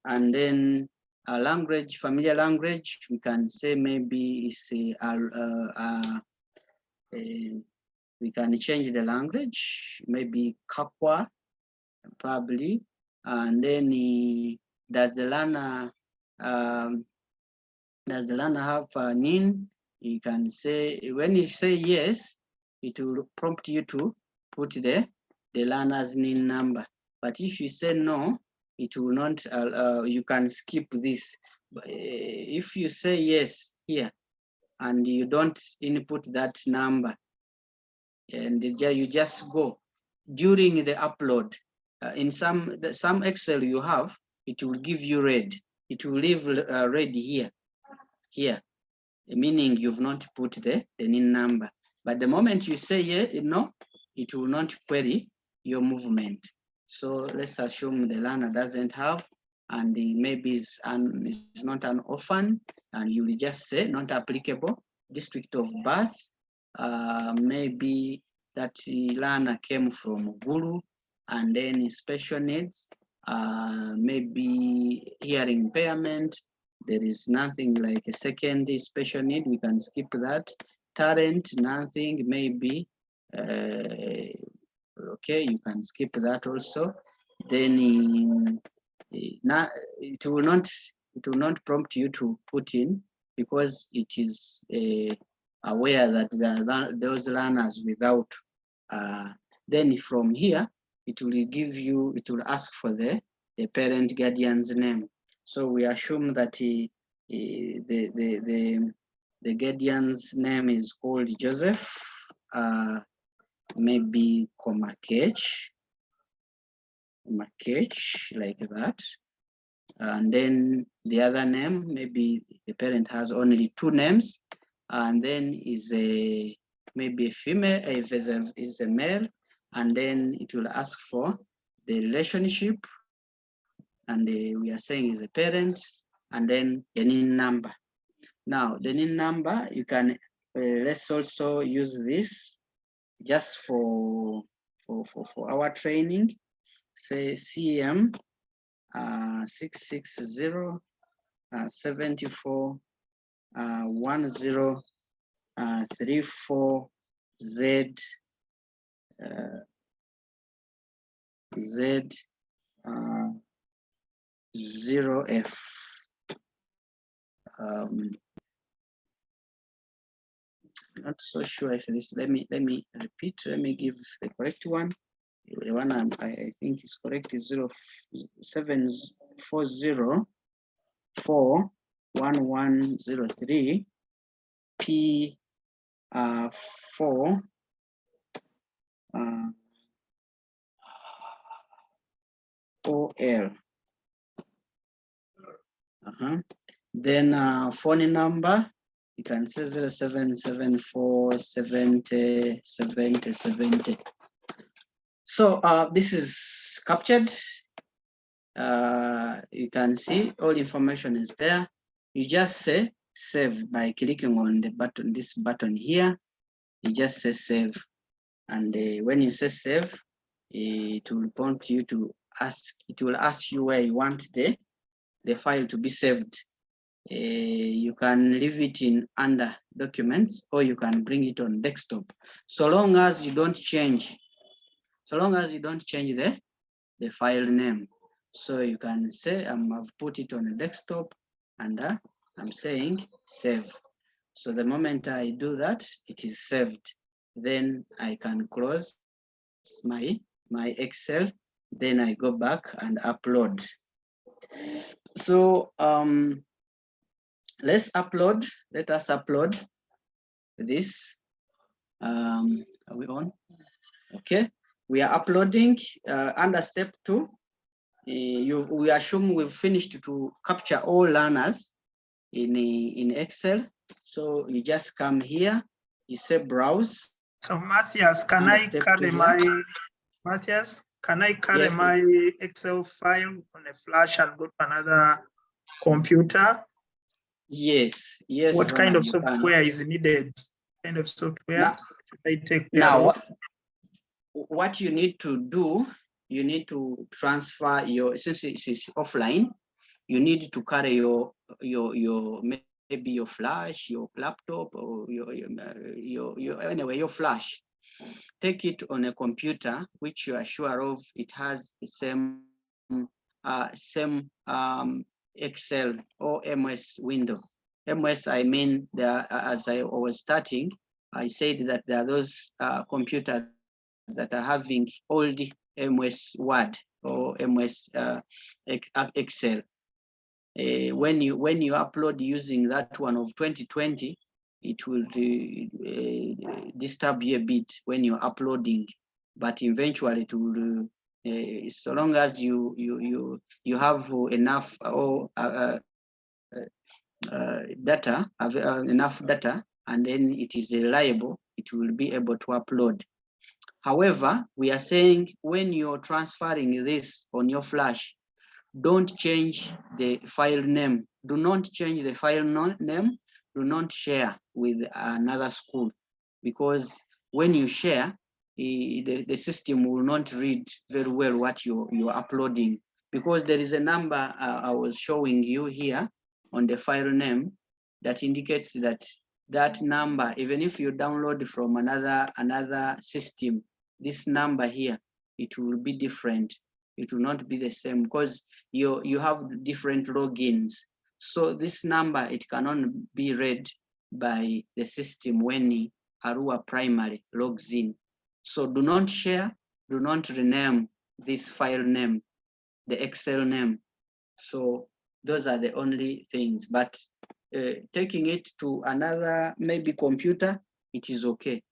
and then a language, familiar language, we can say maybe is we can change the language, maybe Kakwa, probably, and then does the learner have a NIN? You can say, when you say yes, it will prompt you to put the learner's NIN number. But if you say no, it will not, you can skip this. If you say yes here, and you don't input that number, and you just go during the upload, in some Excel you have, it will give you red. It will leave red here, meaning you've not put the NIN number. But the moment you say no, it will not query your movement. So let's assume the learner doesn't have, and maybe is not an orphan, and you will just say not applicable, district of birth, maybe that learner came from Gulu, and then special needs, maybe hearing impairment. There is nothing like a second special need, we can skip that. Talent, nothing, maybe, okay, you can skip that also. Then it will not prompt you to put in, because it is aware that there are those learners without. Then from here, it will ask for the parent guardian's name. So we assume that the guardian's name is called Joseph, maybe Komakech, like that. And then the other name, maybe the parent has only 2 names, and then is maybe a female, if is a male, and then it will ask for the relationship, and we are saying is a parent, and then the NIN number. Now the NIN number, you can let's also use this just for our training. Say CM 660 74 1034 Z Z 0F. Not so sure if this. Let me repeat. Let me give the correct one. The one I think is correct is 07404 1103 P 4 OL. Then phone number, you can say 0774 70 70 70. So this is captured. You can see all information is there. You just say save by clicking on the button, this button here. You just say save, and when you say save, it will prompt you to ask. It will ask you where you want the file to be saved. You can leave it in under documents, or you can bring it on desktop, so long as you don't change. so long as you don't change the file name. So you can say I've put it on a desktop and I'm saying save. So the moment I do that, it is saved. Then I can close my Excel. Then I go back and upload. So let's upload. Let us upload this. Are we on? Okay. We are uploading under step 2. We assume we've finished to capture all learners in Excel. So you just come here, you say browse. So Matthias, can I carry my Yes, my Excel file on a flash and go to another computer? Yes. What kind of software is needed? Kind of software should I take care of? What you need to do, you need to transfer your, since it's offline, you need to carry your maybe your flash, your laptop, or anyway, your flash. Take it on a computer which you are sure of it has the same Excel or MS window. MS, I mean, as I was starting, I said that there are those computers that are having old MS Word or MS Excel. When you upload using that one of 2020, it will disturb you a bit when you're uploading, but eventually it will. So long as you have enough data, enough data, and then it is reliable, it will be able to upload. However, we are saying when you're transferring this on your flash, don't change the file name. Do not change the file name. Do not share with another school, because when you share, the system will not read very well what you're uploading, because there is a number I was showing you here on the file name that indicates that number, even if you download from another system, this number here, it will be different. It will not be the same because you have different logins. So this number, it cannot be read by the system when Arua Primary logs in. So do not share, do not rename this file name, the Excel name. So those are the only things, but taking it to another maybe computer, it is okay.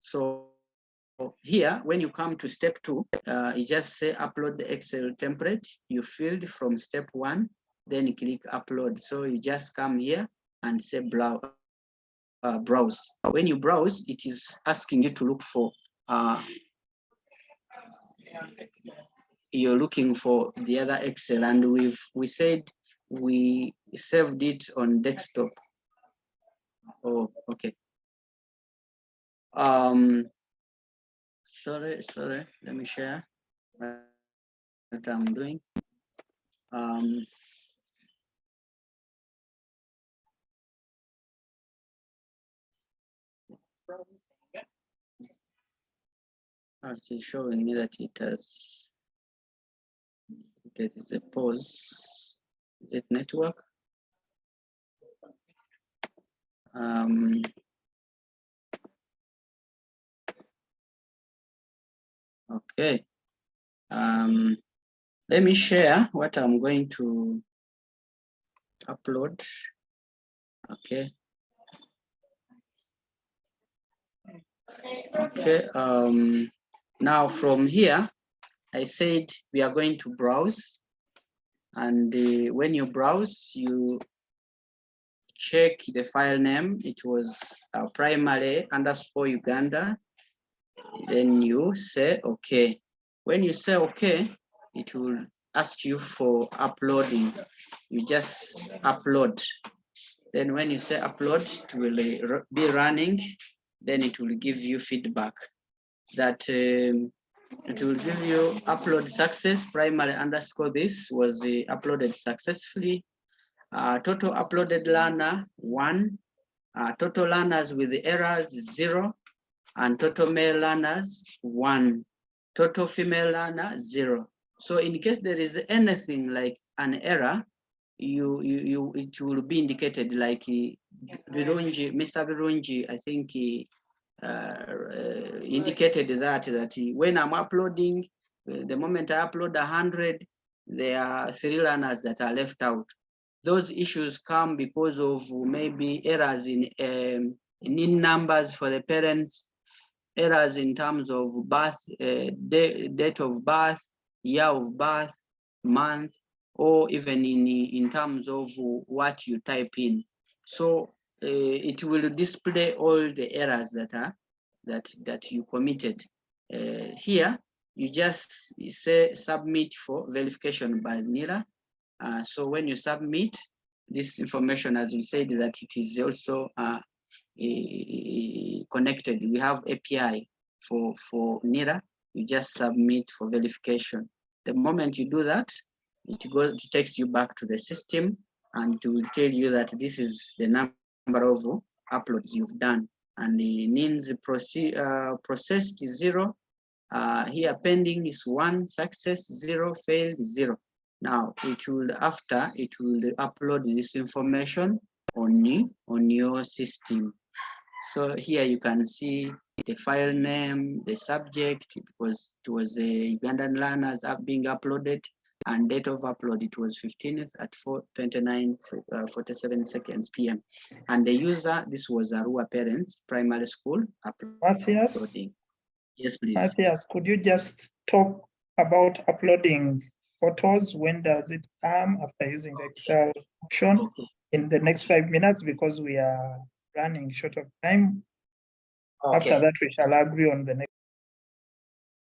So here, when you come to step 2, you just say upload the Excel template you filled from step 1, then you click upload. So you just come here and say browse. When you browse, it is asking you to look for, you're looking for the other Excel, and we said we saved it on desktop. Oh, okay. Sorry, let me share what I'm doing. It's showing me that it has, there is a pause. Is it network? Okay. Let me share what I'm going to upload. Okay. Okay. Now from here, I said we are going to browse, and when you browse, you check the file name. It was primary_Uganda. Then you say okay. When you say okay, it will ask you for uploading. You just upload. Then when you say upload, it will be running. Then it will give you feedback that it will give you upload success, primary_this was uploaded successfully. Total uploaded learner 1, total learners with the errors 0, and total male learners 1. Total female learner, 0. So in case there is anything like an error, it will be indicated like Virunji, Mr. Virunji, I think he indicated that when I'm uploading, the moment I upload 100, there are 3 learners that are left out. Those issues come because of maybe errors in numbers for the parents, errors in terms of birth, date of birth, year of birth, month, or even in terms of what you type in. So it will display all the errors that you committed. Here, you just say submit for verification by NIRA. So when you submit this information, as we said, that it is also connected. We have API for NIRA. You just submit for verification. The moment you do that, it takes you back to the system, and it will tell you that this is the number of uploads you've done, and the means processed is 0. Here pending is 1, success 0, failed 0. Now it will upload this information on your system. So here you can see the file name, the subject, because it was a Ugandan learners being uploaded, and date of upload, it was 15th at 4:29:47 seconds PM. And the user, this was Arua Parents Primary School Matthias, uploading. Yes, please. Matthias, could you just talk about uploading photos? When does it come after using the Excel option? Okay. In the next 5 minutes, because we are running short of time. Okay. After that, we shall agree on the next.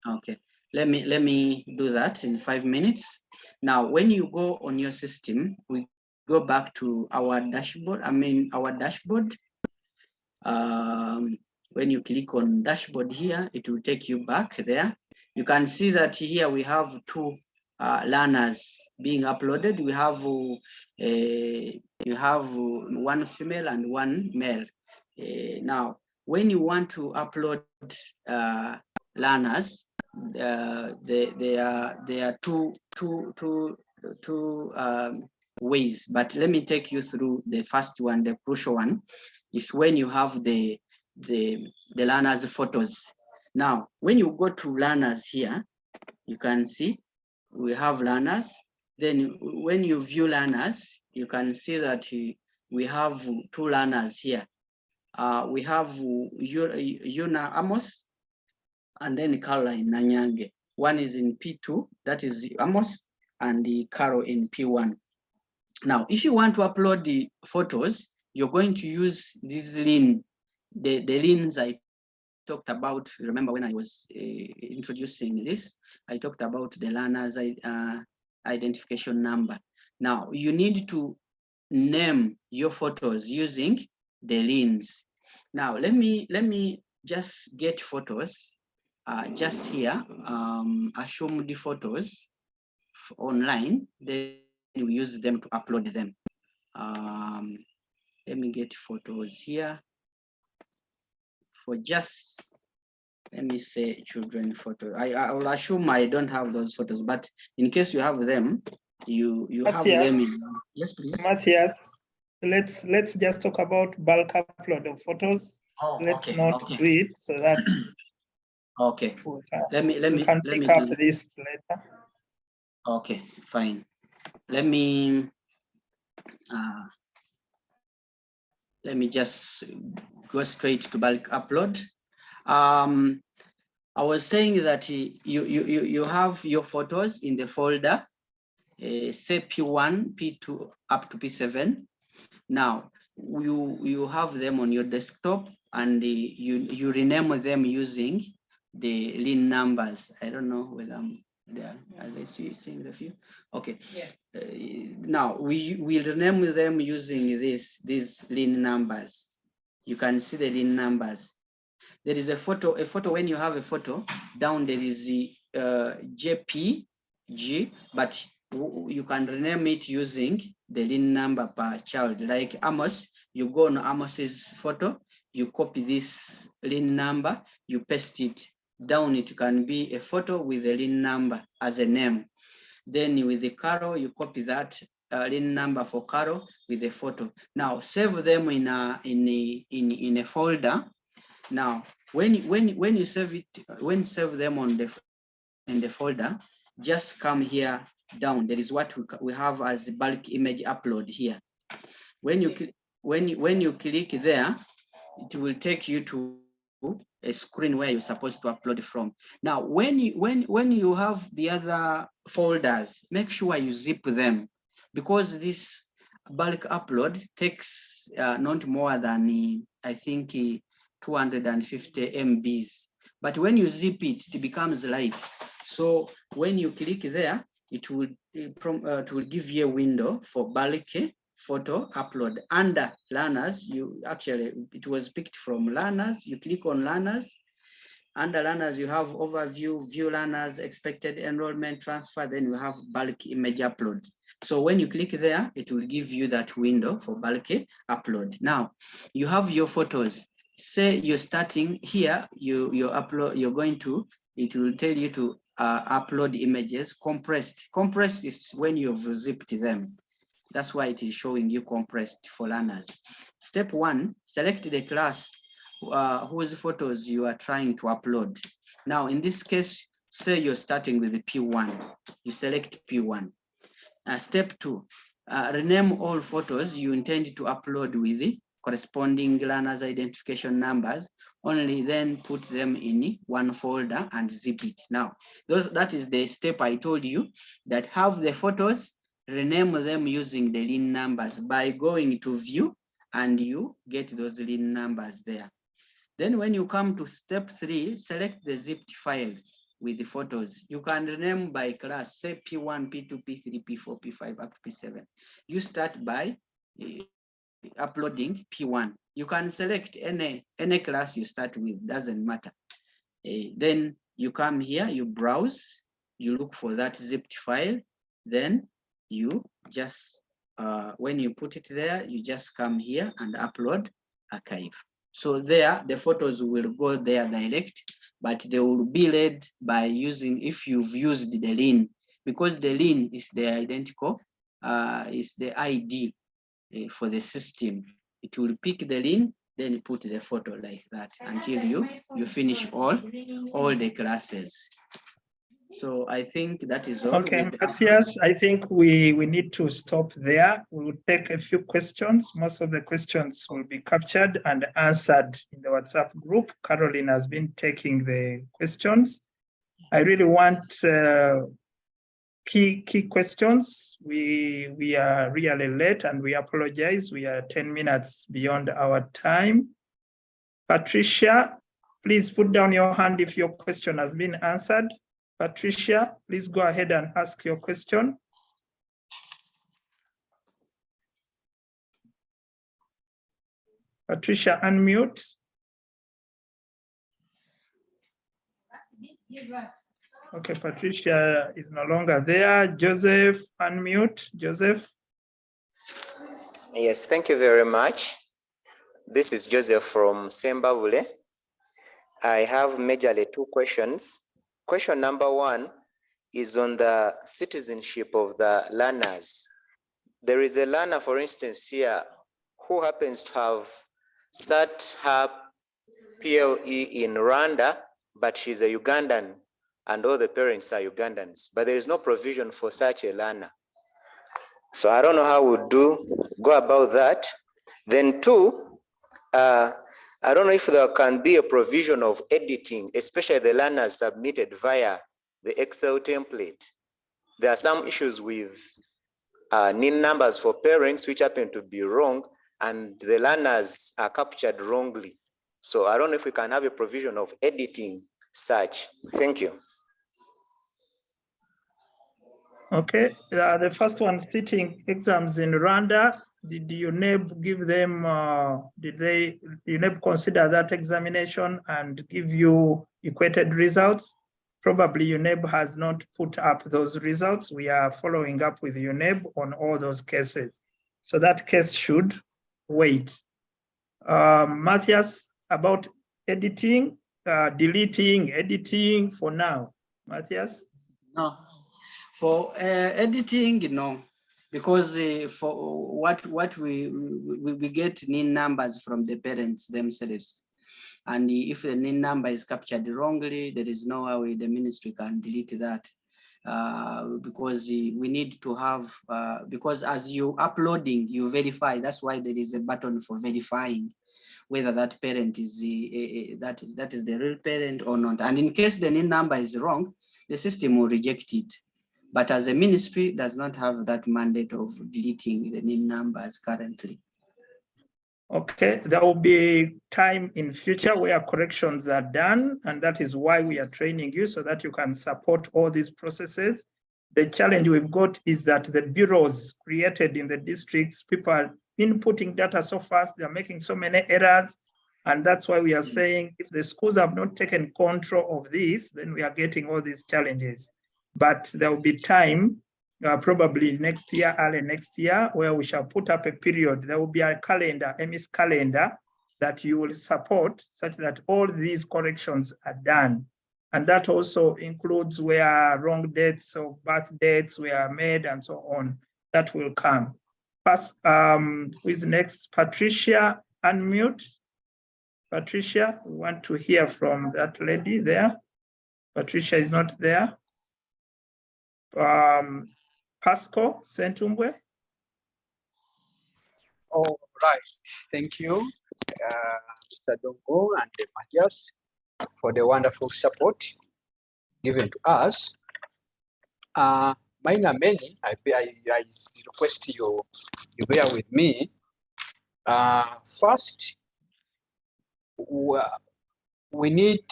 Okay, let me do that in 5 minutes. Now, when you go on your system, we go back to our dashboard. Our dashboard. When you click on dashboard here, it will take you back there. You can see that here we have 2 learners being uploaded. We have you have 1 female and 1 male. Now, when you want to upload learners, there are two ways. But let me take you through the first one. The crucial one is when you have the learners' photos. Now, when you go to learners here, you can see we have learners. Then when you view learners, you can see that we have 2 learners here. We have Yuna Amos and then Caroline Nanyange. One is in P2, that is Amos, and the Carol in P1. Now, if you want to upload the photos, you're going to use this link, the links I talked about. Remember when I was introducing this, I talked about the learner's identification number. Now, you need to name your photos using the links. Now, let me just get photos just here, assume the photos online, then we use them to upload them. Let me get photos here for just, let me say children photo. I will assume I don't have those photos, but in case you have them, you have them in. Yes, please. Matthias, let's just talk about bulk upload of photos. Let's not do it so that okay. Let me pick up this later. Okay, fine. Let me just go straight to bulk upload. I was saying that you have your photos in the folder, say P1, P2 up to P7. Now you have them on your desktop, and you rename them using the link numbers. I don't know whether I'm there. Are they seeing the view? Okay. Yeah. Now we will rename them using these link numbers. You can see the link numbers. There is a photo. When you have a photo down, there is the JPG, but you can rename it using the link number per child. Like Amos, you go on Amos's photo, you copy this link number, you paste it down it can be a photo with a LIN number as a name. Then with the Carol, you copy that LIN number for Carol with a photo. Now save them in a folder. Now when you save it, save them in the folder, just come here down. There is what we have as bulk image upload here. When you click there, it will take you to a screen where you're supposed to upload from. Now, when you have the other folders, make sure you zip them, because this bulk upload takes not more than I think 250 MBs. But when you zip it, it becomes light. So when you click there, it will give you a window for bulk photo upload. Under learners, it was picked from learners. You click on learners. Under learners, you have overview, view learners, expected enrollment, transfer. Then you have bulk image upload. So when you click there, it will give you that window for bulk upload. Now you have your photos. Say you're starting here, you upload. You're going to. It will tell you to upload images compressed. Compressed is when you've zipped them. That's why it is showing you compressed for learners. Step 1, select the class whose photos you are trying to upload. Now, in this case, say you're starting with the P1. You select P1. Step 2, rename all photos you intend to upload with the corresponding learners' identification numbers. Only then put them in one folder and zip it. Now, that is the step I told you, that have the photos, rename them using the LIN numbers by going to view, and you get those LIN numbers there. Then when you come to step 3, select the zipped file with the photos. You can rename by class, say P1, P2, P3, P4, P5, up to P7. You start by uploading P1. You can select any class you start with, doesn't matter. Then you come here, you browse, you look for that zipped file, then you just, when you put it there, you just come here and upload archive. So there, the photos will go there direct, but they will be read by using, if you've used the LIN, because the LIN is the identical, is the ID for the system. It will pick the LIN, then put the photo like that until you finish all the classes. So I think that is all. Okay, Matthias, I think we need to stop there. We will take a few questions. Most of the questions will be captured and answered in the WhatsApp group. Caroline has been taking the questions. I really want key questions. We are really late and we apologize. We are 10 minutes beyond our time. Patricia, please put down your hand if your question has been answered. Patricia, please go ahead and ask your question. Patricia, unmute. Okay, Patricia is no longer there. Joseph, unmute. Joseph. Yes, thank you very much. This is Joseph from Zimbabwe. I have majorly 2 questions. Question number 1 is on the citizenship of the learners. There is a learner, for instance, here who happens to have set her PLE in Rwanda, but she's a Ugandan and all the parents are Ugandans, but there is no provision for such a learner. So I don't know how we go about that. Then 2, I don't know if there can be a provision of editing, especially the learners submitted via the Excel template. There are some issues with NIN numbers for parents which happen to be wrong, and the learners are captured wrongly. So I don't know if we can have a provision of editing such. Thank you. Okay, the first one, sitting exams in Rwanda. Did UNEB give them, did UNEB consider that examination and give you equated results? Probably UNEB has not put up those results. We are following up with UNEB on all those cases. So that case should wait. Matthias, about editing, deleting, editing for now? Matthias? No, for editing, no, because for what we get NIN numbers from the parents themselves. And if the NIN number is captured wrongly, there is no way the ministry can delete that. Because we need to have, because as you uploading, you verify. That's why there is a button for verifying whether that parent is that is the real parent or not. And in case the NIN number is wrong, the system will reject it. But as a ministry, does not have that mandate of deleting the NIN numbers currently. Okay, there will be time in future where corrections are done, and that is why we are training you so that you can support all these processes. The challenge we've got is that the bureaus created in the districts, people are inputting data so fast, they're making so many errors, and that's why we are saying if the schools have not taken control of this, then we are getting all these challenges. But there will be time, probably next year, early next year, where we shall put up a period. There will be a calendar, EMIS calendar, that you will support such that all these corrections are done. And that also includes where wrong dates or birth dates were made and so on. That will come. First, who is next? Patricia, unmute. Patricia, we want to hear from that lady there. Patricia is not there. Pascal Sentumbwe. All right, thank you, Mr. Dongo and Matthias, for the wonderful support given to us. Mine are many. I request you bear with me. First, we need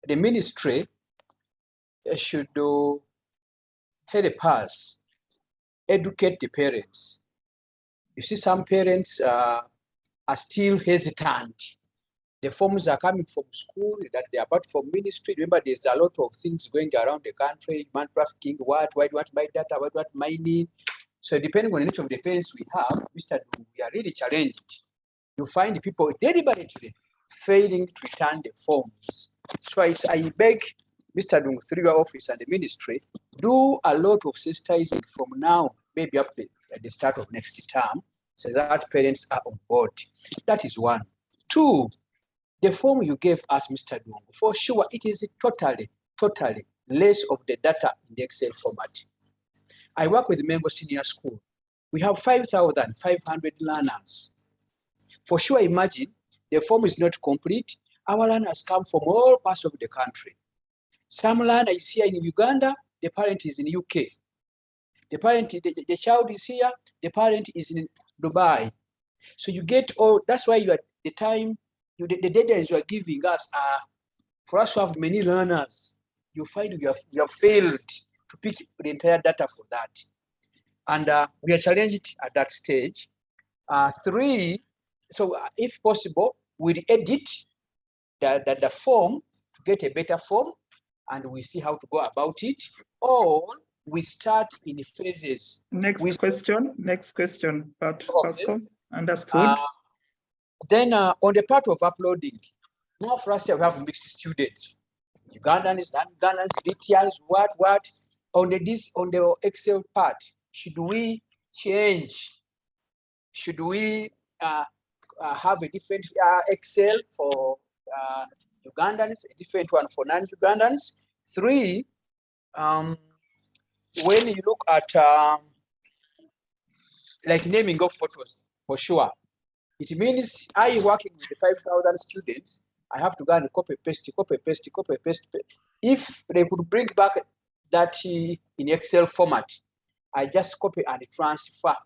the ministry should help us educate the parents. You see, some parents are still hesitant. The forms are coming from school that they are about for ministry. Remember, there's a lot of things going around the country, human trafficking, what my data, what mining. So depending on the nature of the parents we have, we are really challenged. You find people deliberately failing to return the forms. So I beg Mr. Dung through your office and the ministry, do a lot of sensitizing from now, maybe up at the start of next term, so that parents are on board. That is one. Two, the form you gave us, Mr. Dung, for sure, it is totally less of the data in the Excel format. I work with Mengo Senior School. We have 5,500 learners. For sure, imagine the form is not complete. Our learners come from all parts of the country. Some learner is here in Uganda, the parent is in UK. The child is here, the parent is in Dubai. So you get all, that's why you are the time, the data you are giving us are for us to have many learners. You find you have failed to pick the entire data for that. And we are challenged at that stage. Three, so if possible, we'll edit the form to get a better form, and we see how to go about it, or we start in phases. Next question, Pascal. Understood. Then on the part of uploading, now for us we have mixed students. Ugandans, non-Ugandans, Eritreans, what? On the Excel part, should we change? Should we have a different Excel for Ugandans, a different one for non-Ugandans? Three, when you look at like naming of photos, for sure, it means I working with the 5,000 students, I have to go and copy paste. If they could bring back that in Excel format, I just copy and transfer.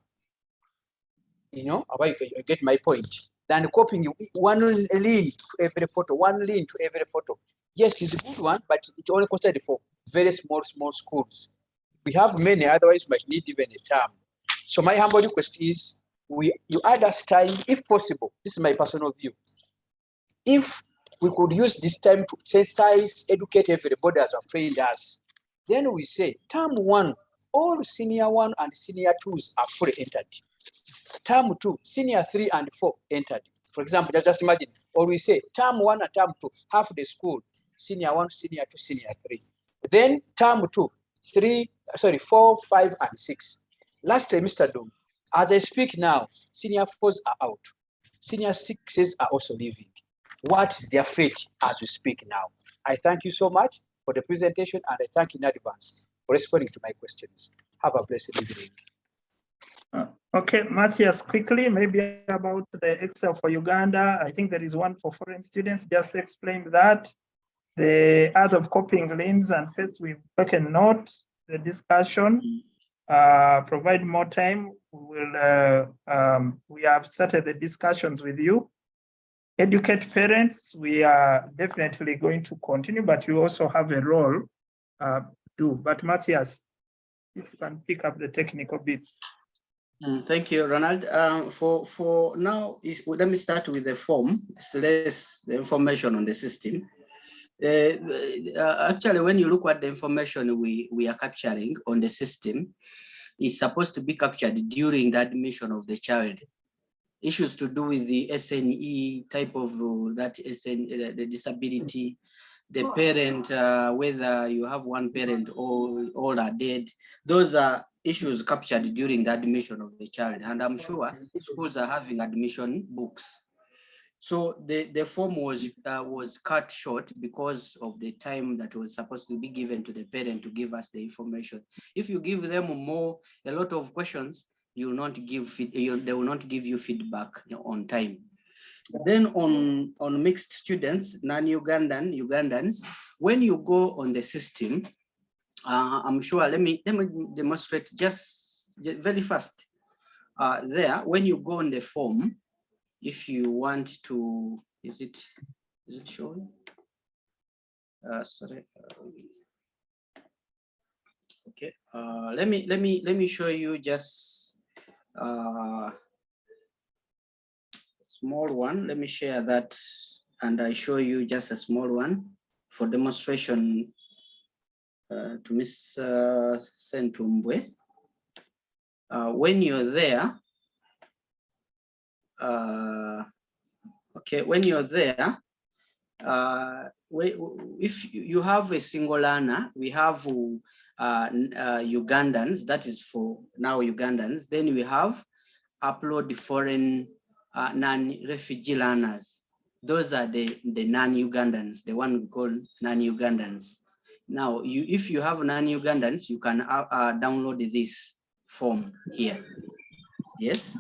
You know, you get my point. Then copying one link to every photo, Yes, it's a good one, but it's only considered for very small schools. We have many, otherwise might need even a term. So my humble request is, you add us time, if possible. This is my personal view. If we could use this time to sensitize, educate everybody as a trained us, then we say, term one, all senior one and senior twos are fully entered. Term two, senior 3 and 4 entered. For example, just imagine, or we say term 1 and term 2, half the school, senior 1, senior 2, senior 3. Then term 2, 4, 5, and 6. Lastly, Mr. Doom, as I speak now, senior 4s are out. Senior 6s are also leaving. What is their fate as we speak now? I thank you so much for the presentation, and I thank you in advance for responding to my questions. Have a blessed evening. Okay, Matthias, quickly, maybe about the Excel for Uganda. I think there is one for foreign students. Just explain that. The art of copying links and paste, we've taken note, the discussion. Provide more time. We have started the discussions with you. Educate parents, we are definitely going to continue, but you also have a role too. But Matthias, if you can pick up the technical bits. Thank you, Ronald. For now, let me start with the form. It's less the information on the system. Actually, when you look at the information we are capturing on the system, it's supposed to be captured during the admission of the child. Issues to do with the SNE type of that SN, the disability, the parent, whether you have one parent or all are dead. Those are issues captured during the admission of the child. And I'm sure schools are having admission books. So the form was cut short because of the time that was supposed to be given to the parent to give us the information. If you give them a lot of questions, they will not give you feedback on time. Then on mixed students, non-Ugandans, when you go on the system, I'm sure, let me demonstrate just very fast. There, when you go on the form, if you want to, is it showing? Sorry. Okay. Let me show you just small one. Let me share that, and I show you just a small one for demonstration to Ms. Sentumbwe. When you're there, okay, when you're there, if you have a single learner, we have Ugandans, that is for now Ugandans, then we have upload foreign non-refugee learners. Those are the non-Ugandans, the one we call non-Ugandans. Now, if you have non-Ugandans, you can download this form here. Yes?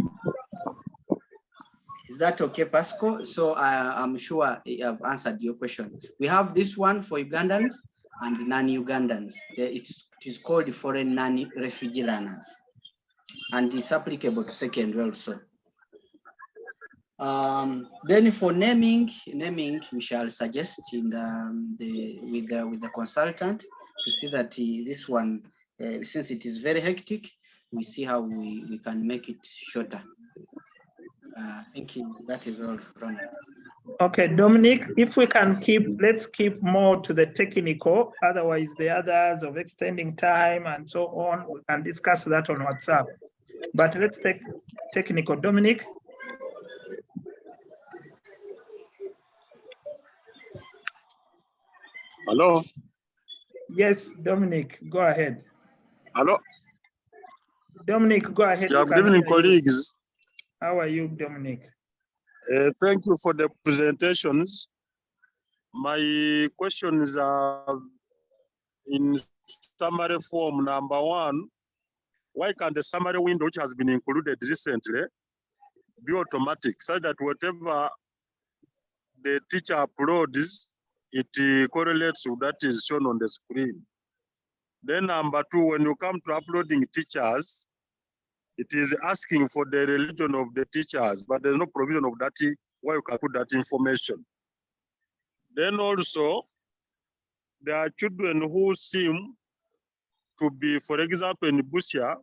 Is that okay, Pasco? So I'm sure I've answered your question. We have this one for Ugandans and non-Ugandans. It is called foreign non-refugee learners, and it's applicable to secondary also. Then for naming, we shall suggest in with the consultant to see that this one, since it is very hectic, we see how we can make it shorter. I think that is all, Ronald. Okay, Dominic, if we can let's keep more to the technical, otherwise the others of extending time and so on, we can discuss that on WhatsApp. But let's take technical. Dominic? Hello? Yes, Dominic, go ahead. Hello? Dominic, go ahead. Yeah, good evening, colleagues. How are you, Dominic? Thank you for the presentations. My questions are in summary form. Number one, why can't the summary window, which has been included recently, be automatic, so that whatever the teacher uploads, it correlates with that is shown on the screen? Then number two, when you come to uploading teachers, it is asking for the religion of the teachers, but there's no provision of that, where you can put that information. Then also, there are children who seem to be, for example, in Busia,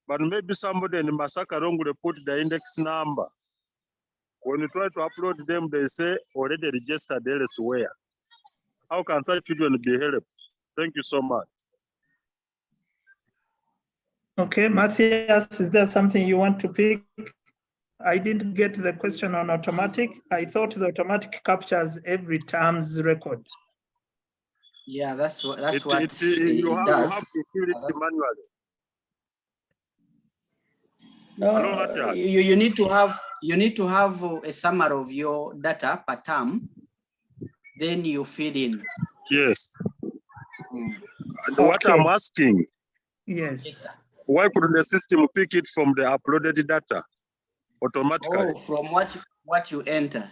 but maybe somebody in Masaka will put the index number. When you try to upload them, they say already registered elsewhere. How can such children be helped? Thank you so much. Okay, Matthias, is there something you want to pick I didn't get the question on automatic. I thought the automatic captures every term's record. Yeah, that's what it You have does. to fill it manually. Hello, No, Matthias. you need to have a summary of your data per term, then you feed in. Yes. Mm. And what Okay. I'm asking, Yes. Yes, sir. why couldn't the system pick it from the uploaded data automatically? Oh, from what you enter.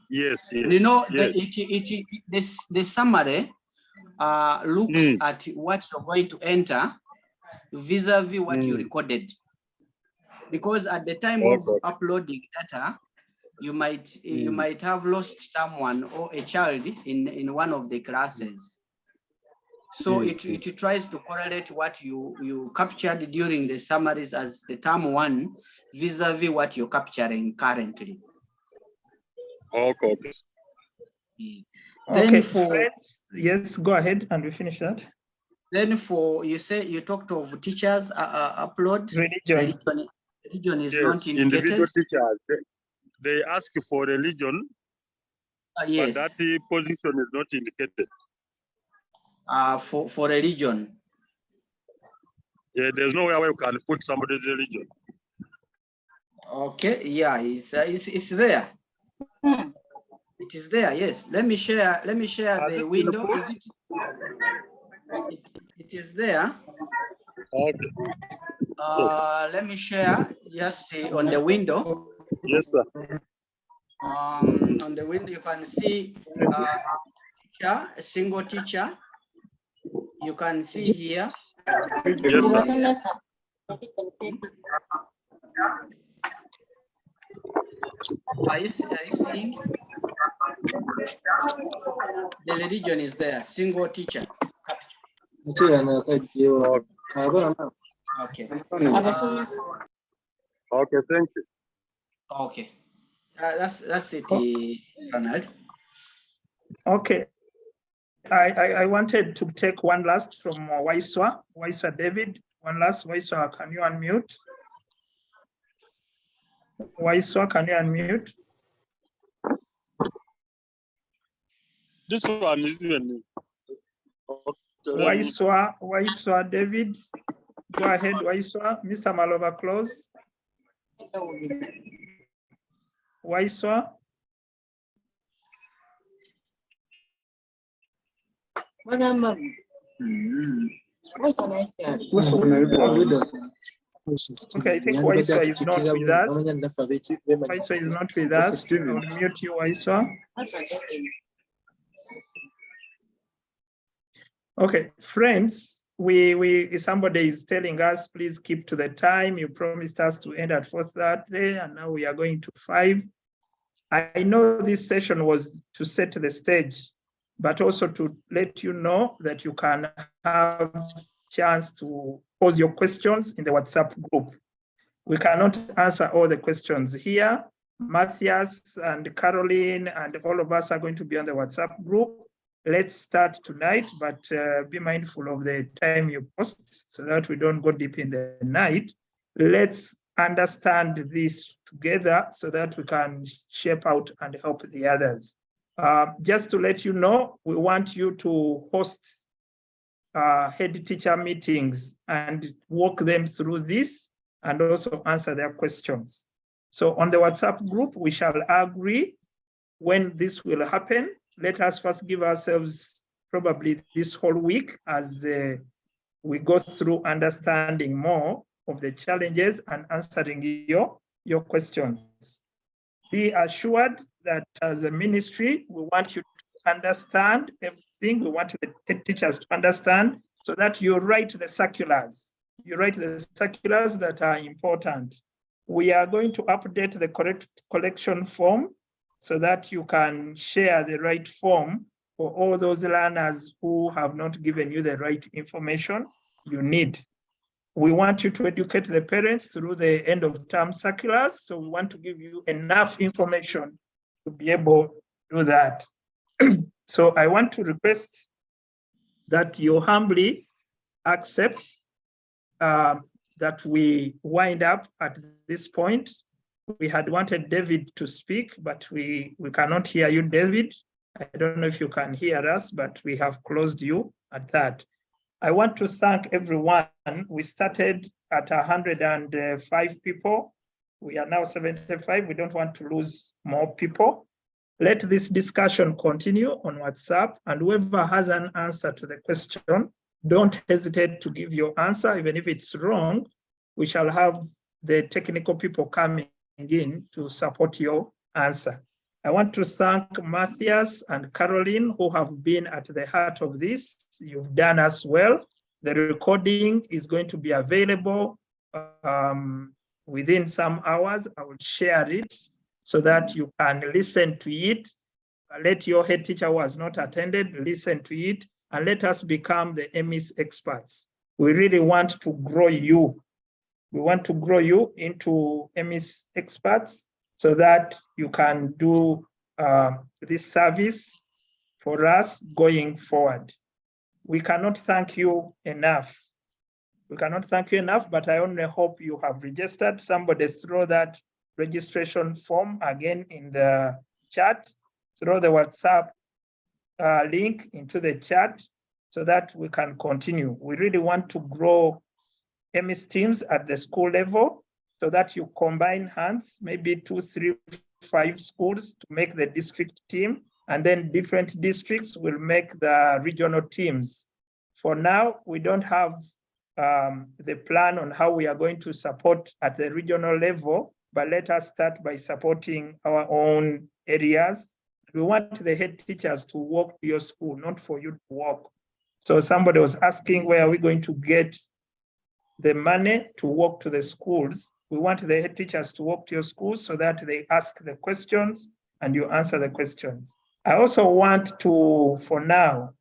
Yes, yes. You know, yes. the summary looks at what you're going to enter vis-a-vis what you recorded. Because at the time of uploading data, you might have lost someone or a child in one of the classes. So it tries to correlate what you captured during the summaries as the term one vis-a-vis what you're capturing currently. Okay. Okay, friends, yes, go ahead and we finish that. Then you talked of teachers upload. Religion. Religion is Yes, not indicated. individual teachers, they ask for religion, Yes. but that position is not indicated. For religion. Yeah, there's nowhere where you can put somebody's religion. Okay, yeah, it's there. It is there, yes. Let me share the window. It is there. Okay. Let me share just on the window. Yes, sir. On the window you can see teacher, a single teacher. You can see here. Yes, sir. Are you seeing? The religion is there, single teacher. Okay. Okay. Okay, thank you. Okay. That's it, Ronald. Okay. I wanted to take one last from Waiswa David. One last. Waiswa, can you unmute? Waiswa, can you unmute? This one is even. Okay, Waiswa David. Go ahead, Waiswa. Mr. Malova, close. Waiswa. Okay, I think Waiswa is not with us. Waiswa is not with us. I'll mute you, Waiswa. Okay, friends, somebody is telling us, please keep to the time. You promised us to end at 4:30, and now we are going to 5. I know this session was to set the stage, but also to let you know that you can have chance to pose your questions in the WhatsApp group. We cannot answer all the questions here. Matthias and Caroline and all of us are going to be on the WhatsApp group. Let's start tonight, but be mindful of the time you post so that we don't go deep in the night. Let's understand this together so that we can shape out and help the others. Just to let you know, we want you to host head teacher meetings and walk them through this and also answer their questions. So on the WhatsApp group, we shall agree when this will happen. Let us first give ourselves probably this whole week as we go through understanding more of the challenges and answering your questions. Be assured that as a ministry, we want you to understand everything. We want the teachers to understand so that you write the circulars. You write the circulars that are important. We are going to update the correct collection form so that you can share the right form for all those learners who have not given you the right information you need. We want you to educate the parents through the end of term circulars. So we want to give you enough information to be able to do that. So I want to request that you humbly accept that we wind up at this point. We had wanted David to speak, but we cannot hear you, David. I don't know if you can hear us, but we have closed you at that. I want to thank everyone. We started at 105 people. We are now 75. We don't want to lose more people. Let this discussion continue on WhatsApp, and whoever has an answer to the question, don't hesitate to give your answer. Even if it's wrong, we shall have the technical people coming in to support your answer. I want to thank Matthias and Caroline, who have been at the heart of this. You've done us well. The recording is going to be available within some hours. I will share it so that you can listen to it. Let your head teacher who has not attended listen to it, and let us become the EMIS experts. We really want to grow you. We want to grow you into EMIS experts so that you can do this service for us going forward. We cannot thank you enough. We cannot thank you enough, but I only hope you have registered. Somebody throw that registration form again in the chat, throw the WhatsApp link into the chat so that we can continue. We really want to grow EMIS teams at the school level so that you combine hands, maybe 2, 3, 5 schools to make the district team, and then different districts will make the regional teams. For now, we don't have the plan on how we are going to support at the regional level, but let us start by supporting our own areas. We want the head teachers to walk to your school, not for you to walk. So somebody was asking, where are we going to get the money to walk to the schools? We want the head teachers to walk to your schools so that they ask the questions and you answer the questions. I also want to, for now,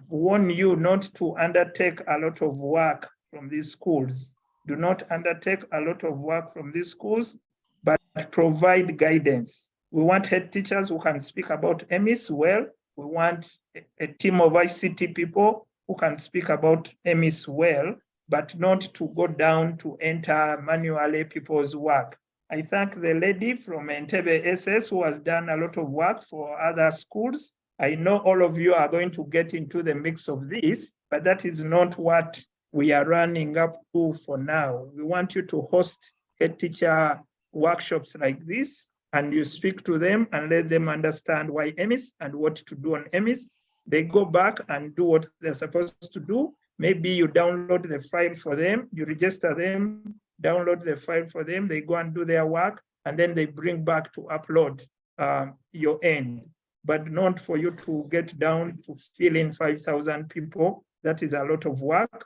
warn you not to undertake a lot of work from these schools. Do not undertake a lot of work from these schools, but provide guidance. We want head teachers who can speak about EMIS well. We want a team of ICT people who can speak about EMIS well, but not to go down to enter manually people's work. I thank the lady from Entebbe SS who has done a lot of work for other schools. I know all of you are going to get into the mix of this, but that is not what we are running up to for now. We want you to host head teacher workshops like this, and you speak to them and let them understand why EMIS and what to do on EMIS. They go back and do what they're supposed to do. Maybe you download the file for them, you register them, download the file for them, they go and do their work, and then they bring back to upload your end. But not for you to get down to fill in 5,000 people. That is a lot of work.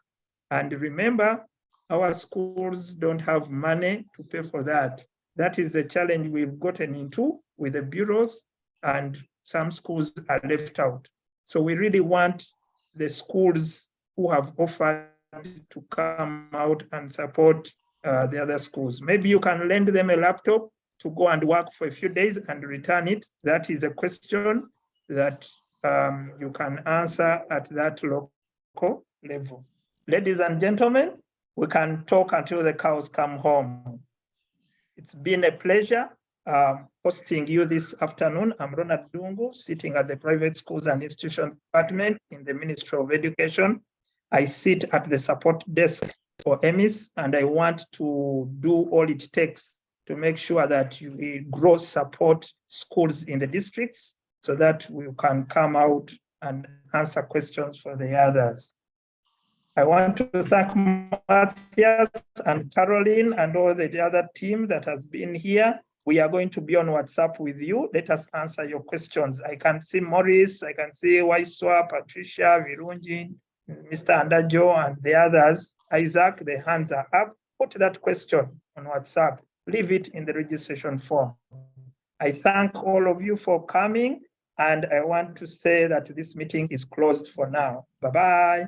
And remember, our schools don't have money to pay for that. That is the challenge we've gotten into with the bureaus, and some schools are left out. So we really want the schools who have offered to come out and support the other schools. Maybe you can lend them a laptop to go and work for a few days and return it. That is a question that you can answer at that local level. Ladies and gentlemen, we can talk until the cows come home. It's been a pleasure hosting you this afternoon. I'm Ronald Dungu, sitting at the Private Schools and Institutions Department in the Ministry of Education. I sit at the support desk for EMIS, and I want to do all it takes to make sure that we grow support schools in the districts so that we can come out and answer questions for the others. I want to thank Matthias and Caroline and all the other team that has been here. We are going to be on WhatsApp with you. Let us answer your questions. I can see Maurice, I can see Waiswa, Patricia, Virunji, Mr. Andajo, and the others. Isaac, the hands are up. Put that question on WhatsApp. Leave it in the registration form. I thank all of you for coming, and I want to say that this meeting is closed for now. Bye-bye.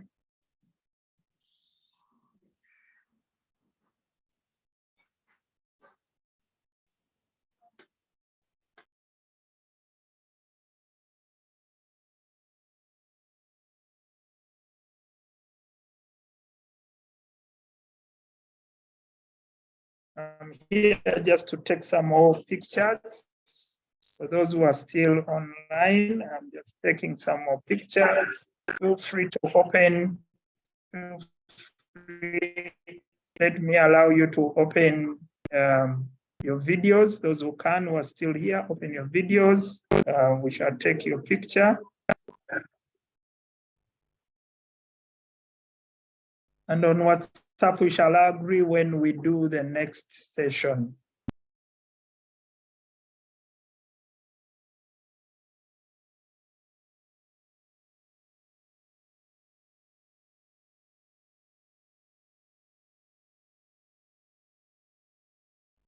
I'm here just to take some more pictures. For those who are still online, I'm just taking some more pictures. Feel free to open. Feel free. Let me allow you to open your videos. Those who can, who are still here, open your videos. We shall take your picture. And on WhatsApp, we shall agree when we do the next session.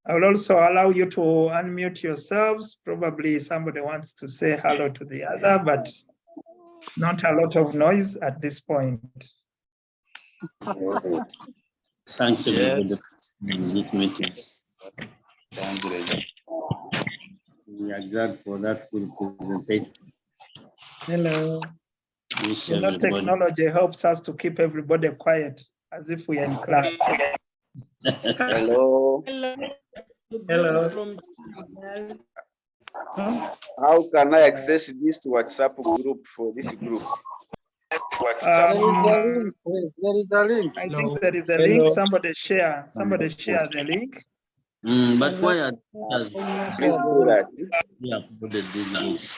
I will also allow you to unmute yourselves. Probably somebody wants to say hello to the other, but not a lot of noise at this point. Thanks everybody for this meeting. We are glad for that good presentation. Hello. Wish You know, everybody. technology helps us to keep everybody quiet as if we are in class. Hello. Hello. How can I access this WhatsApp group for this group? I think there is a link. Somebody share the link. But why are us we uploaded these links?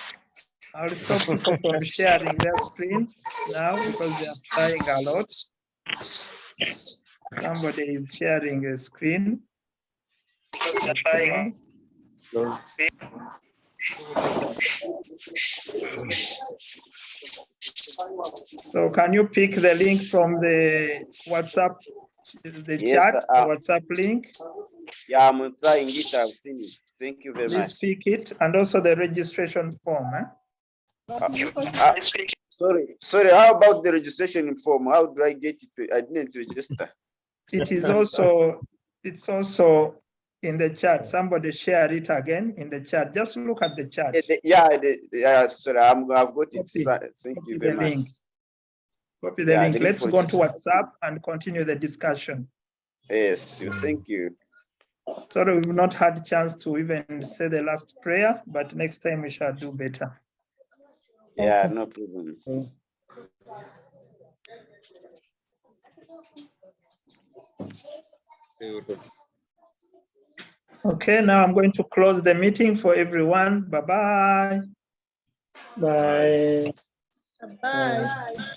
I'll stop people from sharing their screens now because they are trying a lot. Somebody is sharing a screen. They're trying. So can you pick the link from the WhatsApp, the Yes, chat, the WhatsApp link? Yeah, I'm trying it. I've seen it. Thank you very Please much. pick it, and also the registration form. Sorry. How about the registration form? How do I get it? I didn't register. It's also in the chat. Somebody share it again in the chat. Just look at the chat. Yeah. Sorry, I've got it. Thank you very much. Copy the link. Let's go to WhatsApp and continue the discussion. Yes, thank you. Sorry, we've not had a chance to even say the last prayer, but next time we shall do better. Yeah, no problem. Okay, now I'm going to close the meeting for everyone. Bye-bye. Bye. Bye.